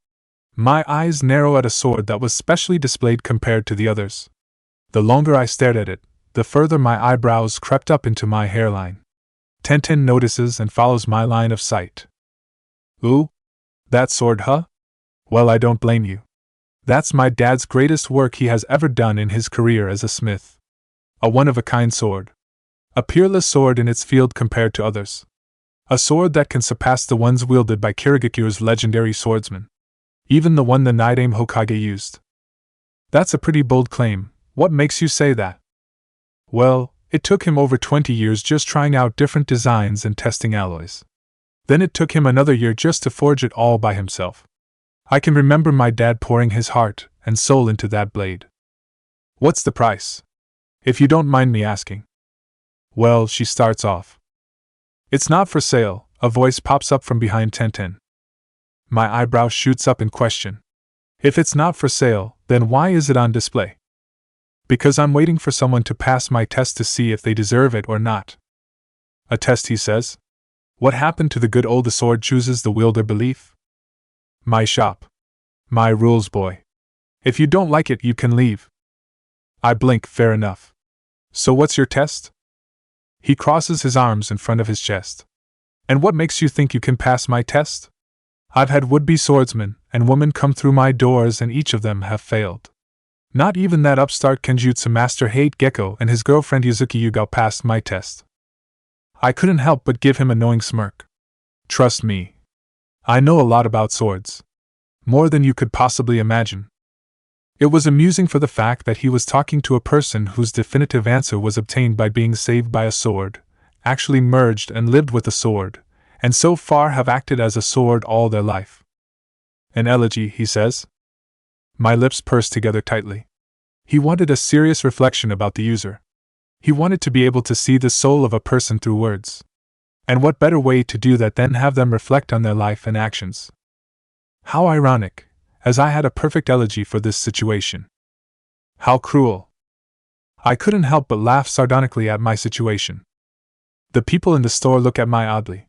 My eyes narrow at a sword that was specially displayed compared to the others. The longer I stared at it, the further my eyebrows crept up into my hairline. Tenten notices and follows my line of sight. Ooh? That sword, huh? Well, I don't blame you. That's my dad's greatest work he has ever done in his career as a smith. A one-of-a-kind sword. A peerless sword in its field compared to others. A sword that can surpass the ones wielded by Kirigakure's legendary swordsman. Even the one the Nidaime Hokage used. That's a pretty bold claim. What makes you say that? Well, it took him over 20 years just trying out different designs and testing alloys. Then it took him another year just to forge it all by himself. I can remember my dad pouring his heart and soul into that blade. What's the price? If you don't mind me asking. Well, she starts off. It's not for sale, a voice pops up from behind Tenten. My eyebrow shoots up in question. If it's not for sale, then why is it on display? Because I'm waiting for someone to pass my test to see if they deserve it or not. A test, he says? What happened to the good old the sword chooses the wielder belief? My shop. My rules, boy. If you don't like it, you can leave. I blink, fair enough. So what's your test? He crosses his arms in front of his chest. And what makes you think you can pass my test? I've had would-be swordsmen and women come through my doors and each of them have failed. Not even that upstart Kenjutsu master Hate Gecko and his girlfriend Yuzuki Yugao passed my test. I couldn't help but give him a knowing smirk. Trust me. I know a lot about swords. More than you could possibly imagine. It was amusing for the fact that he was talking to a person whose definitive answer was obtained by being saved by a sword, actually merged and lived with a sword, and so far have acted as a sword all their life. An elegy, he says. My lips pursed together tightly. He wanted a serious reflection about the user. He wanted to be able to see the soul of a person through words. And what better way to do that than have them reflect on their life and actions? How ironic, as I had a perfect elegy for this situation. How cruel. I couldn't help but laugh sardonically at my situation. The people in the store look at me oddly.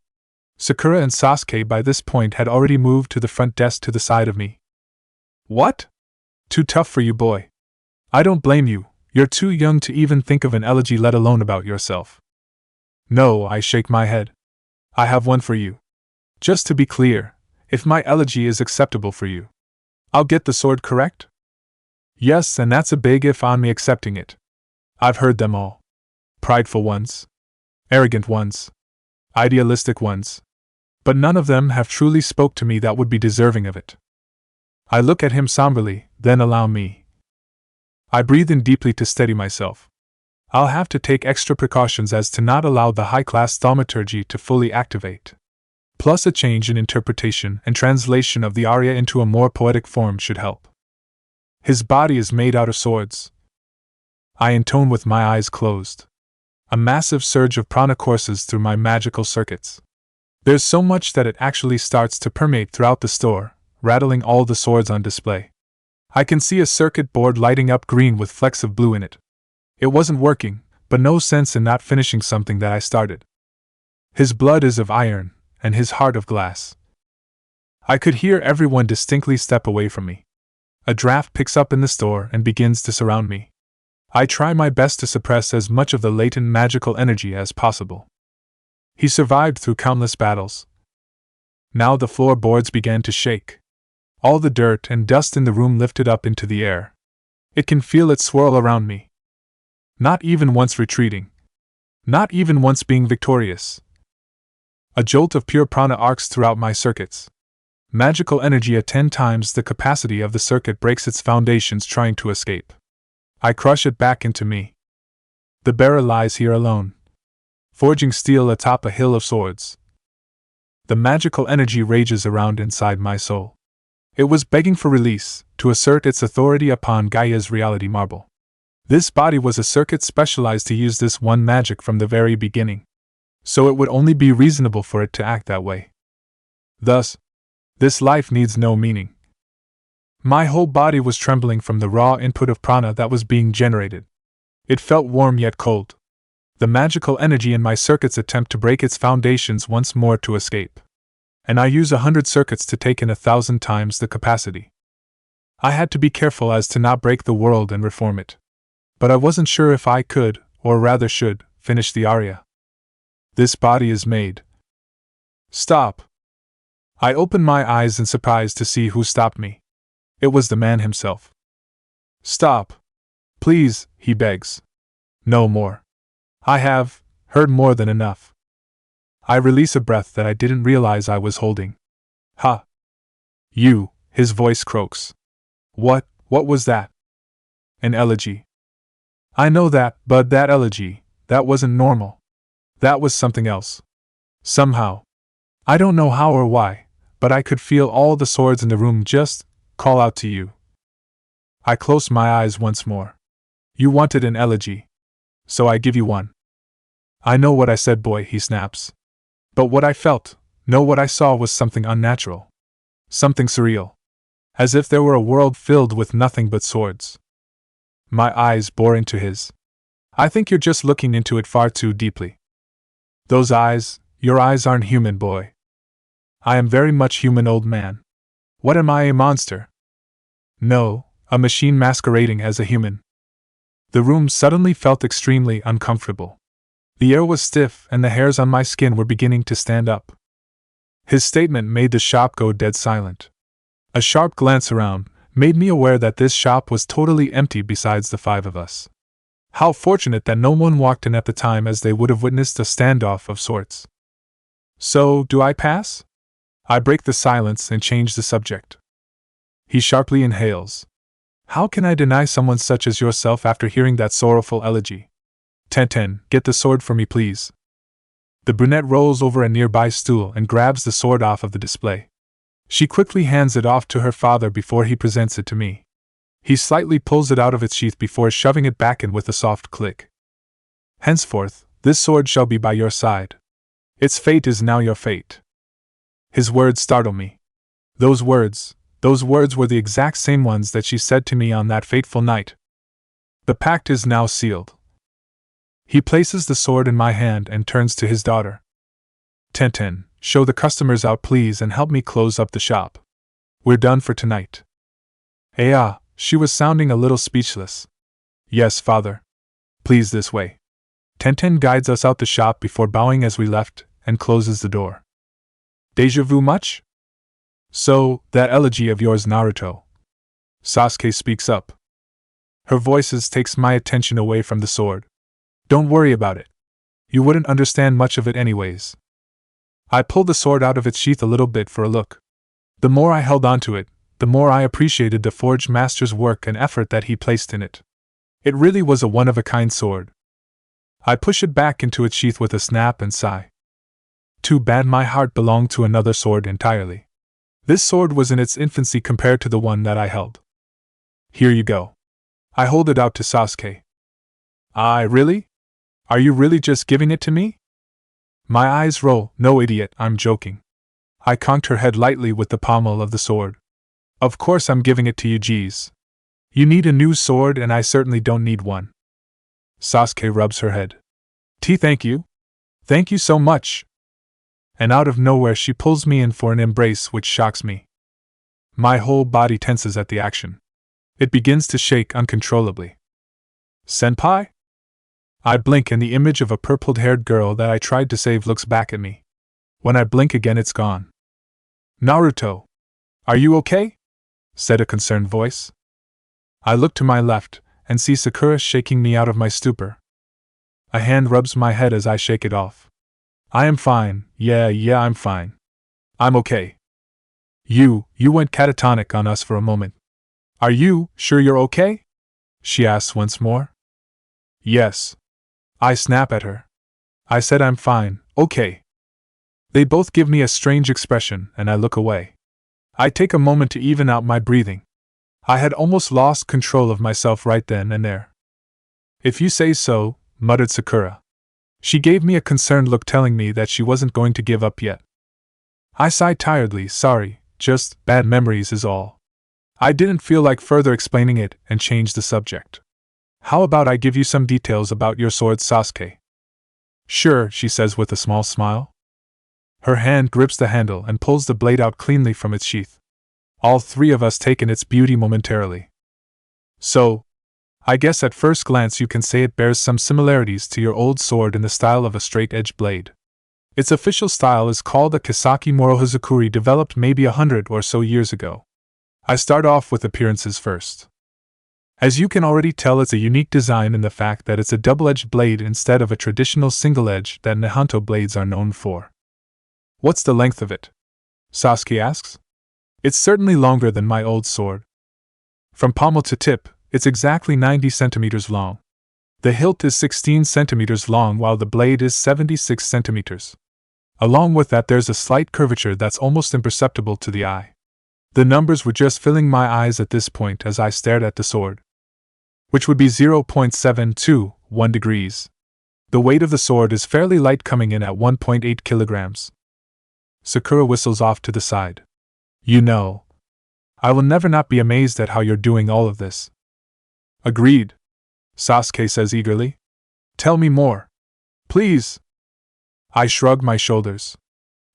Sakura and Sasuke by this point had already moved to the front desk to the side of me. What? Too tough for you, boy. I don't blame you, you're too young to even think of an elegy, let alone about yourself. No, I shake my head. I have one for you. Just to be clear, if my elegy is acceptable for you, I'll get the sword, correct? Yes, and that's a big if on me accepting it. I've heard them all. Prideful ones. Arrogant ones. Idealistic ones. But none of them have truly spoke to me that would be deserving of it. I look at him somberly, then allow me. I breathe in deeply to steady myself. I'll have to take extra precautions as to not allow the high-class thaumaturgy to fully activate. Plus a change in interpretation and translation of the aria into a more poetic form should help. His body is made out of swords. I intone with my eyes closed. A massive surge of prana courses through my magical circuits. There's so much that it actually starts to permeate throughout the store, rattling all the swords on display. I can see a circuit board lighting up green with flecks of blue in it. It wasn't working, but no sense in not finishing something that I started. His blood is of iron, and his heart of glass. I could hear everyone distinctly step away from me. A draft picks up in the store and begins to surround me. I try my best to suppress as much of the latent magical energy as possible. He survived through countless battles. Now the floorboards began to shake. All the dirt and dust in the room lifted up into the air. It can feel it swirl around me. Not even once retreating. Not even once being victorious. A jolt of pure prana arcs throughout my circuits. Magical energy at 10 times the capacity of the circuit breaks its foundations trying to escape. I crush it back into me. The bearer lies here alone, forging steel atop a hill of swords. The magical energy rages around inside my soul. It was begging for release, to assert its authority upon Gaia's reality marble. This body was a circuit specialized to use this one magic from the very beginning, so it would only be reasonable for it to act that way. Thus, this life needs no meaning. My whole body was trembling from the raw input of prana that was being generated. It felt warm yet cold. The magical energy in my circuits attempt to break its foundations once more to escape. And I use 100 circuits to take in 1,000 times the capacity. I had to be careful as to not break the world and reform it. But I wasn't sure if I could, or rather should, finish the aria. This body is made. Stop! I opened my eyes in surprise to see who stopped me. It was the man himself. Stop! Please, he begs. No more. I have heard more than enough. I release a breath that I didn't realize I was holding. Ha! You, his voice croaks. What was that? An elegy. I know that, but that elegy, that wasn't normal. That was something else. Somehow. I don't know how or why, but I could feel all the swords in the room just call out to you. I closed my eyes once more. You wanted an elegy. So I give you one. I know what I said, boy, he snaps. But what I felt, no, what I saw was something unnatural. Something surreal. As if there were a world filled with nothing but swords. My eyes bore into his. I think you're just looking into it far too deeply. Those eyes, your eyes aren't human, boy. I am very much human, old man. What am I, a monster? No, a machine masquerading as a human. The room suddenly felt extremely uncomfortable. The air was stiff and the hairs on my skin were beginning to stand up. His statement made the shop go dead silent. A sharp glance around made me aware that this shop was totally empty besides the five of us. How fortunate that no one walked in at the time, as they would have witnessed a standoff of sorts. So, do I pass? I break the silence and change the subject. He sharply inhales. How can I deny someone such as yourself after hearing that sorrowful elegy? Tenten, get the sword for me, please. The brunette rolls over a nearby stool and grabs the sword off of the display. She quickly hands it off to her father before he presents it to me. He slightly pulls it out of its sheath before shoving it back in with a soft click. Henceforth, this sword shall be by your side. Its fate is now your fate. His words startle me. Those words were the exact same ones that she said to me on that fateful night. The pact is now sealed. He places the sword in my hand and turns to his daughter. Tenten, show the customers out, please, and help me close up the shop. We're done for tonight. She was sounding a little speechless. Yes, father. Please, this way. Tenten guides us out the shop before bowing as we left, and closes the door. Deja vu much? So, that elegy of yours, Naruto. Sasuke speaks up. Her voice takes my attention away from the sword. Don't worry about it. You wouldn't understand much of it anyways. I pulled the sword out of its sheath a little bit for a look. The more I held onto it, the more I appreciated the forge master's work and effort that he placed in it. It really was a one-of-a-kind sword. I push it back into its sheath with a snap and sigh. Too bad my heart belonged to another sword entirely. This sword was in its infancy compared to the one that I held. Here you go. I hold it out to Sasuke. Really? Are you really just giving it to me? My eyes roll. No, idiot, I'm joking. I conked her head lightly with the pommel of the sword. Of course I'm giving it to you, geez. You need a new sword and I certainly don't need one. Sasuke rubs her head. Thank you. Thank you so much. And out of nowhere she pulls me in for an embrace which shocks me. My whole body tenses at the action. It begins to shake uncontrollably. Senpai? I blink and the image of a purpled-haired girl that I tried to save looks back at me. When I blink again, it's gone. Naruto. Are you okay? Said a concerned voice. I look to my left and see Sakura shaking me out of my stupor. A hand rubs my head as I shake it off. I am fine, yeah, I'm fine. I'm okay. You went catatonic on us for a moment. Are you sure you're okay? She asks once more. Yes. I snap at her. I said I'm fine, okay. They both give me a strange expression and I look away. I take a moment to even out my breathing. I had almost lost control of myself right then and there. If you say so, muttered Sakura. She gave me a concerned look telling me that she wasn't going to give up yet. I sighed tiredly, sorry, just bad memories is all. I didn't feel like further explaining it and changed the subject. How about I give you some details about your sword, Sasuke? Sure, she says with a small smile. Her hand grips the handle and pulls the blade out cleanly from its sheath. all three of us take in its beauty momentarily. So, I guess at first glance you can say it bears some similarities to your old sword in the style of a straight-edged blade. Its official style is called a Kisaki Morohazukuri, developed maybe 100 or so years ago. I start off with appearances first. As you can already tell, it's a unique design in the fact that it's a double-edged blade instead of a traditional single edge that Nihonto blades are known for. What's the length of it? Sasuke asks. It's certainly longer than my old sword. From pommel to tip, it's exactly 90 centimeters long. The hilt is 16 centimeters long while the blade is 76 centimeters. Along with that, there's a slight curvature that's almost imperceptible to the eye. The numbers were just filling my eyes at this point as I stared at the sword, which would be 0.721 degrees. The weight of the sword is fairly light, coming in at 1.8 kilograms. Sakura whistles off to the side. You know, I will never not be amazed at how you're doing all of this. Agreed, Sasuke says eagerly. Tell me more, please. I shrug my shoulders.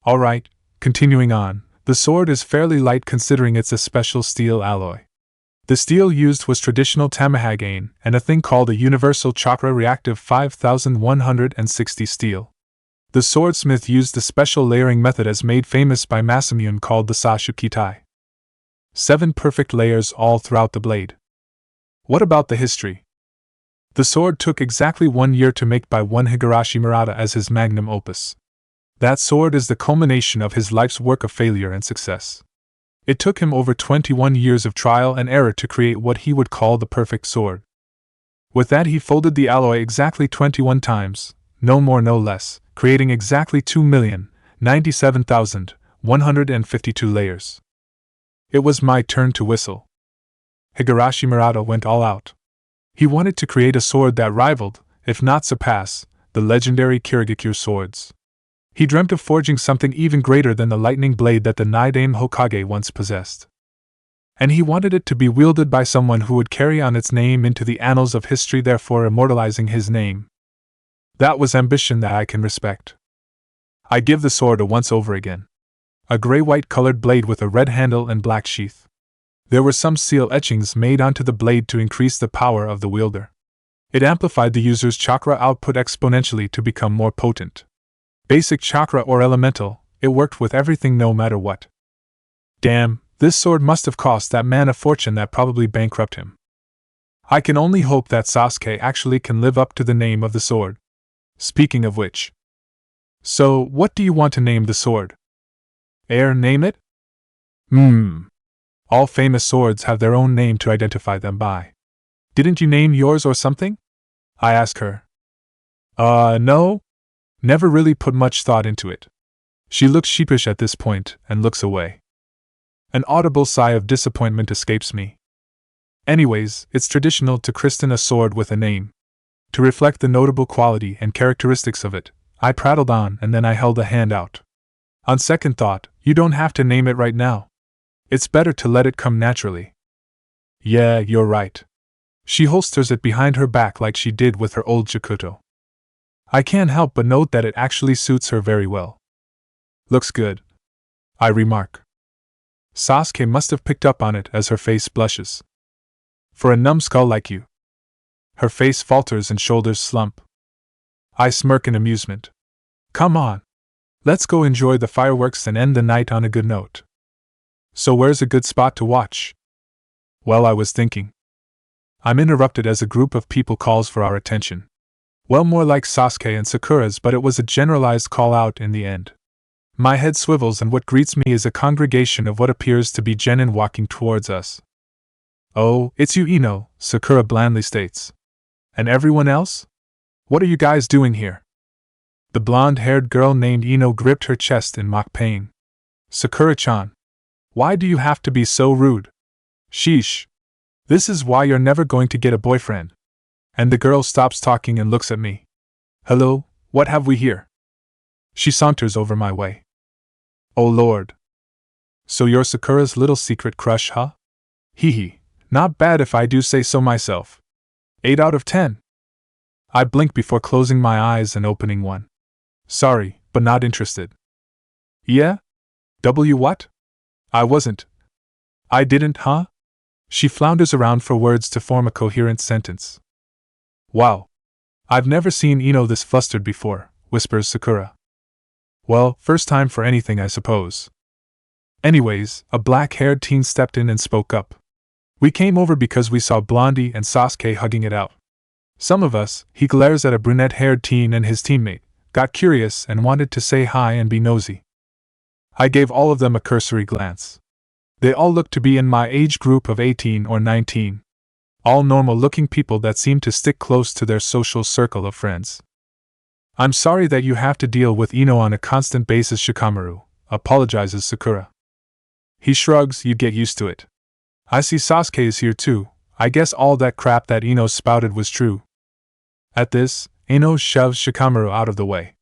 All right, continuing on, the sword is fairly light considering it's a special steel alloy. The steel used was traditional Tamahagane and a thing called a Universal Chakra Reactive 5160 steel. The swordsmith used a special layering method as made famous by Masamune called the Sashukitai. 7 perfect layers all throughout the blade. What about the history? The sword took exactly 1 year to make by one Higurashi Murata as his magnum opus. That sword is the culmination of his life's work of failure and success. It took him over 21 years of trial and error to create what he would call the perfect sword. With that, he folded the alloy exactly 21 times, no more no less, creating exactly 2,097,152 layers. It was my turn to whistle. Higurashi Murata went all out. He wanted to create a sword that rivaled, if not surpass, the legendary Kirigakure swords. He dreamt of forging something even greater than the lightning blade that the Nidaime Hokage once possessed. And he wanted it to be wielded by someone who would carry on its name into the annals of history, therefore immortalizing his name. That was ambition that I can respect. I give the sword a once-over again. A gray-white colored blade with a red handle and black sheath. There were some seal etchings made onto the blade to increase the power of the wielder. It amplified the user's chakra output exponentially to become more potent. Basic chakra or elemental, it worked with everything no matter what. Damn, this sword must have cost that man a fortune that probably bankrupted him. I can only hope that Sasuke actually can live up to the name of the sword. Speaking of which. So, what do you want to name the sword? Name it? All famous swords have their own name to identify them by. Didn't you name yours or something? I ask her. No. Never really put much thought into it. She looks sheepish at this point and looks away. An audible sigh of disappointment escapes me. Anyways, it's traditional to christen a sword with a name. To reflect the notable quality and characteristics of it, I prattled on and then I held a hand out. On second thought, you don't have to name it right now. It's better to let it come naturally. Yeah, you're right. She holsters it behind her back like she did with her old Jakuto. I can't help but note that it actually suits her very well. Looks good, I remark. Sasuke must have picked up on it as her face blushes. For a numbskull like you. Her face falters and shoulders slump. I smirk in amusement. Come on. Let's go enjoy the fireworks and end the night on a good note. So where's a good spot to watch? Well, I was thinking. I'm interrupted as a group of people calls for our attention. Well, more like Sasuke and Sakura's, but it was a generalized call-out in the end. My head swivels and what greets me is a congregation of what appears to be genin walking towards us. Oh, it's you, Ino, Sakura blandly states. And everyone else? What are you guys doing here? The blonde-haired girl named Ino gripped her chest in mock pain. Sakura-chan. Why do you have to be so rude? Sheesh. This is why you're never going to get a boyfriend. And the girl stops talking and looks at me. Hello, what have we here? She saunters over my way. Oh Lord. So you're Sakura's little secret crush, huh? Hee hee, not bad if I do say so myself. 8 out of 10. I blink before closing my eyes and opening one. Sorry, but not interested. Yeah? What? I wasn't. I didn't, huh? She flounders around for words to form a coherent sentence. Wow. I've never seen Ino this flustered before, whispers Sakura. Well, first time for anything, I suppose. Anyways, a black-haired teen stepped in and spoke up. We came over because we saw Blondie and Sasuke hugging it out. Some of us, he glares at a brunette-haired teen and his teammate, got curious and wanted to say hi and be nosy. I gave all of them a cursory glance. They all looked to be in my age group of 18 or 19. All normal-looking people that seemed to stick close to their social circle of friends. I'm sorry that you have to deal with Ino on a constant basis, Shikamaru, apologizes Sakura. He shrugs, you'd get used to it. I see Sasuke is here too, I guess all that crap that Ino spouted was true. At this, Ino shoves Shikamaru out of the way.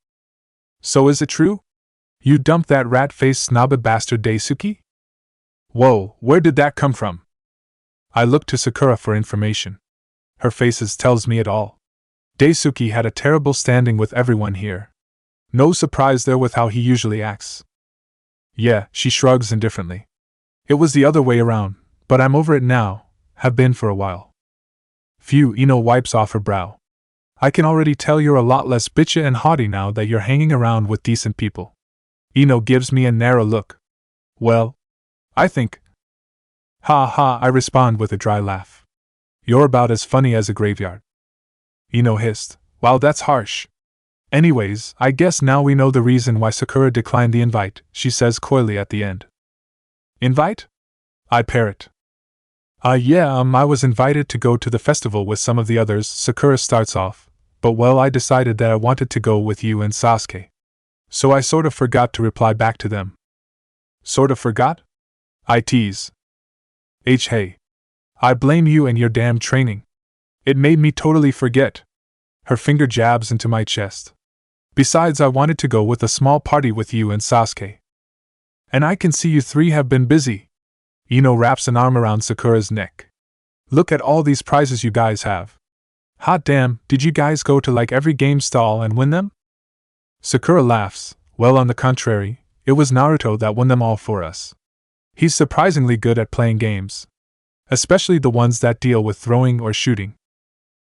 So is it true? You dumped that rat-faced snobby bastard Daisuke? Whoa, where did that come from? I look to Sakura for information. Her faces tells me it all. Daisuke had a terrible standing with everyone here. No surprise there with how he usually acts. Yeah, she shrugs indifferently. It was the other way around, but I'm over it now, have been for a while. Phew, Ino wipes off her brow. I can already tell you're a lot less bitchy and haughty now that you're hanging around with decent people. Ino gives me a narrow look. Well, I think. Ha ha, I respond with a dry laugh. You're about as funny as a graveyard. Ino hissed, wow, that's harsh. Anyways, I guess now we know the reason why Sakura declined the invite, she says coyly at the end. Invite? I parrot. Yeah, I was invited to go to the festival with some of the others, Sakura starts off, but well, I decided that I wanted to go with you and Sasuke. So I sort of forgot to reply back to them. Sort of forgot? I tease. Hey. I blame you and your damn training. It made me totally forget. Her finger jabs into my chest. Besides, I wanted to go with a small party with you and Sasuke. And I can see you three have been busy. Ino wraps an arm around Sakura's neck. Look at all these prizes you guys have. Hot damn, did you guys go to like every game stall and win them? Sakura laughs. Well, on the contrary, it was Naruto that won them all for us. He's surprisingly good at playing games. Especially the ones that deal with throwing or shooting.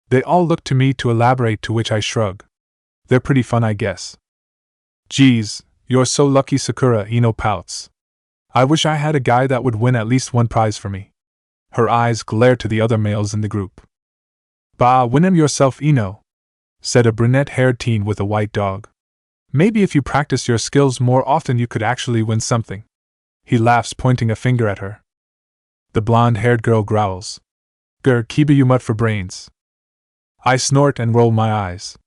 They all look to me to elaborate, to which I shrug. They're pretty fun, I guess. Geez, you're so lucky, Sakura, Ino pouts. I wish I had a guy that would win at least one prize for me. Her eyes glare to the other males in the group. Bah, win him yourself, Ino, said a brunette-haired teen with a white dog. Maybe if you practice your skills more often you could actually win something. He laughs, pointing a finger at her. The blonde-haired girl growls. Grr, kiba you mud for brains. I snort and roll my eyes.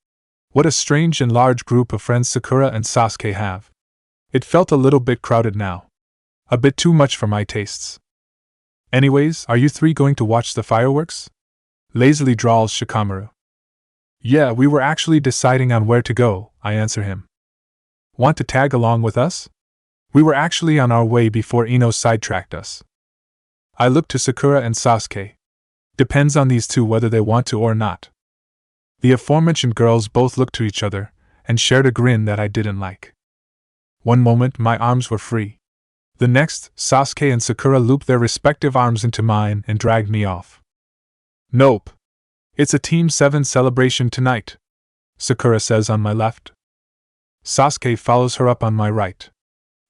What a strange and large group of friends Sakura and Sasuke have. It felt a little bit crowded now. A bit too much for my tastes. Anyways, are you three going to watch the fireworks? Lazily drawls Shikamaru. Yeah, we were actually deciding on where to go, I answer him. Want to tag along with us? We were actually on our way before Ino sidetracked us. I look to Sakura and Sasuke. Depends on these two whether they want to or not. The aforementioned girls both looked to each other, and shared a grin that I didn't like. One moment my arms were free. The next, Sasuke and Sakura looped their respective arms into mine and dragged me off. Nope. It's a Team 7 celebration tonight, Sakura says on my left. Sasuke follows her up on my right.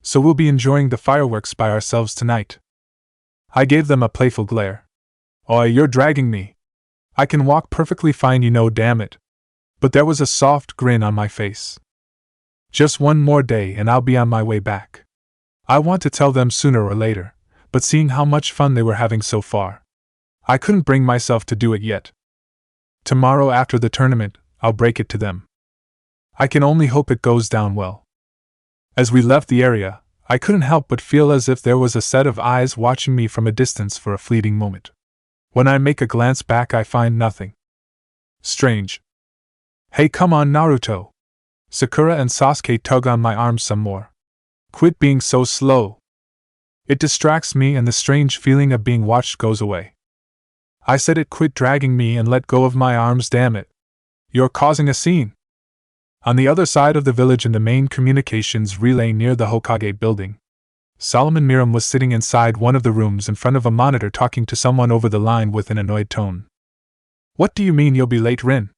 So we'll be enjoying the fireworks by ourselves tonight. I gave them a playful glare. Oi, you're dragging me. I can walk perfectly fine, you know, damn it. But there was a soft grin on my face. Just one more day and I'll be on my way back. I want to tell them sooner or later, but seeing how much fun they were having so far, I couldn't bring myself to do it yet. Tomorrow after the tournament, I'll break it to them. I can only hope it goes down well. As we left the area, I couldn't help but feel as if there was a set of eyes watching me from a distance for a fleeting moment. When I make a glance back, I find nothing. Strange. Hey, come on, Naruto. Sakura and Sasuke tug on my arm some more. Quit being so slow. It distracts me and the strange feeling of being watched goes away. I said it, quit dragging me and let go of my arms, damn it. You're causing a scene. On the other side of the village in the main communications relay near the Hokage building, Solomon Miram was sitting inside one of the rooms in front of a monitor talking to someone over the line with an annoyed tone. What do you mean you'll be late, Rin?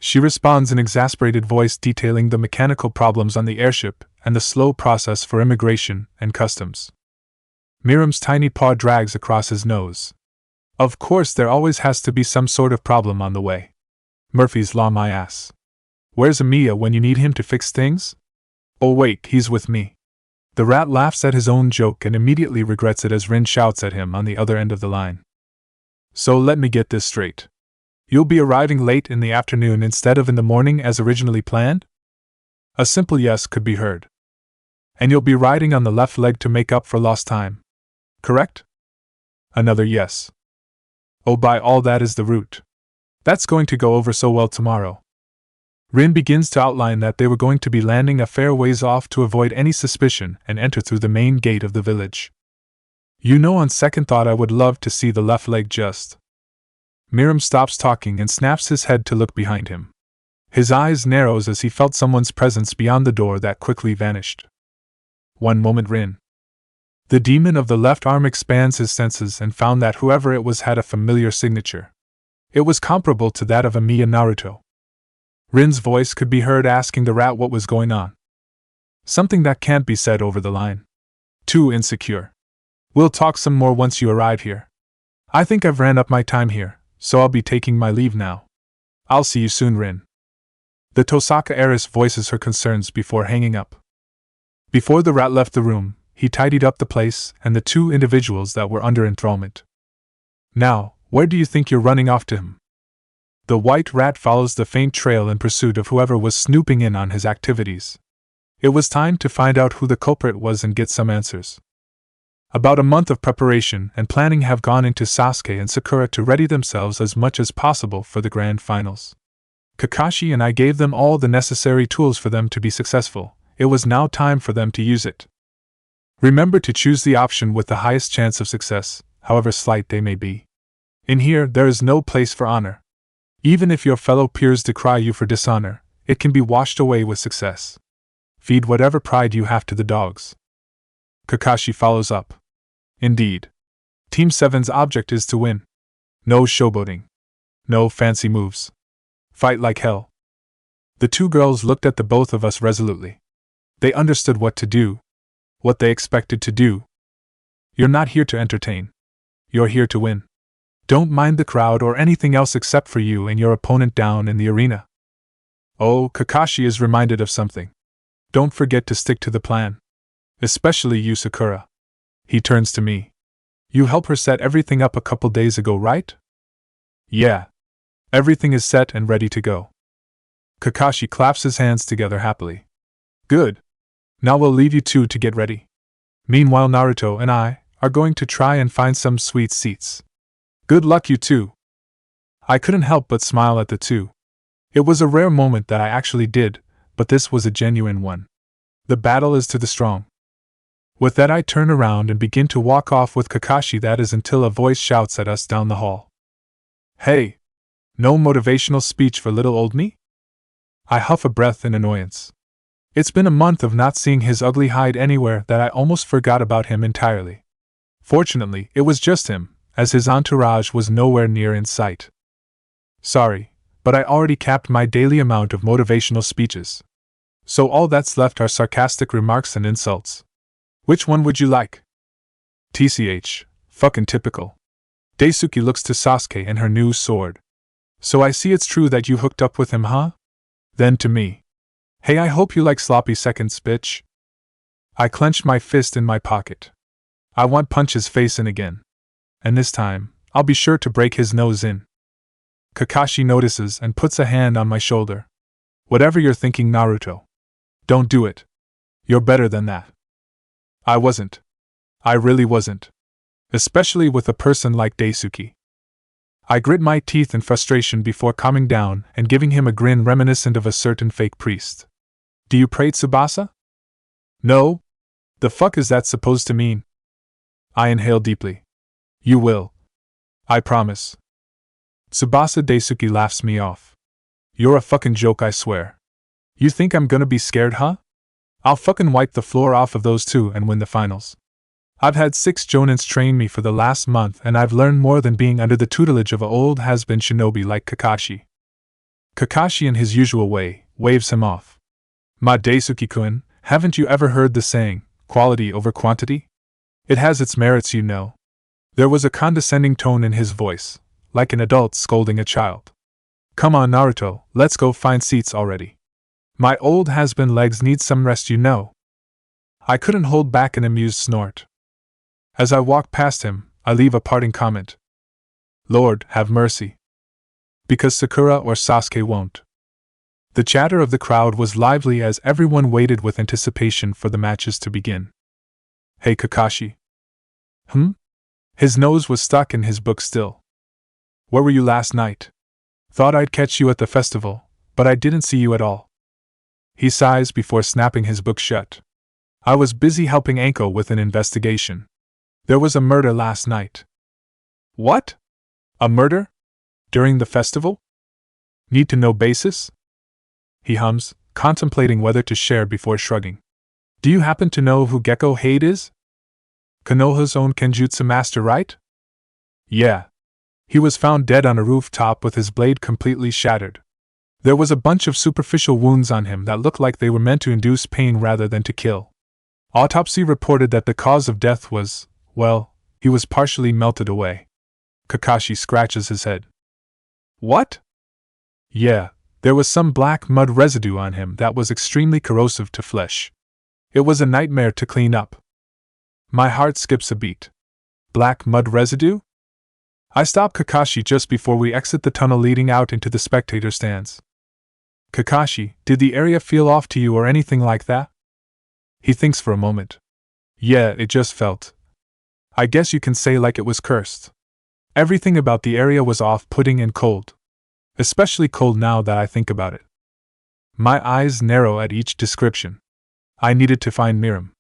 She responds in exasperated voice detailing the mechanical problems on the airship and the slow process for immigration and customs. Miram's tiny paw drags across his nose. Of course there always has to be some sort of problem on the way. Murphy's Law, my ass. Where's Amiya when you need him to fix things? Oh wait, he's with me. The rat laughs at his own joke and immediately regrets it as Rin shouts at him on the other end of the line. So let me get this straight. You'll be arriving late in the afternoon instead of in the morning as originally planned? A simple yes could be heard. And you'll be riding on the left leg to make up for lost time. Correct? Another yes. Oh, by all that is the route. That's going to go over so well tomorrow. Rin begins to outline that they were going to be landing a fair ways off to avoid any suspicion and enter through the main gate of the village. You know, on second thought I would love to see the left leg just. Miram stops talking and snaps his head to look behind him. His eyes narrows as he felt someone's presence beyond the door that quickly vanished. One moment, Rin. The demon of the left arm expands his senses and found that whoever it was had a familiar signature. It was comparable to that of Amiya Naruto. Rin's voice could be heard asking the rat what was going on. Something that can't be said over the line. Too insecure. We'll talk some more once you arrive here. I think I've ran up my time here, so I'll be taking my leave now. I'll see you soon, Rin. The Tosaka heiress voices her concerns before hanging up. Before the rat left the room, he tidied up the place and the two individuals that were under enthrallment. Now, where do you think you're running off to him? The white rat follows the faint trail in pursuit of whoever was snooping in on his activities. It was time to find out who the culprit was and get some answers. About a month of preparation and planning have gone into Sasuke and Sakura to ready themselves as much as possible for the grand finals. Kakashi and I gave them all the necessary tools for them to be successful. It was now time for them to use it. Remember to choose the option with the highest chance of success, however slight they may be. In here, there is no place for honor. Even if your fellow peers decry you for dishonor, it can be washed away with success. Feed whatever pride you have to the dogs. Kakashi follows up. Indeed. Team 7's object is to win. No showboating. No fancy moves. Fight like hell. The two girls looked at the both of us resolutely. They understood what to do. What they expected to do. You're not here to entertain. You're here to win. Don't mind the crowd or anything else except for you and your opponent down in the arena. Oh, Kakashi is reminded of something. Don't forget to stick to the plan. Especially you, Sakura. He turns to me. You helped her set everything up a couple days ago, right? Yeah. Everything is set and ready to go. Kakashi claps his hands together happily. Good. Now we'll leave you two to get ready. Meanwhile, Naruto and I are going to try and find some sweet seats. Good luck, you two. I couldn't help but smile at the two. It was a rare moment that I actually did, but this was a genuine one. The battle is to the strong. With that, I turn around and begin to walk off with Kakashi. That is until a voice shouts at us down the hall. Hey! No motivational speech for little old me? I huff a breath in annoyance. It's been a month of not seeing his ugly hide anywhere that I almost forgot about him entirely. Fortunately, it was just him, as his entourage was nowhere near in sight. Sorry, but I already capped my daily amount of motivational speeches. So all that's left are sarcastic remarks and insults. Which one would you like? TCH, fucking typical. Daisuke looks to Sasuke and her new sword. So I see it's true that you hooked up with him, huh? Then to me. Hey, I hope you like sloppy seconds, bitch. I clenched my fist in my pocket. I want punch his face in again. And this time, I'll be sure to break his nose in. Kakashi notices and puts a hand on my shoulder. Whatever you're thinking, Naruto. Don't do it. You're better than that. I wasn't. I really wasn't. Especially with a person like Daisuke. I grit my teeth in frustration before calming down and giving him a grin reminiscent of a certain fake priest. Do you pray Tsubasa? No? The fuck is that supposed to mean? I inhale deeply. You will. I promise. Tsubasa. Daisuke laughs me off. You're a fucking joke, I swear. You think I'm gonna be scared, huh? I'll fucking wipe the floor off of those two and win the finals. I've had 6 jonins train me for the last month and I've learned more than being under the tutelage of a old has-been shinobi like Kakashi. Kakashi in his usual way, waves him off. Ma Daisuke-kun, haven't you ever heard the saying, quality over quantity? It has its merits, you know. There was a condescending tone in his voice, like an adult scolding a child. Come on Naruto, let's go find seats already. My old has-been legs need some rest, you know. I couldn't hold back an amused snort. As I walk past him, I leave a parting comment. Lord, have mercy. Because Sakura or Sasuke won't. The chatter of the crowd was lively as everyone waited with anticipation for the matches to begin. Hey Kakashi. His nose was stuck in his book still. Where were you last night? Thought I'd catch you at the festival, but I didn't see you at all. He sighs before snapping his book shut. I was busy helping Anko with an investigation. There was a murder last night. What? A murder? During the festival? Need to know basis? He hums, contemplating whether to share before shrugging. Do you happen to know who Gekko Hade is? Konoha's own Kenjutsu master, right? Yeah. He was found dead on a rooftop with his blade completely shattered. There was a bunch of superficial wounds on him that looked like they were meant to induce pain rather than to kill. Autopsy reported that the cause of death was, well, he was partially melted away. Kakashi scratches his head. What? Yeah, there was some black mud residue on him that was extremely corrosive to flesh. It was a nightmare to clean up. My heart skips a beat. Black mud residue? I stop Kakashi just before we exit the tunnel leading out into the spectator stands. Kakashi, did the area feel off to you or anything like that? He thinks for a moment. Yeah, it just felt. I guess you can say like it was cursed. Everything about the area was off-putting and cold. Especially cold now that I think about it. My eyes narrow at each description. I needed to find Miram.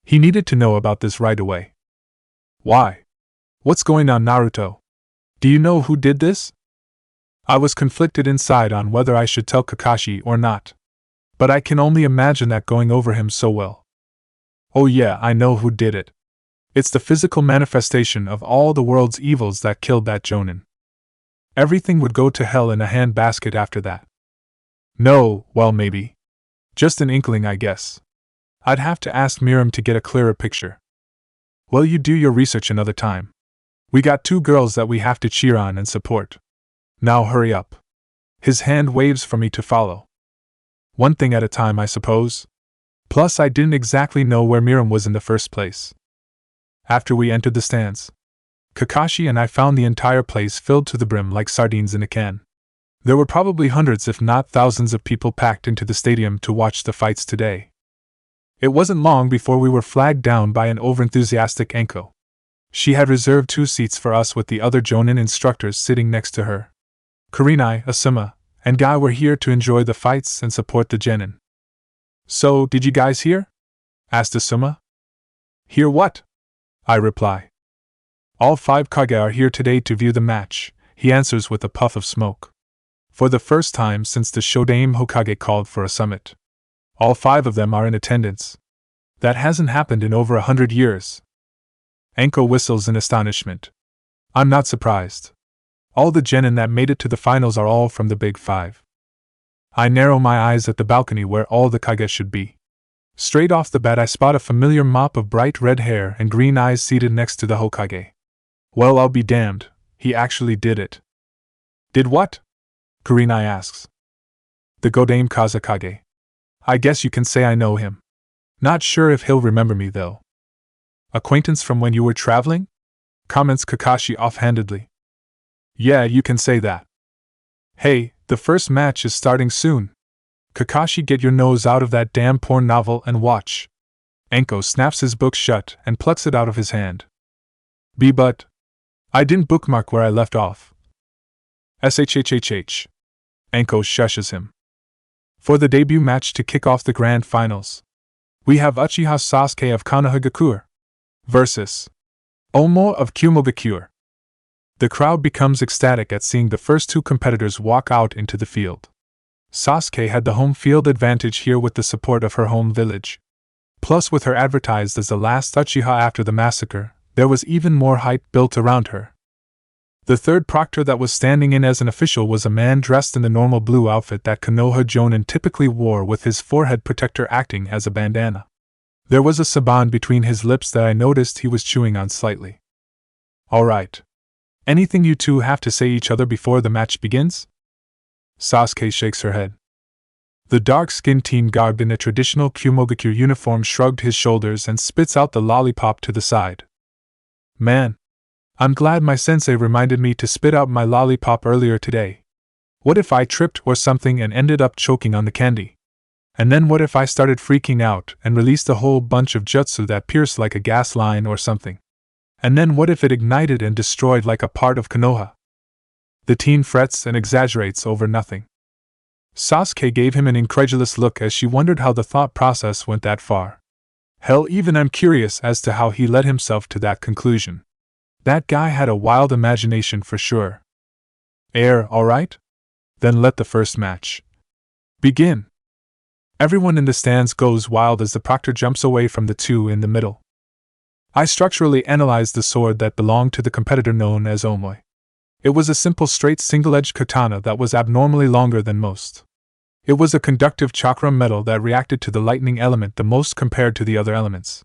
He needed to know about this right away. Why? What's going on, Naruto? Do you know who did this? I was conflicted inside on whether I should tell Kakashi or not. But I can only imagine that going over him so well. Oh yeah, I know who did it. It's the physical manifestation of all the world's evils that killed that jonin. Everything would go to hell in a handbasket after that. No, well maybe. Just an inkling, I guess. I'd have to ask Miram to get a clearer picture. Well, you do your research another time. We got 2 girls that we have to cheer on and support. Now hurry up. His hand waves for me to follow. One thing at a time, I suppose. Plus, I didn't exactly know where Miram was in the first place. After we entered the stands, Kakashi and I found the entire place filled to the brim like sardines in a can. There were probably hundreds if not thousands of people packed into the stadium to watch the fights today. It wasn't long before we were flagged down by an overenthusiastic Anko. She had reserved 2 seats for us with the other jonin instructors sitting next to her. Kurenai, Asuma, and Guy were here to enjoy the fights and support the genin. So, did you guys hear? Asked Asuma. Hear what? I reply. All 5 Kage are here today to view the match, he answers with a puff of smoke. For the first time since the Shodaime Hokage called for a summit. All 5 of them are in attendance. That hasn't happened in over 100 years. Anko whistles in astonishment. I'm not surprised. All the genin that made it to the finals are all from the Big 5. I narrow my eyes at the balcony where all the Kage should be. Straight off the bat I spot a familiar mop of bright red hair and green eyes seated next to the Hokage. Well, I'll be damned, he actually did it. Did what? Kurenai asks. The Godame Kazekage. I guess you can say I know him. Not sure if he'll remember me though. Acquaintance from when you were traveling? Comments Kakashi offhandedly. Yeah, you can say that. Hey, the first match is starting soon. Kakashi, get your nose out of that damn porn novel and watch. Anko snaps his book shut and plucks it out of his hand. But I didn't bookmark where I left off. SHHHH. Anko shushes him. For the debut match to kick off the grand finals, we have Uchiha Sasuke of Konohagakure versus Omo of Kumogakure. The crowd becomes ecstatic at seeing the first 2 competitors walk out into the field. Sasuke had the home field advantage here with the support of her home village. Plus, with her advertised as the last Uchiha after the massacre, there was even more hype built around her. The third proctor that was standing in as an official was a man dressed in the normal blue outfit that Konoha Jonin typically wore, with his forehead protector acting as a bandana. There was a saban between his lips that I noticed he was chewing on slightly. Alright. Anything you two have to say each other before the match begins? Sasuke shakes her head. The dark-skinned teen garbed in a traditional Kyumogakure uniform shrugged his shoulders and spits out the lollipop to the side. Man, I'm glad my sensei reminded me to spit out my lollipop earlier today. What if I tripped or something and ended up choking on the candy? And then what if I started freaking out and released a whole bunch of jutsu that pierced like a gas line or something? And then what if it ignited and destroyed like a part of Konoha? The teen frets and exaggerates over nothing. Sasuke gave him an incredulous look as she wondered how the thought process went that far. Hell, even I'm curious as to how he led himself to that conclusion. That guy had a wild imagination for sure. Alright? Then let the first match begin. Everyone in the stands goes wild as the proctor jumps away from the two in the middle. I structurally analyzed the sword that belonged to the competitor known as Omoi. It was a simple straight single-edged katana that was abnormally longer than most. It was a conductive chakra metal that reacted to the lightning element the most compared to the other elements.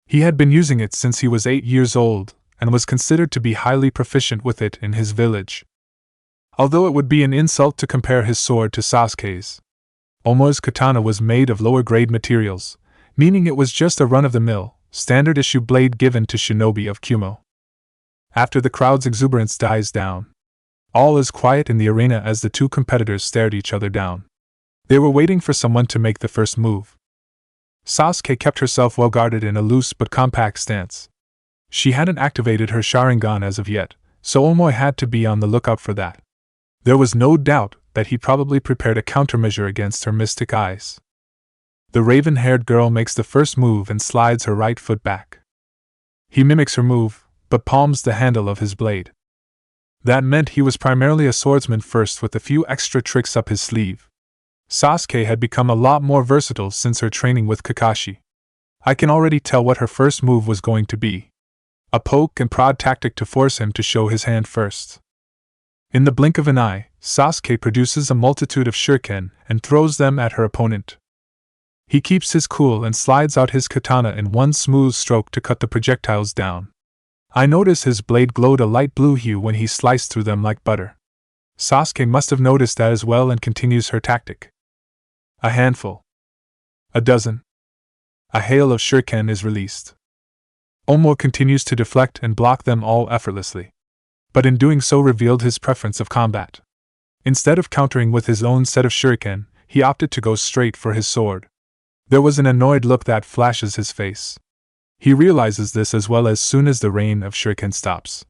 He had been using it since he was 8 years old, and was considered to be highly proficient with it in his village. Although it would be an insult to compare his sword to Sasuke's, Omoi's katana was made of lower-grade materials, meaning it was just a run-of-the-mill, standard-issue blade given to Shinobi of Kumo. After the crowd's exuberance dies down, all is quiet in the arena as the two competitors stared each other down. They were waiting for someone to make the first move. Sasuke kept herself well guarded in a loose but compact stance. She hadn't activated her Sharingan as of yet, so Omoi had to be on the lookout for that. There was no doubt that he probably prepared a countermeasure against her mystic eyes. The raven-haired girl makes the first move and slides her right foot back. He mimics her move, but palms the handle of his blade. That meant he was primarily a swordsman first, with a few extra tricks up his sleeve. Sasuke had become a lot more versatile since her training with Kakashi. I can already tell what her first move was going to be. A poke and prod tactic to force him to show his hand first. In the blink of an eye, Sasuke produces a multitude of shuriken and throws them at her opponent. He keeps his cool and slides out his katana in one smooth stroke to cut the projectiles down. I notice his blade glowed a light blue hue when he sliced through them like butter. Sasuke must have noticed that as well and continues her tactic. A handful. A dozen. A hail of shuriken is released. Omoi continues to deflect and block them all effortlessly, but in doing so revealed his preference of combat. Instead of countering with his own set of shuriken, he opted to go straight for his sword. There was an annoyed look that flashes his face. He realizes this as well as soon as the rain of shuriken stops.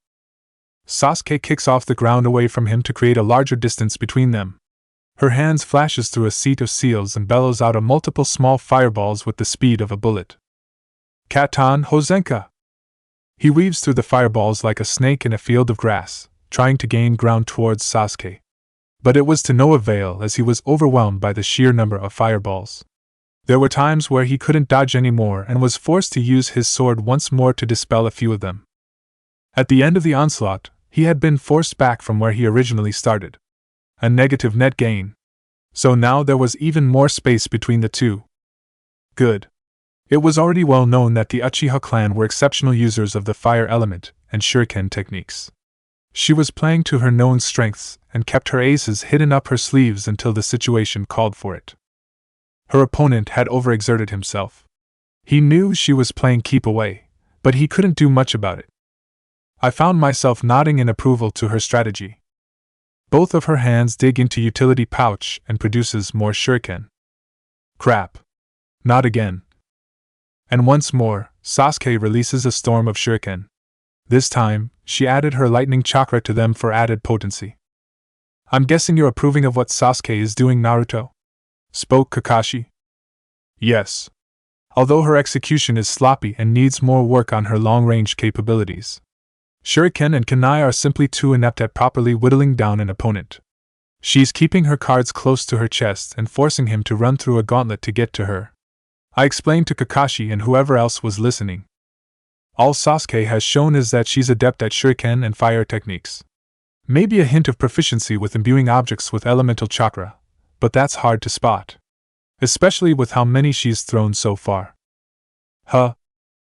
Sasuke kicks off the ground away from him to create a larger distance between them. Her hands flashes through a seat of seals and bellows out a multiple small fireballs with the speed of a bullet. Katan Hozenka! He weaves through the fireballs like a snake in a field of grass, trying to gain ground towards Sasuke. But it was to no avail as he was overwhelmed by the sheer number of fireballs. There were times where he couldn't dodge anymore and was forced to use his sword once more to dispel a few of them. At the end of the onslaught, he had been forced back from where he originally started. A negative net gain. So now there was even more space between the two. Good. It was already well known that the Uchiha clan were exceptional users of the fire element and shuriken techniques. She was playing to her known strengths and kept her aces hidden up her sleeves until the situation called for it. Her opponent had overexerted himself. He knew she was playing keep away, but he couldn't do much about it. I found myself nodding in approval to her strategy. Both of her hands dig into utility pouch and produces more shuriken. Crap. Not again. And once more, Sasuke releases a storm of shuriken. This time, she added her lightning chakra to them for added potency. I'm guessing you're approving of what Sasuke is doing, Naruto? Spoke Kakashi. Yes. Although her execution is sloppy and needs more work on her long-range capabilities. Shuriken and kunai are simply too inept at properly whittling down an opponent. She's keeping her cards close to her chest and forcing him to run through a gauntlet to get to her. I explained to Kakashi and whoever else was listening. All Sasuke has shown is that she's adept at shuriken and fire techniques. Maybe a hint of proficiency with imbuing objects with elemental chakra, but that's hard to spot. Especially with how many she's thrown so far. Huh?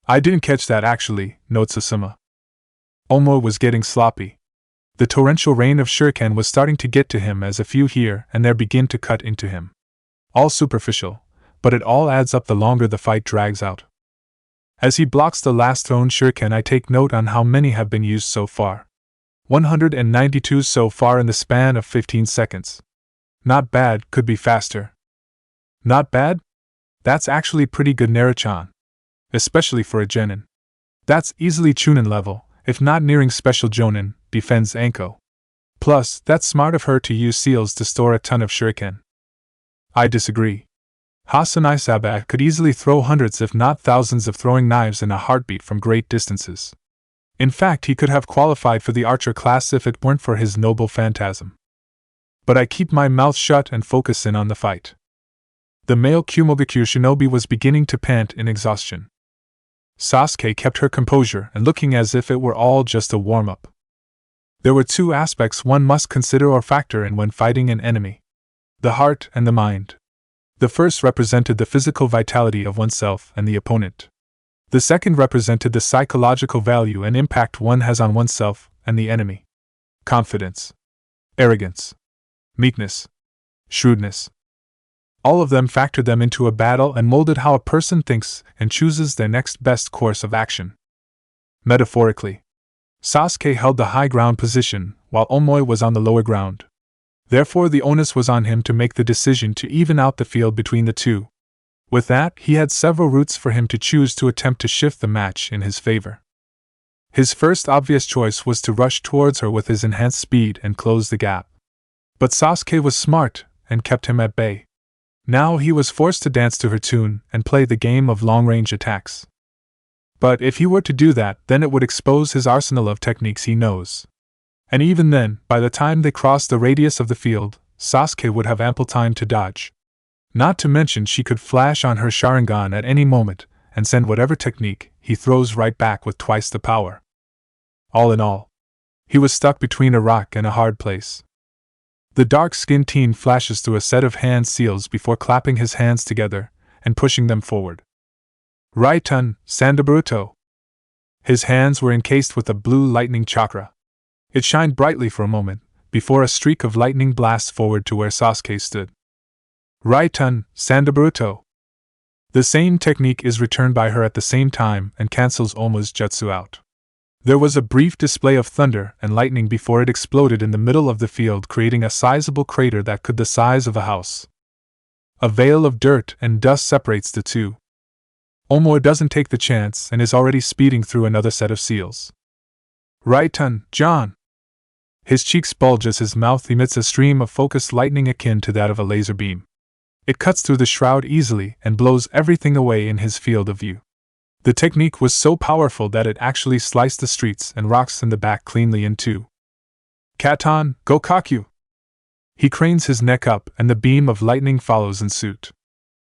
I didn't catch that actually, notes Asuma. Omo was getting sloppy. The torrential rain of shuriken was starting to get to him as a few here and there begin to cut into him. All superficial, but it all adds up the longer the fight drags out. As he blocks the last thrown shuriken, I take note on how many have been used so far. 192 so far in the span of 15 seconds. Not bad, could be faster. Not bad? That's actually pretty good, Naruto-chan. Especially for a genin. That's easily Chunin level, if not nearing special jonin, defends Anko. Plus, that's smart of her to use seals to store a ton of shuriken. I disagree. Hasanai Saber could easily throw hundreds if not thousands of throwing knives in a heartbeat from great distances. In fact, he could have qualified for the archer class if it weren't for his noble phantasm. But I keep my mouth shut and focus in on the fight. The male Kumogakure Shinobi was beginning to pant in exhaustion. Sasuke kept her composure and looking as if it were all just a warm-up. There were two aspects one must consider or factor in when fighting an enemy: the heart and the mind. The first represented the physical vitality of oneself and the opponent. The second represented the psychological value and impact one has on oneself and the enemy. Confidence, arrogance, meekness, shrewdness. All of them factored them into a battle and molded how a person thinks and chooses their next best course of action. Metaphorically, Sasuke held the high ground position while Omoi was on the lower ground. Therefore, the onus was on him to make the decision to even out the field between the two. With that, he had several routes for him to choose to attempt to shift the match in his favor. His first obvious choice was to rush towards her with his enhanced speed and close the gap. But Sasuke was smart and kept him at bay. Now he was forced to dance to her tune and play the game of long-range attacks. But if he were to do that, then it would expose his arsenal of techniques he knows. And even then, by the time they crossed the radius of the field, Sasuke would have ample time to dodge. Not to mention she could flash on her Sharingan at any moment and send whatever technique he throws right back with twice the power. All in all, he was stuck between a rock and a hard place. The dark-skinned teen flashes through a set of hand seals before clapping his hands together and pushing them forward. Raiton, Sandaburuto. His hands were encased with a blue lightning chakra. It shined brightly for a moment, before a streak of lightning blasts forward to where Sasuke stood. Raiton, Sandaburuto. The same technique is returned by her at the same time and cancels Oma's jutsu out. There was a brief display of thunder and lightning before it exploded in the middle of the field, creating a sizable crater that could be the size of a house. A veil of dirt and dust separates the two. Omo doesn't take the chance and is already speeding through another set of seals. Raiton, John. His cheeks bulge as his mouth emits a stream of focused lightning akin to that of a laser beam. It cuts through the shroud easily and blows everything away in his field of view. The technique was so powerful that it actually sliced the streets and rocks in the back cleanly in two. Katon, Gokaku! He cranes his neck up and the beam of lightning follows in suit.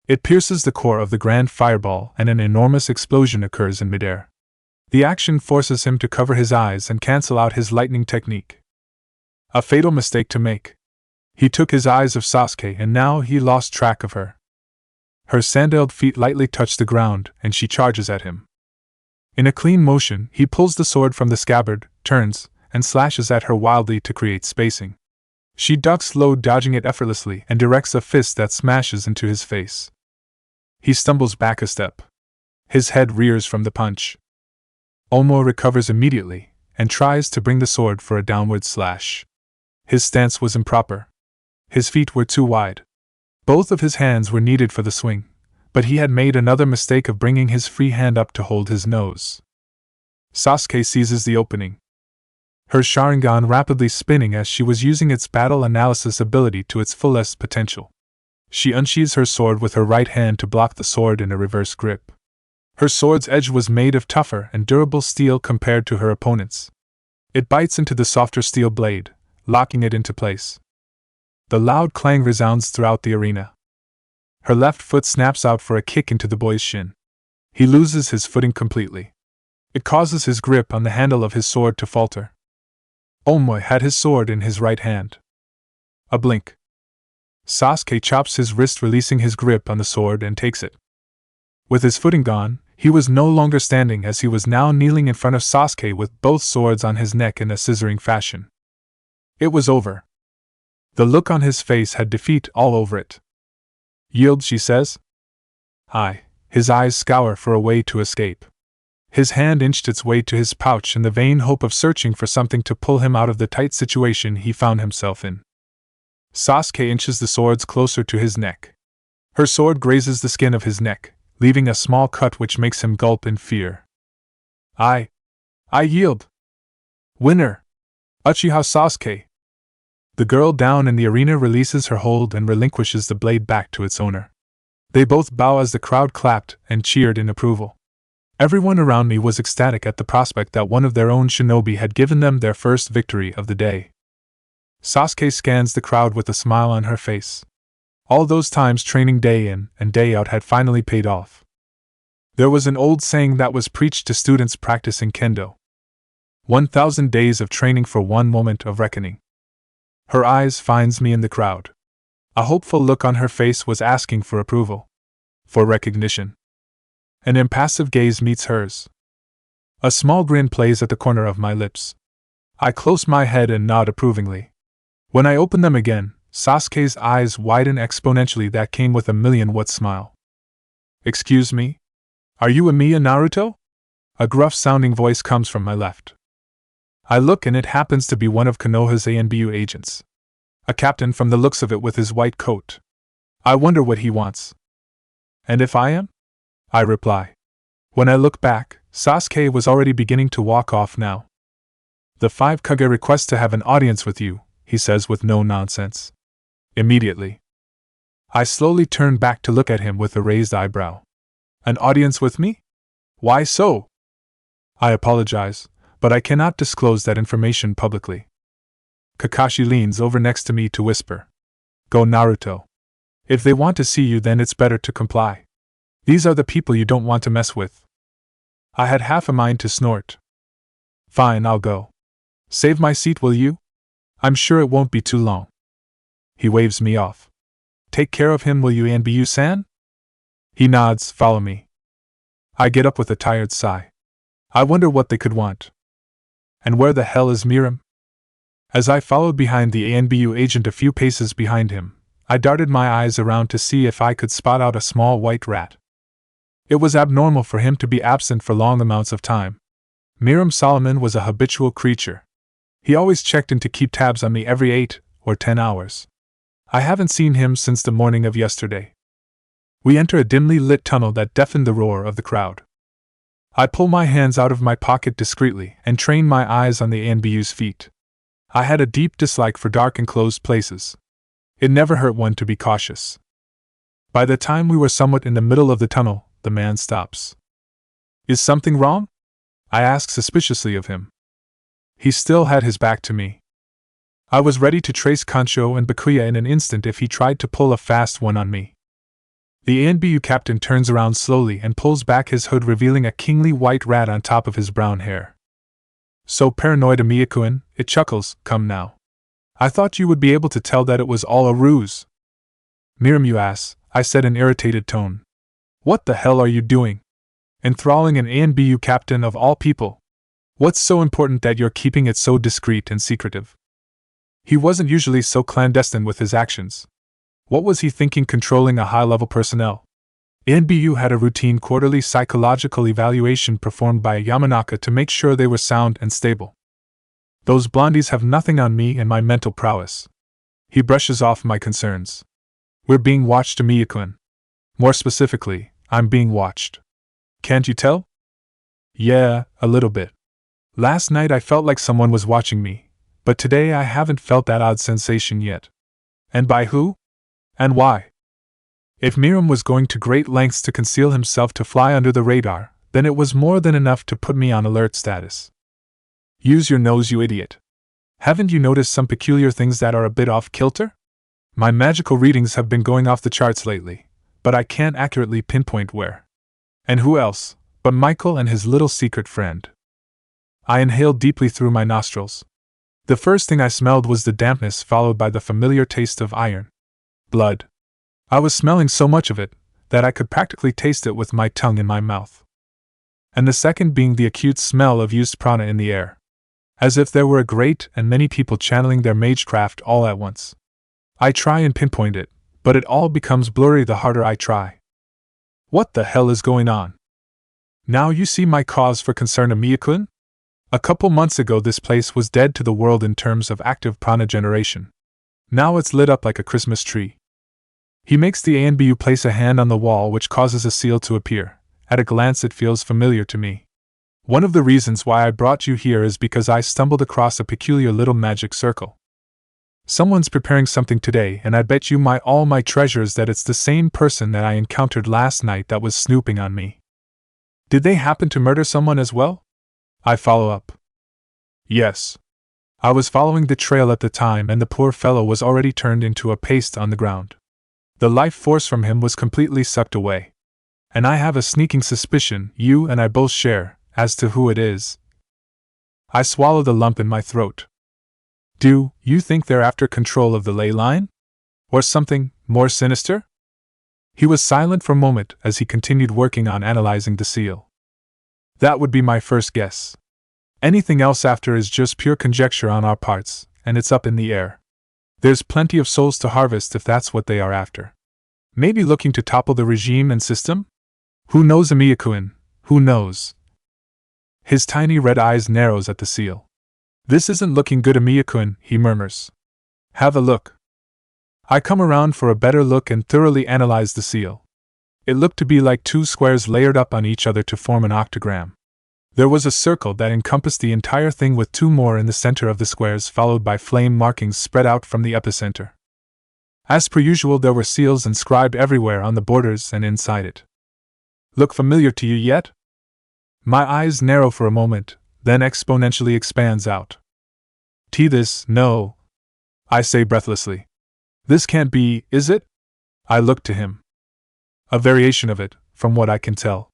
It pierces the core of the grand fireball and an enormous explosion occurs in midair. The action forces him to cover his eyes and cancel out his lightning technique. A fatal mistake to make. He took his eyes of Sasuke and now he lost track of her. Her sandaled feet lightly touch the ground and she charges at him. In a clean motion, he pulls the sword from the scabbard, turns, and slashes at her wildly to create spacing. She ducks low, dodging it effortlessly, and directs a fist that smashes into his face. He stumbles back a step. His head rears from the punch. Omo recovers immediately and tries to bring the sword for a downward slash. His stance was improper. His feet were too wide. Both of his hands were needed for the swing, but he had made another mistake of bringing his free hand up to hold his nose. Sasuke seizes the opening. Her Sharingan rapidly spinning as she was using its battle analysis ability to its fullest potential. She unsheathes her sword with her right hand to block the sword in a reverse grip. Her sword's edge was made of tougher and durable steel compared to her opponent's. It bites into the softer steel blade, locking it into place. The loud clang resounds throughout the arena. Her left foot snaps out for a kick into the boy's shin. He loses his footing completely. It causes his grip on the handle of his sword to falter. Omoy had his sword in his right hand. A blink. Sasuke chops his wrist, releasing his grip on the sword, and takes it. With his footing gone, he was no longer standing, as he was now kneeling in front of Sasuke with both swords on his neck in a scissoring fashion. It was over. The look on his face had defeat all over it. "Yield," she says. Aye. His eyes scour for a way to escape. His hand inched its way to his pouch in the vain hope of searching for something to pull him out of the tight situation he found himself in. Sasuke inches the swords closer to his neck. Her sword grazes the skin of his neck, leaving a small cut which makes him gulp in fear. I yield. Winner! Uchiha Sasuke! The girl down in the arena releases her hold and relinquishes the blade back to its owner. They both bow as the crowd clapped and cheered in approval. Everyone around me was ecstatic at the prospect that one of their own shinobi had given them their first victory of the day. Sasuke scans the crowd with a smile on her face. All those times training day in and day out had finally paid off. There was an old saying that was preached to students practicing kendo. 1,000 days of training for one moment of reckoning. Her eyes finds me in the crowd. A hopeful look on her face was asking for approval. For recognition. An impassive gaze meets hers. A small grin plays at the corner of my lips. I close my head and nod approvingly. When I open them again, Sasuke's eyes widen exponentially. That came with a million-watt smile. "Excuse me? Are you Emiya Naruto?" A gruff-sounding voice comes from my left. I look, and it happens to be one of Konoha's ANBU agents. A captain from the looks of it with his white coat. I wonder what he wants. "And if I am?" I reply. When I look back, Sasuke was already beginning to walk off now. "The 5 Kage request to have an audience with you," he says with no nonsense. Immediately. I slowly turn back to look at him with a raised eyebrow. "An audience with me? Why so?" I apologize, but I cannot disclose that information publicly. Kakashi leans over next to me to whisper. "Go, Naruto. If they want to see you, then it's better to comply. These are the people you don't want to mess with." I had half a mind to snort. "Fine, I'll go. Save my seat, will you? I'm sure it won't be too long." He waves me off. "Take care of him, will you, Anbu-san?" He nods. "Follow me." I get up with a tired sigh. I wonder what they could want. And where the hell is Miram? As I followed behind the ANBU agent a few paces behind him, I darted my eyes around to see if I could spot out a small white rat. It was abnormal for him to be absent for long amounts of time. Miram Solomon was a habitual creature. He always checked in to keep tabs on me every 8 or 10 hours. I haven't seen him since the morning of yesterday. We enter a dimly lit tunnel that deafened the roar of the crowd. I pull my hands out of my pocket discreetly and train my eyes on the ANBU's feet. I had a deep dislike for dark enclosed places. It never hurt one to be cautious. By the time we were somewhat in the middle of the tunnel, the man stops. "Is something wrong?" I ask suspiciously of him. He still had his back to me. I was ready to trace Kancho and Bakuya in an instant if he tried to pull a fast one on me. The ANBU captain turns around slowly and pulls back his hood, revealing a kingly white rat on top of his brown hair. "So paranoid, Amiya-kun," it chuckles. "Come now. I thought you would be able to tell that it was all a ruse." "Miram, you ass," I said in irritated tone. "What the hell are you doing? Enthralling an ANBU captain of all people? What's so important that you're keeping it so discreet and secretive?" He wasn't usually so clandestine with his actions. What was he thinking controlling a high-level personnel? ANBU had a routine quarterly psychological evaluation performed by a Yamanaka to make sure they were sound and stable. "Those blondies have nothing on me and my mental prowess." He brushes off my concerns. "We're being watched, Amiya-kun. More specifically, I'm being watched. Can't you tell?" "Yeah, a little bit. Last night I felt like someone was watching me, but today I haven't felt that odd sensation yet." "And by who? And why?" If Miram was going to great lengths to conceal himself to fly under the radar, then it was more than enough to put me on alert status. "Use your nose, you idiot. Haven't you noticed some peculiar things that are a bit off kilter?" My magical readings have been going off the charts lately, but I can't accurately pinpoint where. And who else but Michael and his little secret friend? I inhaled deeply through my nostrils. The first thing I smelled was the dampness, followed by the familiar taste of iron. Blood. I was smelling so much of it that I could practically taste it with my tongue in my mouth. And the second being the acute smell of used prana in the air. As if there were a great and many people channeling their magecraft all at once. I try and pinpoint it, but it all becomes blurry the harder I try. What the hell is going on? Now you see my cause for concern, Amiya-kun? A couple months ago this place was dead to the world in terms of active prana generation. Now it's lit up like a Christmas tree. He makes the ANBU place a hand on the wall, which causes a seal to appear. At a glance it feels familiar to me. One of the reasons why I brought you here is because I stumbled across a peculiar little magic circle. Someone's preparing something today, and I bet you all my treasures that it's the same person that I encountered last night that was snooping on me. Did they happen to murder someone as well? I follow up. Yes. I was following the trail at the time, and the poor fellow was already turned into a paste on the ground. The life force from him was completely sucked away. And I have a sneaking suspicion you and I both share as to who it is. I swallow the lump in my throat. Do you think they're after control of the ley line? Or something more sinister? He was silent for a moment as he continued working on analyzing the seal. That would be my first guess. Anything else after is just pure conjecture on our parts, and it's up in the air. There's plenty of souls to harvest if that's what they are after. Maybe looking to topple the regime and system? Who knows, Amiya-kun? Who knows? His tiny red eyes narrows at the seal. This isn't looking good, Amiya-kun, he murmurs. Have a look. I come around for a better look and thoroughly analyze the seal. It looked to be like two squares layered up on each other to form an octagram. There was a circle that encompassed the entire thing with two more in the center of the squares, followed by flame markings spread out from the epicenter. As per usual, there were seals inscribed everywhere on the borders and inside it. Look familiar to you yet? My eyes narrow for a moment, then exponentially expands out. This, no. I say breathlessly. This can't be, is it? I look to him. A variation of it, from what I can tell.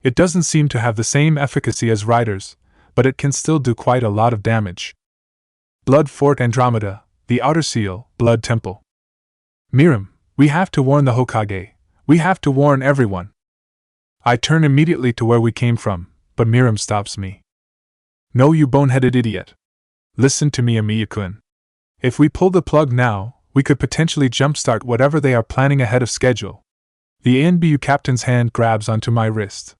It doesn't seem to have the same efficacy as Riders, but it can still do quite a lot of damage. Blood Fort Andromeda, the outer seal, Blood Temple. Miram, we have to warn the Hokage. We have to warn everyone. I turn immediately to where we came from, but Miram stops me. No, you boneheaded idiot. Listen to me, Amiya-kun. If we pull the plug now, we could potentially jumpstart whatever they are planning ahead of schedule. The ANBU captain's hand grabs onto my wrist.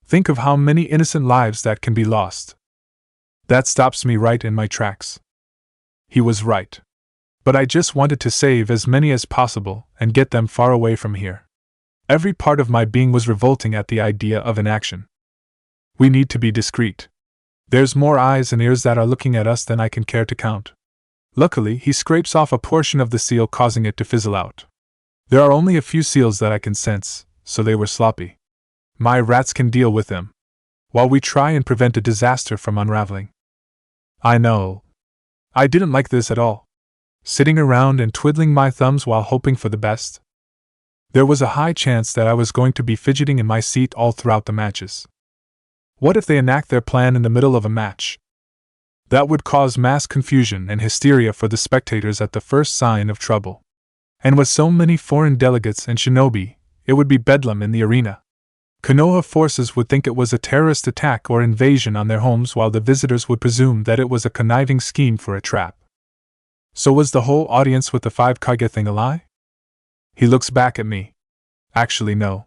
Think of how many innocent lives that can be lost. That stops me right in my tracks. He was right. But I just wanted to save as many as possible and get them far away from here. Every part of my being was revolting at the idea of inaction. We need to be discreet. There's more eyes and ears that are looking at us than I can care to count. Luckily, he scrapes off a portion of the seal, causing it to fizzle out. There are only a few seals that I can sense, so they were sloppy. My rats can deal with them, while we try and prevent a disaster from unraveling. I know. I didn't like this at all. Sitting around and twiddling my thumbs while hoping for the best. There was a high chance that I was going to be fidgeting in my seat all throughout the matches. What if they enact their plan in the middle of a match? That would cause mass confusion and hysteria for the spectators at the first sign of trouble. And with so many foreign delegates and shinobi, it would be bedlam in the arena. Konoha forces would think it was a terrorist attack or invasion on their homes, while the visitors would presume that it was a conniving scheme for a trap. So was the whole audience with the 5 Kage thing a lie? He looks back at me. Actually, no.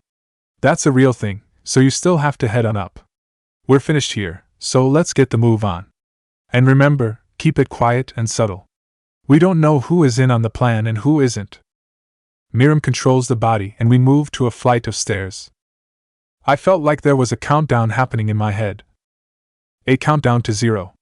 That's a real thing, so you still have to head on up. We're finished here, so let's get the move on. And remember, keep it quiet and subtle. We don't know who is in on the plan and who isn't. Miram controls the body, and we move to a flight of stairs. I felt like there was a countdown happening in my head. A countdown to 0.